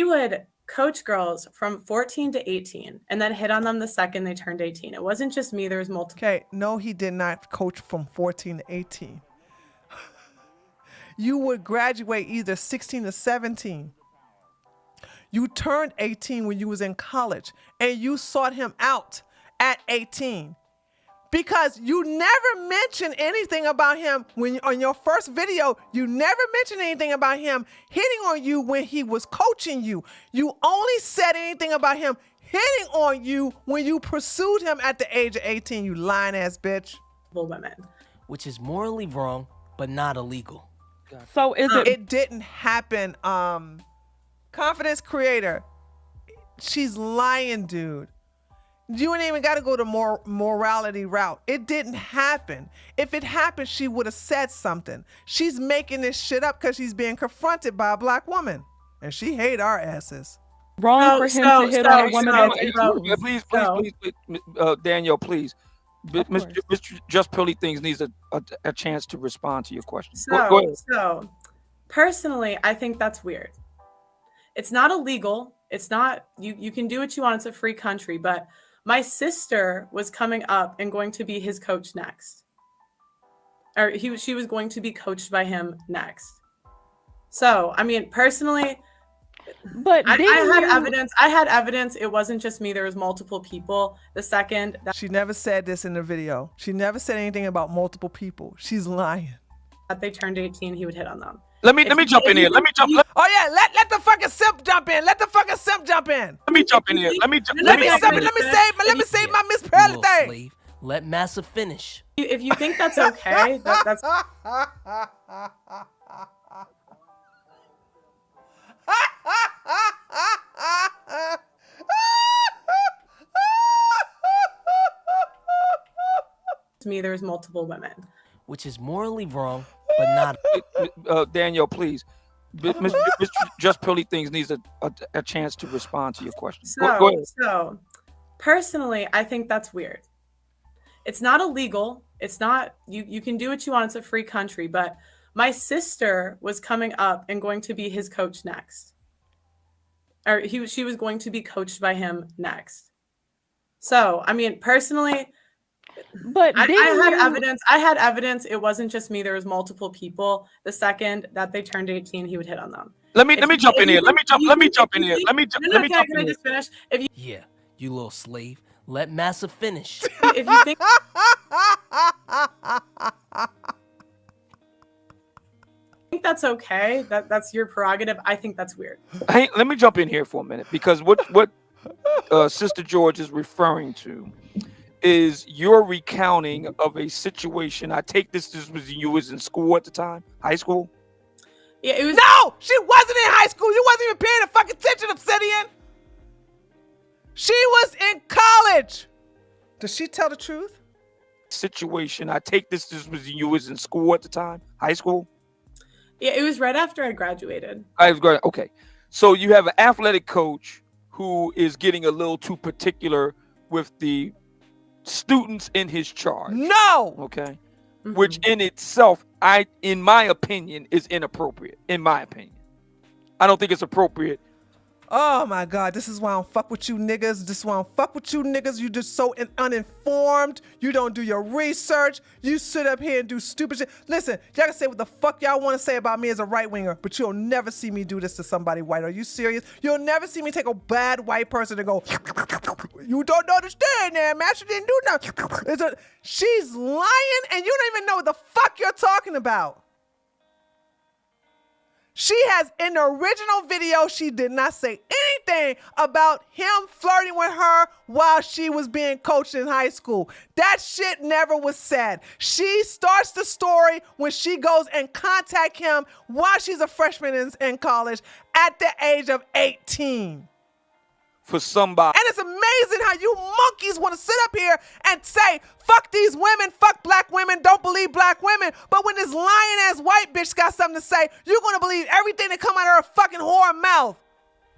would coach girls from 14 to 18 and then hit on them the second they turned 18. It wasn't just me, there was multiple. Okay, no, he did not coach from 14 to 18. You would graduate either 16 or 17. You turned 18 when you was in college, and you sought him out at 18. Because you never mentioned anything about him on your first video. You never mentioned anything about him hitting on you when he was coaching you. You only said anything about him hitting on you when you pursued him at the age of 18, you lying ass bitch. Women. Which is morally wrong, but not illegal. So is it? It didn't happen. Confidence creator. She's lying, dude. You ain't even got to go the morality route. It didn't happen. If it happened, she would have said something. She's making this shit up because she's being confronted by a black woman. And she hate our asses. Wrong for him to hit on a woman that's Please, Danielle, please. Mr. Just Pearly Things needs a chance to respond to your question. Go ahead. So, personally, I think that's weird. It's not illegal. It's not, you can do what you want. It's a free country. But my sister was coming up and going to be his coach next. Or she was going to be coached by him next. So, I mean, personally, but I had evidence. I had evidence. It wasn't just me. There was multiple people. The second that she never said this in the video. She never said anything about multiple people. She's lying. That they turned 18, he would hit on them. Let me jump in here. Let me jump. Oh yeah, let the fucking simp jump in. Let the fucking simp jump in. Let me jump in here. Let me say my Miss Pearly thing. Let Massa finish. If you think that's okay, that's. To me, there's multiple women. Which is morally wrong, but not. Danielle, please. Mr. Just Pearly Things needs a chance to respond to your question. Go ahead. So, personally, I think that's weird. It's not illegal. It's not, you can do what you want. It's a free country. But my sister was coming up and going to be his coach next. Or she was going to be coached by him next. So, I mean, personally, but I had evidence. I had evidence. It wasn't just me. There was multiple people. The second that they turned 18, he would hit on them. Let me jump in here. Let me jump in here. Can I just finish? Yeah, you little slave. Let Massa finish. If you think that's okay, that's your prerogative. I think that's weird. Hey, let me jump in here for a minute, because what Sister George is referring to is your recounting of a situation. I take this was you was in school at the time, high school. Yeah, it was. No, she wasn't in high school. You wasn't even paying the fucking attention, Obsidian. She was in college. Does she tell the truth? Situation. I take this was you was in school at the time, high school. Yeah, it was right after I graduated. I was going. Okay, so you have an athletic coach who is getting a little too particular with the students in his charge. No. Okay. Mm-hmm. Which in itself, in my opinion, is inappropriate. In my opinion, I don't think it's appropriate. Oh my God, this is why I don't fuck with you niggas. This is why I don't fuck with you niggas. You just so uninformed. You don't do your research. You sit up here and do stupid shit. Listen, y'all can say what the fuck y'all want to say about me as a right winger, but you'll never see me do this to somebody white. Are you serious? You'll never see me take a bad white person and go, you don't understand that, man. She didn't do nothing. She's lying and you don't even know what the fuck you're talking about. She has, in the original video, she did not say anything about him flirting with her while she was being coached in high school. That shit never was said. She starts the story when she goes and contact him while she's a freshman in college at the age of 18. For somebody. And it's amazing how you monkeys want to sit up here and say, fuck these women, fuck black women, don't believe black women. But when this lying-ass white bitch got something to say, you're going to believe everything that come out of her fucking whore mouth.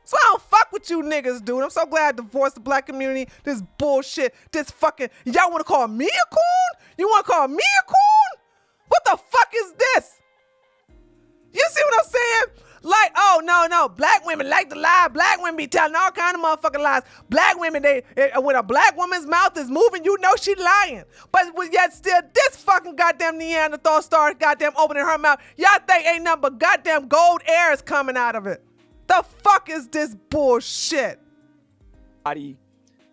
So I don't fuck with you niggas, dude. I'm so glad I divorced the black community. This bullshit, this fucking, y'all want to call me a coon? You want to call me a coon? What the fuck is this? You see what I'm saying? Like, oh, no, black women like to lie. Black women be telling all kind of motherfucking lies. Black women, when a black woman's mouth is moving, you know she lying. But yet still, this fucking goddamn Neanderthal started goddamn opening her mouth. Y'all think ain't nothing but goddamn gold air is coming out of it. The fuck is this bullshit?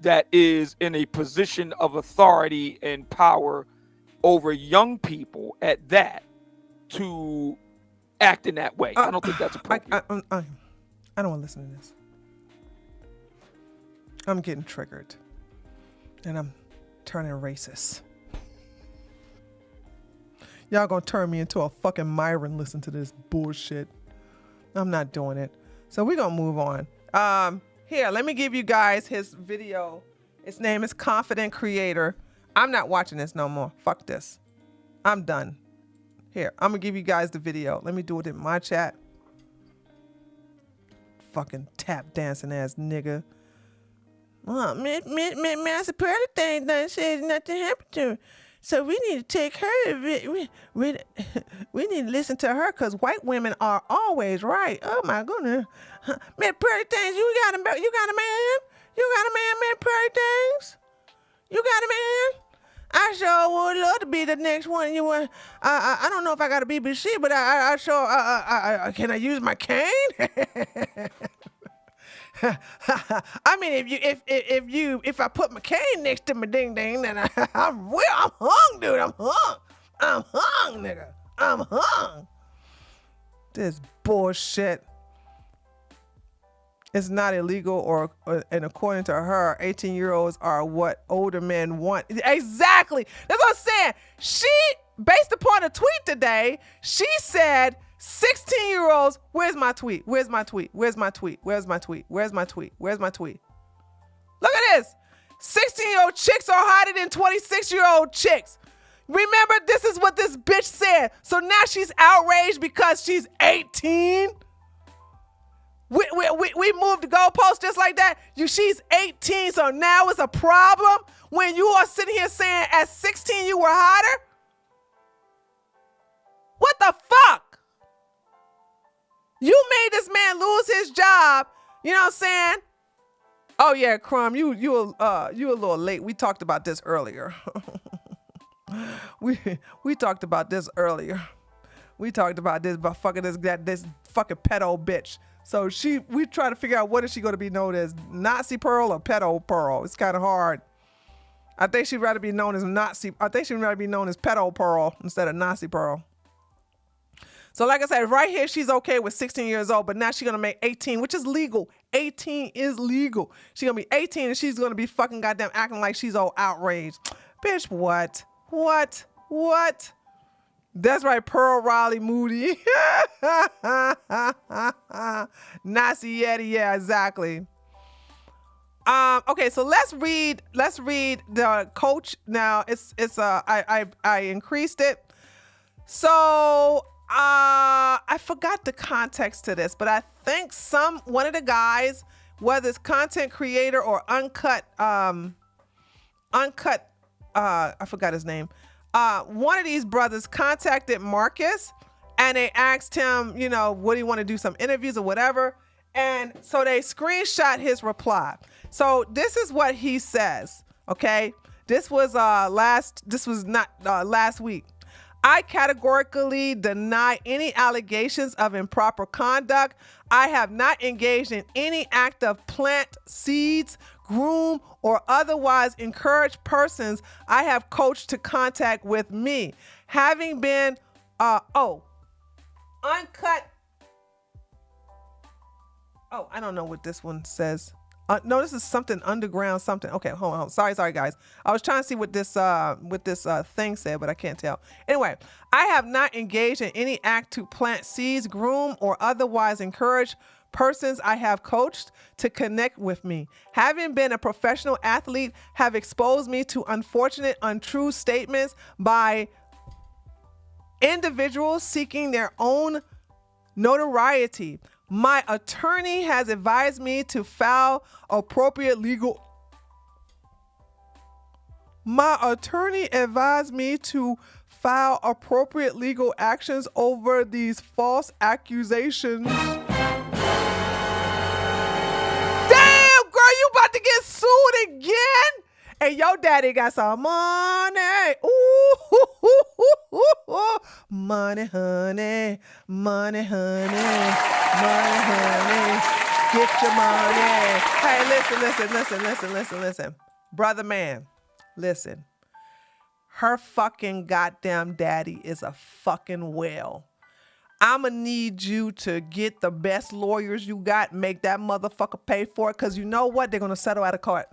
That is in a position of authority and power over young people at that to act in that way. I don't think that's appropriate. I don't want to listen to this. I'm getting triggered. And I'm turning racist. Y'all gonna turn me into a fucking Myron listen to this bullshit. I'm not doing it. So we're gonna move on. Here, let me give you guys his video His name is Confident Creator. I'm not watching this no more. Fuck this. I'm done. Here, I'm gonna give you guys the video. Let me do it in my chat. Fucking tap dancing ass nigga. Master Pearly thing done said nothing happened to her. So we need to take her. We need to listen to her because white women are always right. Oh my goodness. Man, Pearly things, you got a man? You got a man, man, Pearly things? You got a man? I sure would love to be the next one. You want? I don't know if I got a BBC, but I sure. Can I use my cane? I mean, if I put my cane next to my ding ding, then I'm hung, dude. I'm hung, nigga. I'm hung. This bullshit. It's not illegal, and according to her, 18-year-olds are what older men want. Exactly. That's what I'm saying. She, based upon a tweet today, she said, 16-year-olds, where's my tweet? Where's my tweet? Where's my tweet? Where's my tweet? Where's my tweet? Where's my tweet? Look at this. 16-year-old chicks are hotter than 26-year-old chicks. Remember, this is what this bitch said. So now she's outraged because she's 18. We moved the goalpost just like that. She's 18, so now it's a problem when you are sitting here saying at 16 you were hotter? What the fuck? You made this man lose his job. You know what I'm saying? Oh yeah, Crumb, you a little late. We talked about this earlier. we talked about this earlier. We talked about this, but fucking this fucking pedo bitch. So we try to figure out what is she going to be known as, Nazi Pearl or pedo Pearl. It's kind of hard. I think she'd rather be known as pedo Pearl instead of Nazi Pearl. So like I said, right here, she's okay with 16 years old, but now she's going to make 18, which is legal. 18 is legal. She's going to be 18 and she's going to be fucking goddamn acting like she's all outraged. Bitch, what? That's right, Pearl Riley Moody. Nazi Yeti, yeah, exactly. Okay, so let's read the coach now. I increased it. So I forgot the context to this, but I think one of the guys, whether it's content creator or uncut, I forgot his name. One of these brothers contacted Marcus and they asked him, would he want to do some interviews or whatever? And so they screenshot his reply. So this is what he says. Okay. This was last week. I categorically deny any allegations of improper conduct. I have not engaged in any act of plant seeds, groom, or otherwise encourage persons I have coached to contact with me. Having been, uncut. Oh, I don't know what this one says. No, this is something underground something. Okay, hold on. Sorry, guys. I was trying to see what this thing said, but I can't tell. Anyway, I have not engaged in any act to plant seeds, groom, or otherwise encourage persons I have coached to connect with me. Having been a professional athlete, have exposed me to unfortunate, untrue statements by individuals seeking their own notoriety. My attorney has advised me to file appropriate legal. Actions over these false accusations. Damn, girl, you about to get sued again? And your daddy got some money. Ooh, money, honey, money, honey, money, honey. Get your money. Hey, listen. Brother man, listen. Her fucking goddamn daddy is a fucking whale. I'ma need you to get the best lawyers you got, make that motherfucker pay for it, because you know what? They're going to settle out of court.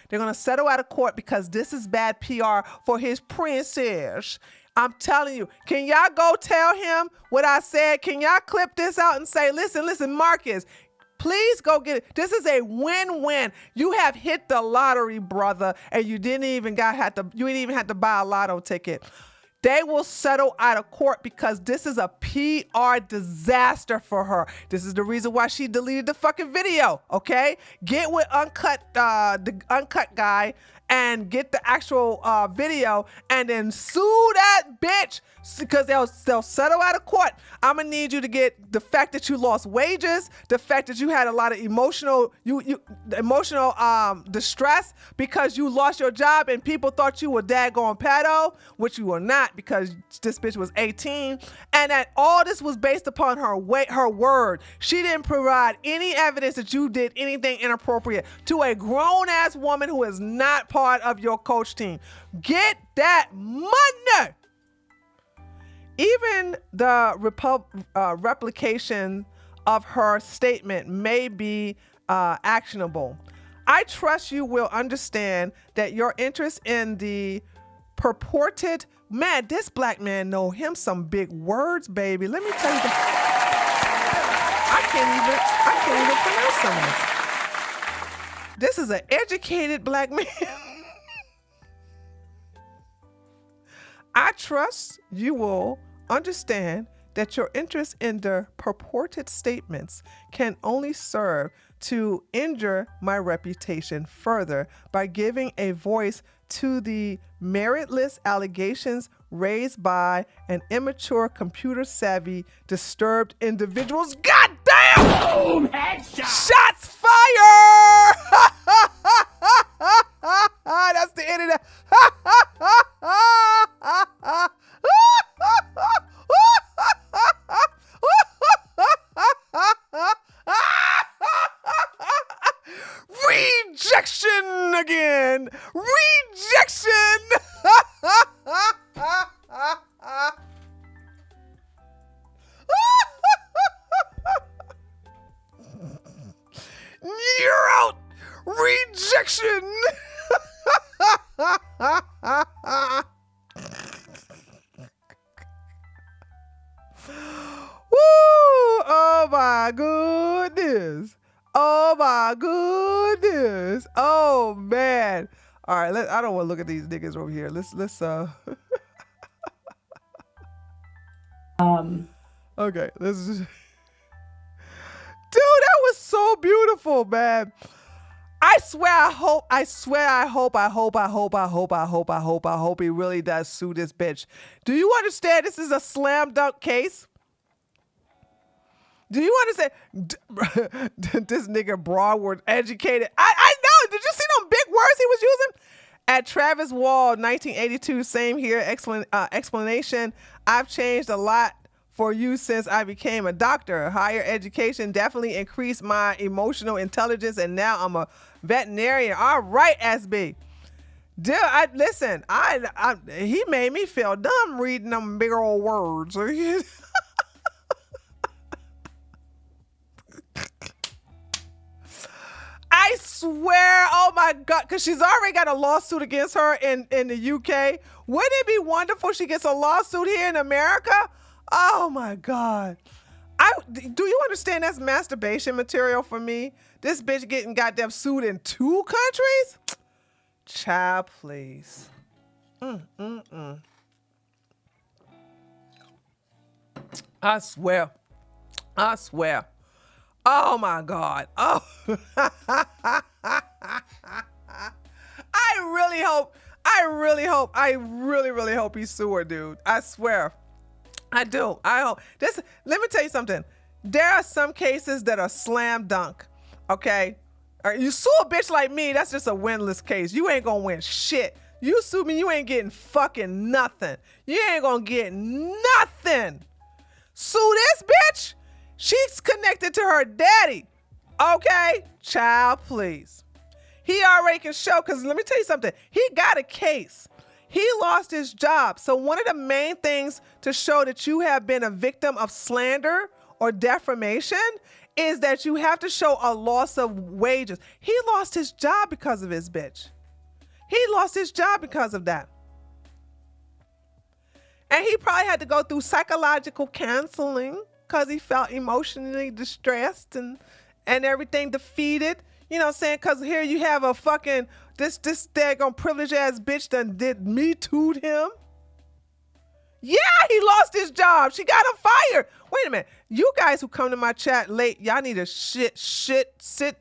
They're going to settle out of court because this is bad PR for his princess. I'm telling you. Can y'all go tell him what I said? Can y'all clip this out and say, listen, Marcus, Please go get it. This is a win-win. You have hit the lottery, brother, and you didn't even have to buy a lotto ticket. They will settle out of court because this is a PR disaster for her. This is the reason why she deleted the fucking video, okay? Get with the uncut guy and get the actual video and then sue that bitch because they'll settle out of court. I'm gonna need you to get the fact that you lost wages, the fact that you had a lot of emotional distress because you lost your job and people thought you were daggone pedo, which you were not because this bitch was 18, and that all this was based upon her word. She didn't provide any evidence that you did anything inappropriate to a grown-ass woman who is not part of your coach team. Get that money. Even the replication of her statement may be actionable. I trust you will understand that your interest in the purported man, this black man know him some big words, baby. Let me tell you that. I can't even pronounce some of this. This is an educated black man. I trust you will understand that your interest in the purported statements can only serve to injure my reputation further by giving a voice to the meritless allegations raised by an immature, computer-savvy, disturbed individuals. God damn! Boom! Headshot! Shots fired! That's the end of that. Rejection again. Rejection. You're out. Rejection. Woo! Oh my goodness. Oh my goodness. Oh man. All right, I don't want to look at these niggas over here. Let's okay, let's just... Dude, that was so beautiful, man. I hope he really does sue this bitch. Do you understand this is a slam dunk case? Do you understand? This nigga Broadward educated. I know. Did you see them big words he was using? At Travis Wall, 1982, same here, explanation. I've changed a lot for you since I became a doctor. Higher education definitely increased my emotional intelligence, and now I'm a veterinarian. All right, SB. Dude, listen, he made me feel dumb reading them big old words. I swear, oh my God, because she's already got a lawsuit against her in the UK. Wouldn't it be wonderful she gets a lawsuit here in America? Oh my God. Do you understand that's masturbation material for me? This bitch getting goddamn sued in 2 countries? Child, please. I swear. Oh my God. Oh. I really hope he sue her, dude. I swear. I do. I hope. Let me tell you something. There are some cases that are slam dunk. Okay? You sue a bitch like me, that's just a winless case. You ain't gonna win shit. You sue me, you ain't getting fucking nothing. You ain't gonna get nothing. Sue this bitch? She's connected to her daddy. Okay? Child, please. He already can show, because let me tell you something. He got a case. He lost his job. So one of the main things to show that you have been a victim of slander or defamation is that you have to show a loss of wages. He lost his job because of his bitch. He lost his job because of that. And he probably had to go through psychological counseling because he felt emotionally distressed and and everything defeated. You know what I'm saying? Because here you have a fucking, this daggone privileged ass bitch done did Me Too'd him. Yeah, he lost his job. She got him fired. Wait a minute. You guys who come to my chat late, y'all need to sit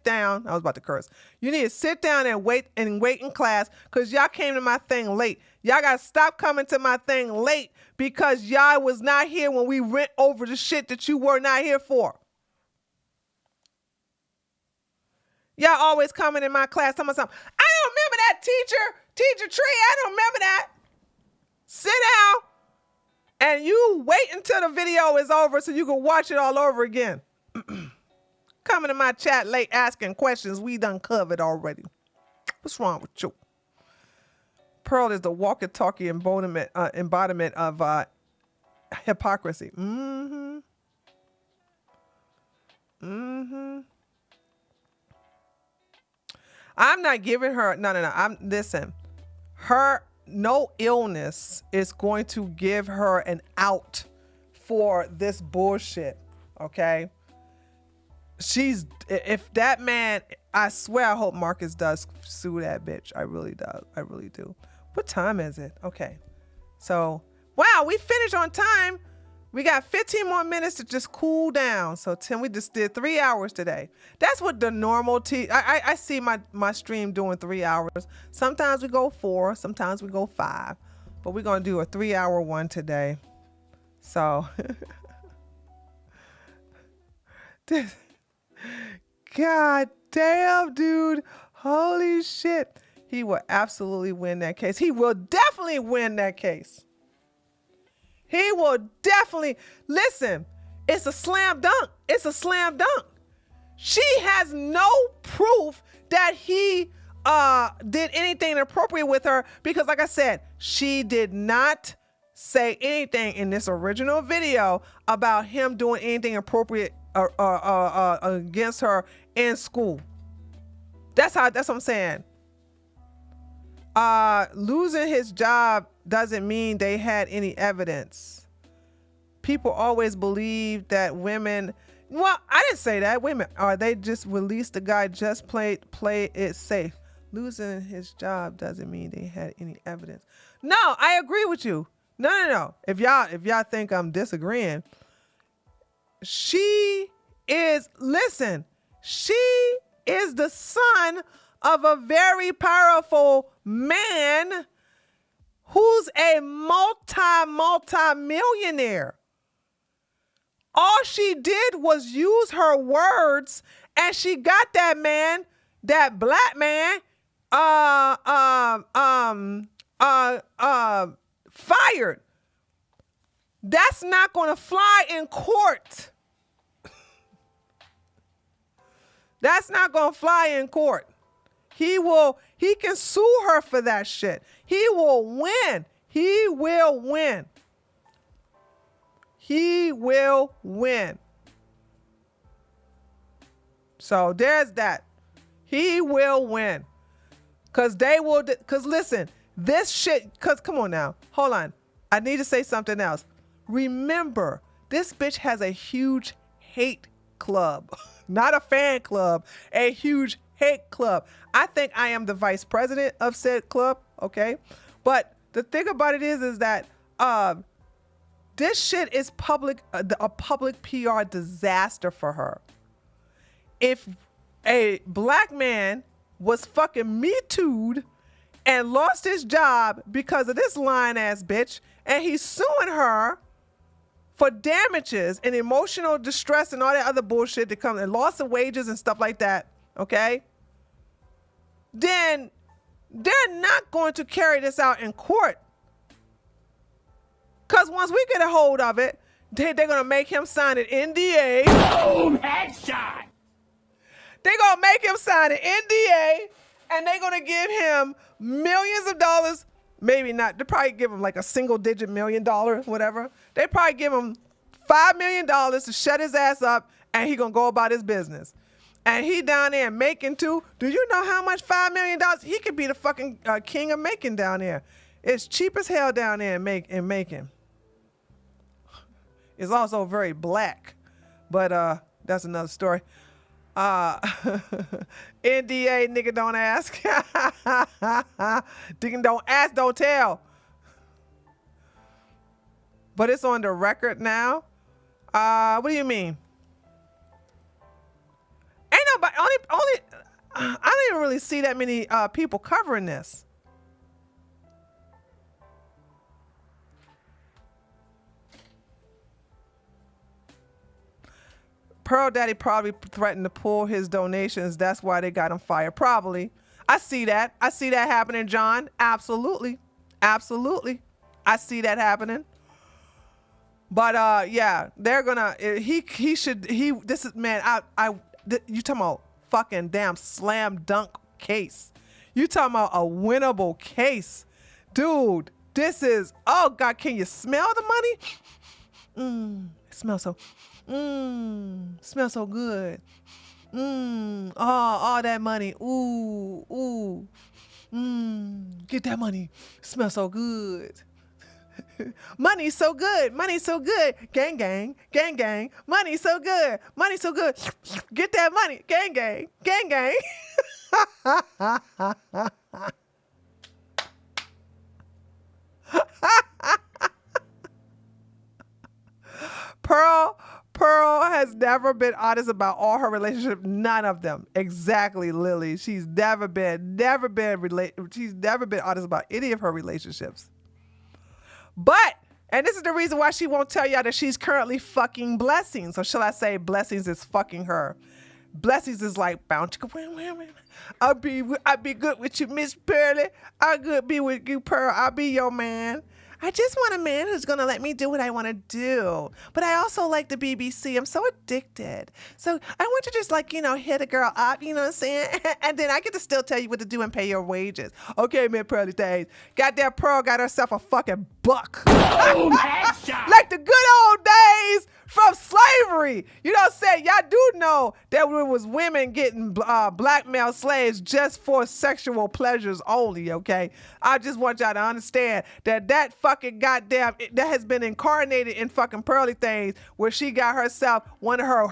down. I was about to curse. You need to sit down and wait in class because y'all came to my thing late. Y'all got to stop coming to my thing late because y'all was not here when we went over the shit that you were not here for. Y'all always coming in my class talking about something. I don't remember that teacher Tree. I don't remember that. Sit down. And you wait until the video is over so you can watch it all over again. Coming to my chat late asking questions we done covered already. What's wrong with you? Pearl is the walkie-talkie embodiment of hypocrisy. I'm not giving her, no. Listen, no illness is going to give her an out for this bullshit, okay? If that man, I swear I hope Marcus does sue that bitch. I really do. What time is it? Okay. So, wow, we finished on time. We got 15 more minutes to just cool down. So Tim, we just did 3 hours today. That's what the normal I see my stream doing 3 hours. Sometimes we go 4, sometimes we go 5. But we're gonna do a 3-hour one today. So God damn, dude. Holy shit. He will absolutely win that case. He will definitely win that case. He will definitely, listen, it's a slam dunk. It's a slam dunk. She has no proof that he did anything inappropriate with her because, like I said, she did not say anything in this original video about him doing anything appropriate against her in school. That's what I'm saying. Losing his job doesn't mean they had any evidence. People always believe that women, well, I didn't say that. Wait a minute. They just released the guy, just play it safe. Losing his job doesn't mean they had any evidence. No, I agree with you. No. If y'all think I'm disagreeing, she is the son of a very powerful man who's a multi-millionaire. All she did was use her words and she got that man, that black man, fired. That's not going to fly in court. That's not going to fly in court. He can sue her for that shit. He will win. He will win. He will win. So there's that. He will win. Cause listen, this shit, come on now. Hold on. I need to say something else. Remember, this bitch has a huge hate club. Not a fan club, a huge hate club. I think I am the vice president of said club, okay? But the thing about it is that this shit is a public PR disaster for her. If a black man was fucking Me Too'd and lost his job because of this lying ass bitch, and he's suing her for damages and emotional distress and all that other bullshit that comes, and loss of wages and stuff like that, okay? Then they're not going to carry this out in court. Because once we get a hold of it, they're going to make him sign an NDA. Boom, headshot! They're going to make him sign an NDA, and they're going to give him millions of dollars. Maybe not. They probably give him like a single-digit $1 million, whatever. They probably give him $5 million to shut his ass up, and he going to go about his business. And he down there making too. Do you know how much $5 million? He could be the fucking king of making down there. It's cheap as hell down there in making. It's also very black, but that's another story. NDA, nigga, don't ask. Nigga, don't ask, don't tell. But it's on the record now. What do you mean? Ain't nobody, only, I don't even really see that many people covering this. Pearl Daddy probably threatened to pull his donations. That's why they got him fired. Probably. I see that. I see that happening, John. Absolutely. Absolutely. I see that happening. But yeah, they're gonna, this is, man, you talking about fucking damn slam dunk case. You talking about a winnable case. Dude, this is, oh God, can you smell the money? It smells so, smells so good. Oh, all that money. Ooh. Get that money. Smells so good. Money's so good. Money's so good. Gang, gang, gang, gang. Money's so good. Money's so good. Get that money. Gang, gang, gang, gang. Pearl has never been honest about all her relationships. None of them. Exactly, Lily. She's never been honest about any of her relationships. But, and this is the reason why she won't tell y'all that she's currently fucking Blessings. Or shall I say Blessings is fucking her. Blessings is like, I'll be good with you, Miss Pearly. I'll be with you, Pearl. I'll be your man. I just want a man who's going to let me do what I want to do. But I also like the BBC. I'm so addicted. So I want to just hit a girl up, you know what I'm saying? And then I get to still tell you what to do and pay your wages. Okay, man, Pearly Things. Goddamn Pearl got herself a fucking buck. Like the good old days from slavery. You know what I'm saying? Y'all do know that there was women getting blackmail slaves just for sexual pleasures only, okay? I just want y'all to understand that fucking goddamn, that has been incarnated in fucking Pearly Things, where she got herself one of her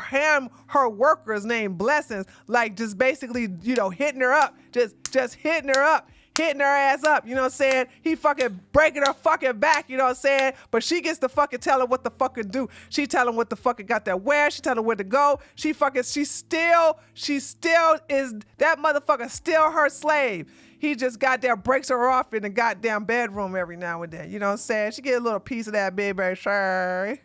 workers named Blessings, like just basically, hitting her up, just hitting her up. Hitting her ass up, you know what I'm saying? He fucking breaking her fucking back, you know what I'm saying? But she gets to fucking tell him what the fucking do. She tell him what the fucking got that wear. She tell him where to go. She still is, that motherfucker still her slave. He just goddamn breaks her off in the goddamn bedroom every now and then, you know what I'm saying? She get a little piece of that baby, sure.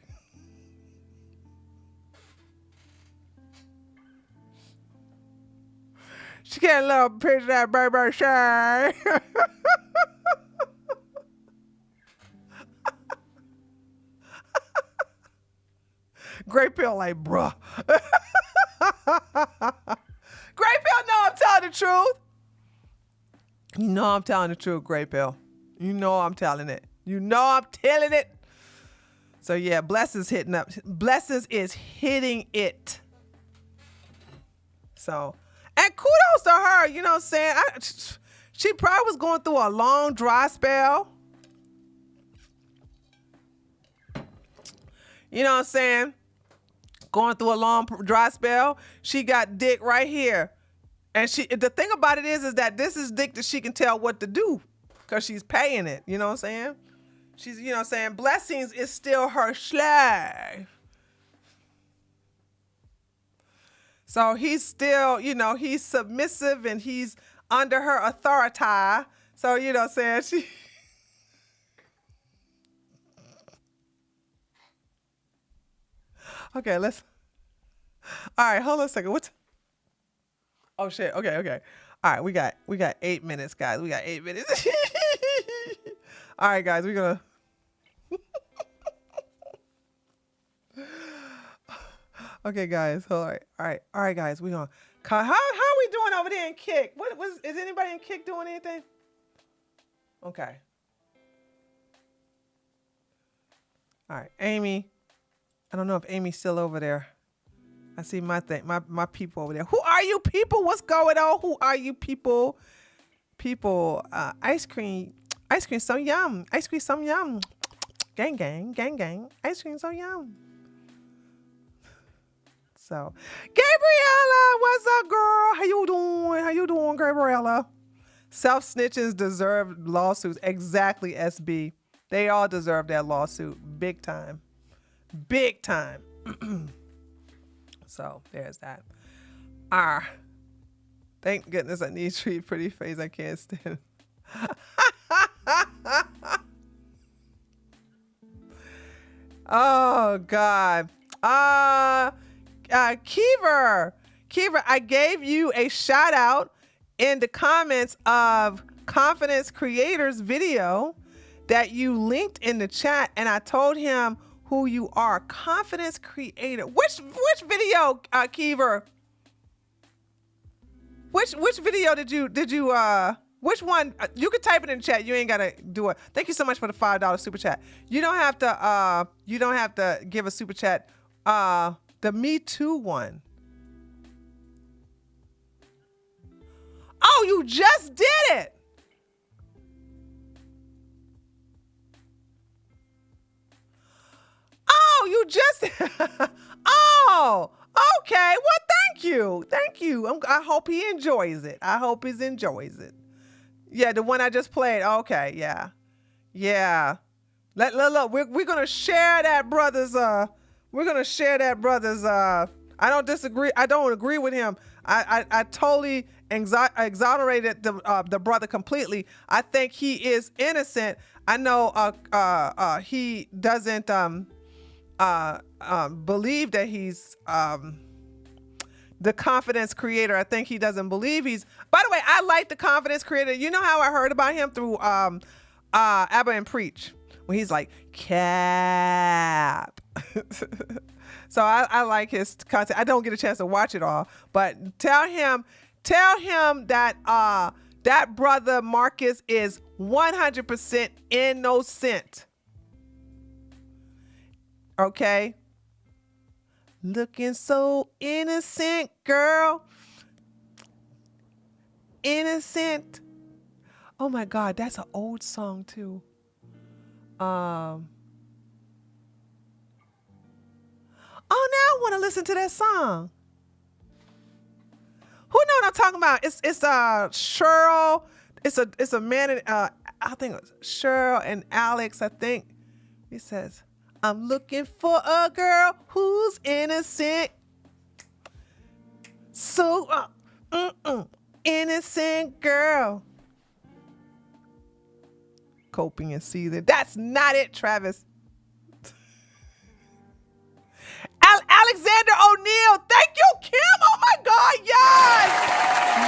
She get a little piece of that baby, sure. Great Pill like, bruh. Great Pill, no, I'm telling the truth. You know I'm telling the truth, Great Pill. You know I'm telling it. You know I'm telling it. So yeah, Blessings hitting up. Blessings is hitting it. So, and kudos to her, you know what I'm saying? She probably was going through a long dry spell. You know what I'm saying? Going through a long dry spell. She got dick right here. And the thing about it is that this is dick that she can tell what to do because she's paying it. You know what I'm saying? She's, you know what I'm saying? Blessings is still her slave. So he's still, he's submissive and he's under her authority. So, you know what I'm saying? Okay, all right, hold on a second. Oh shit, okay. All right, we got 8 minutes, guys. We got 8 minutes. All right, guys, we're gonna. Okay, guys. All right, guys. We're gonna. How are we doing over there in Kick? Is anybody in Kick doing anything? Okay. All right, Amy. I don't know if Amy's still over there. I see my people over there. Who are you people? What's going on? Who are you people? Ice cream so yum. Ice cream so yum. Gang, gang, gang, gang. Ice cream so yum. So, Gabriella, what's up, girl? How you doing? How you doing, Gabriella? Self-snitches deserve lawsuits. Exactly, SB. They all deserve that lawsuit. Big time. Big time. So, there's that. Thank goodness I need to treat pretty face. I can't stand. Oh, God. Keever, I gave you a shout out in the comments of Confidence Creators video that you linked in the chat, and I told him who you are. Confidence Creator. Which video, Keever? Which video did you which one? You could type it in the chat. You ain't gotta do it. Thank you so much for the $5 super chat. You don't have to give a super chat. The Me Too one. Oh, you just did it. Oh, you just. Oh, okay. Well, thank you. Thank you. I hope he enjoys it. I hope he enjoys it. Yeah, the one I just played. Okay, yeah. Yeah. Look, we're going to share that brother's, I don't disagree. I don't agree with him. I totally exonerated the brother completely. I think he is innocent. I know he doesn't believe that he's the Confidence Creator. I think he doesn't believe he's. By the way, I like the Confidence Creator. You know how I heard about him through Abba and Preach, when he's like Cap. So I like his content. I don't get a chance to watch it all, but tell him that that brother Marcus is 100% innocent. Okay? Looking so innocent, girl. Innocent. Oh my God, that's an old song too. Oh, now I want to listen to that song. Who know what I'm talking about? It's Cheryl. It's a man and I think it's Cheryl and Alex. I think he says, "I'm looking for a girl who's innocent, so innocent girl." Coping and season. That's not it, Travis. Alexander O'Neill. Thank you, Kim. Oh my God.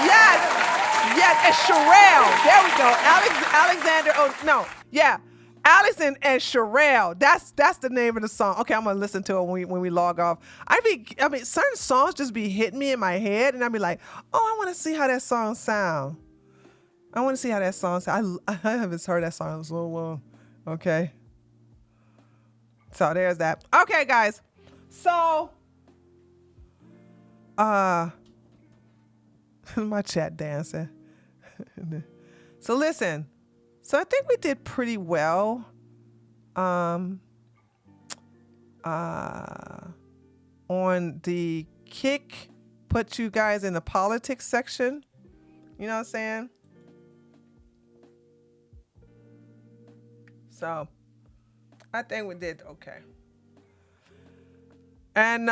Yes. And Sherelle. There we go. Alexander no. Yeah. Alex and Sherelle. That's the name of the song. Okay, I'm gonna listen to it when we log off. I mean, certain songs just be hitting me in my head, and I'll be like, oh, I want to see how that song sound. I want to see how that song sounds. I haven't heard that song in so long. Okay. So there's that. Okay, guys. So, my chat dancing. So listen. So I think we did pretty well. On the kick, put you guys in the politics section. You know what I'm saying? So I think we did okay. And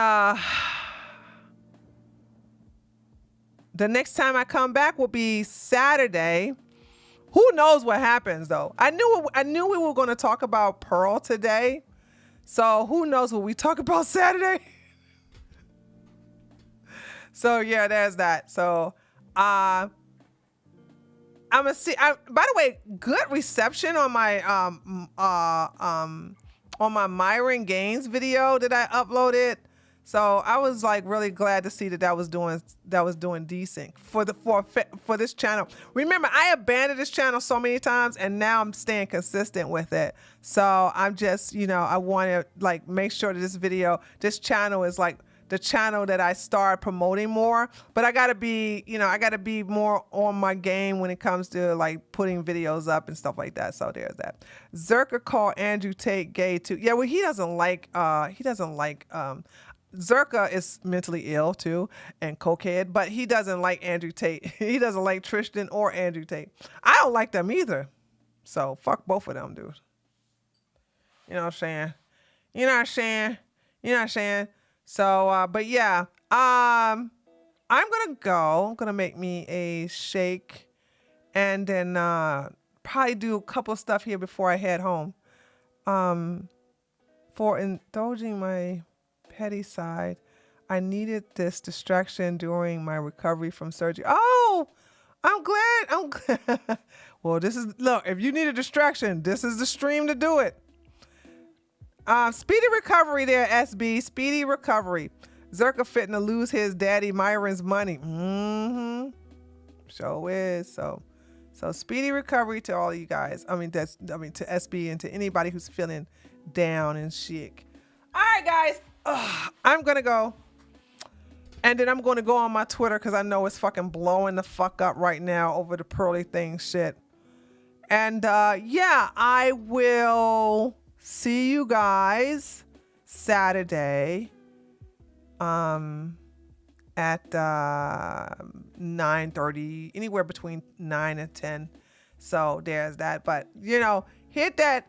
the next time I come back will be Saturday. Who knows what happens though? I knew we were going to talk about Pearl today. So who knows what we talk about Saturday? So yeah, there's that. So I'm gonna see. By the way, good reception on my Myron Gaines video that I uploaded. So I was like really glad to see that was doing decent for this channel. Remember, I abandoned this channel so many times, and now I'm staying consistent with it. So I'm just, I want to like make sure that this channel is like the channel that I start promoting more. But I gotta be more on my game when it comes to like putting videos up and stuff like that. So there's that. Zerka called Andrew Tate gay too. Yeah, well, he doesn't like Zerka is mentally ill too and cokehead, but he doesn't like Andrew Tate. He doesn't like Tristan or Andrew Tate. I don't like them either. So fuck both of them, dude. You know what I'm saying? You know what I'm saying? You know what I'm saying? So, but yeah, I'm gonna go. I'm gonna make me a shake, and then probably do a couple of stuff here before I head home. For indulging my petty side, I needed this distraction during my recovery from surgery. Oh, I'm glad. Well, look, if you need a distraction, this is the stream to do it. Speedy recovery there, SB. Speedy recovery. Zerka fitting to lose his daddy Myron's money. Sure is. So speedy recovery to all of you guys. To SB and to anybody who's feeling down and shit. All right, guys. I'm gonna go. And then I'm going to go on my Twitter because I know it's fucking blowing the fuck up right now over the Pearly Things shit. And yeah, I will see you guys Saturday at 9:30, anywhere between 9 and 10. So there's that. But, hit that.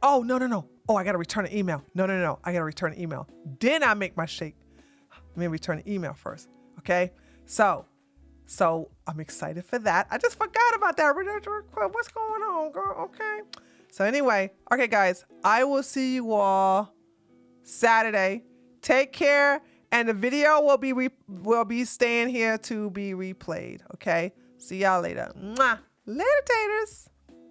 Oh, no. Oh, I got to return an email. No. I got to return an email. Then I make my shake. Let me return an email first. Okay. So I'm excited for that. I just forgot about that. What's going on, girl? Okay. So anyway, okay, guys, I will see you all Saturday. Take care. And the video will be staying here to be replayed. Okay. See y'all later. Mwah. Later, taters.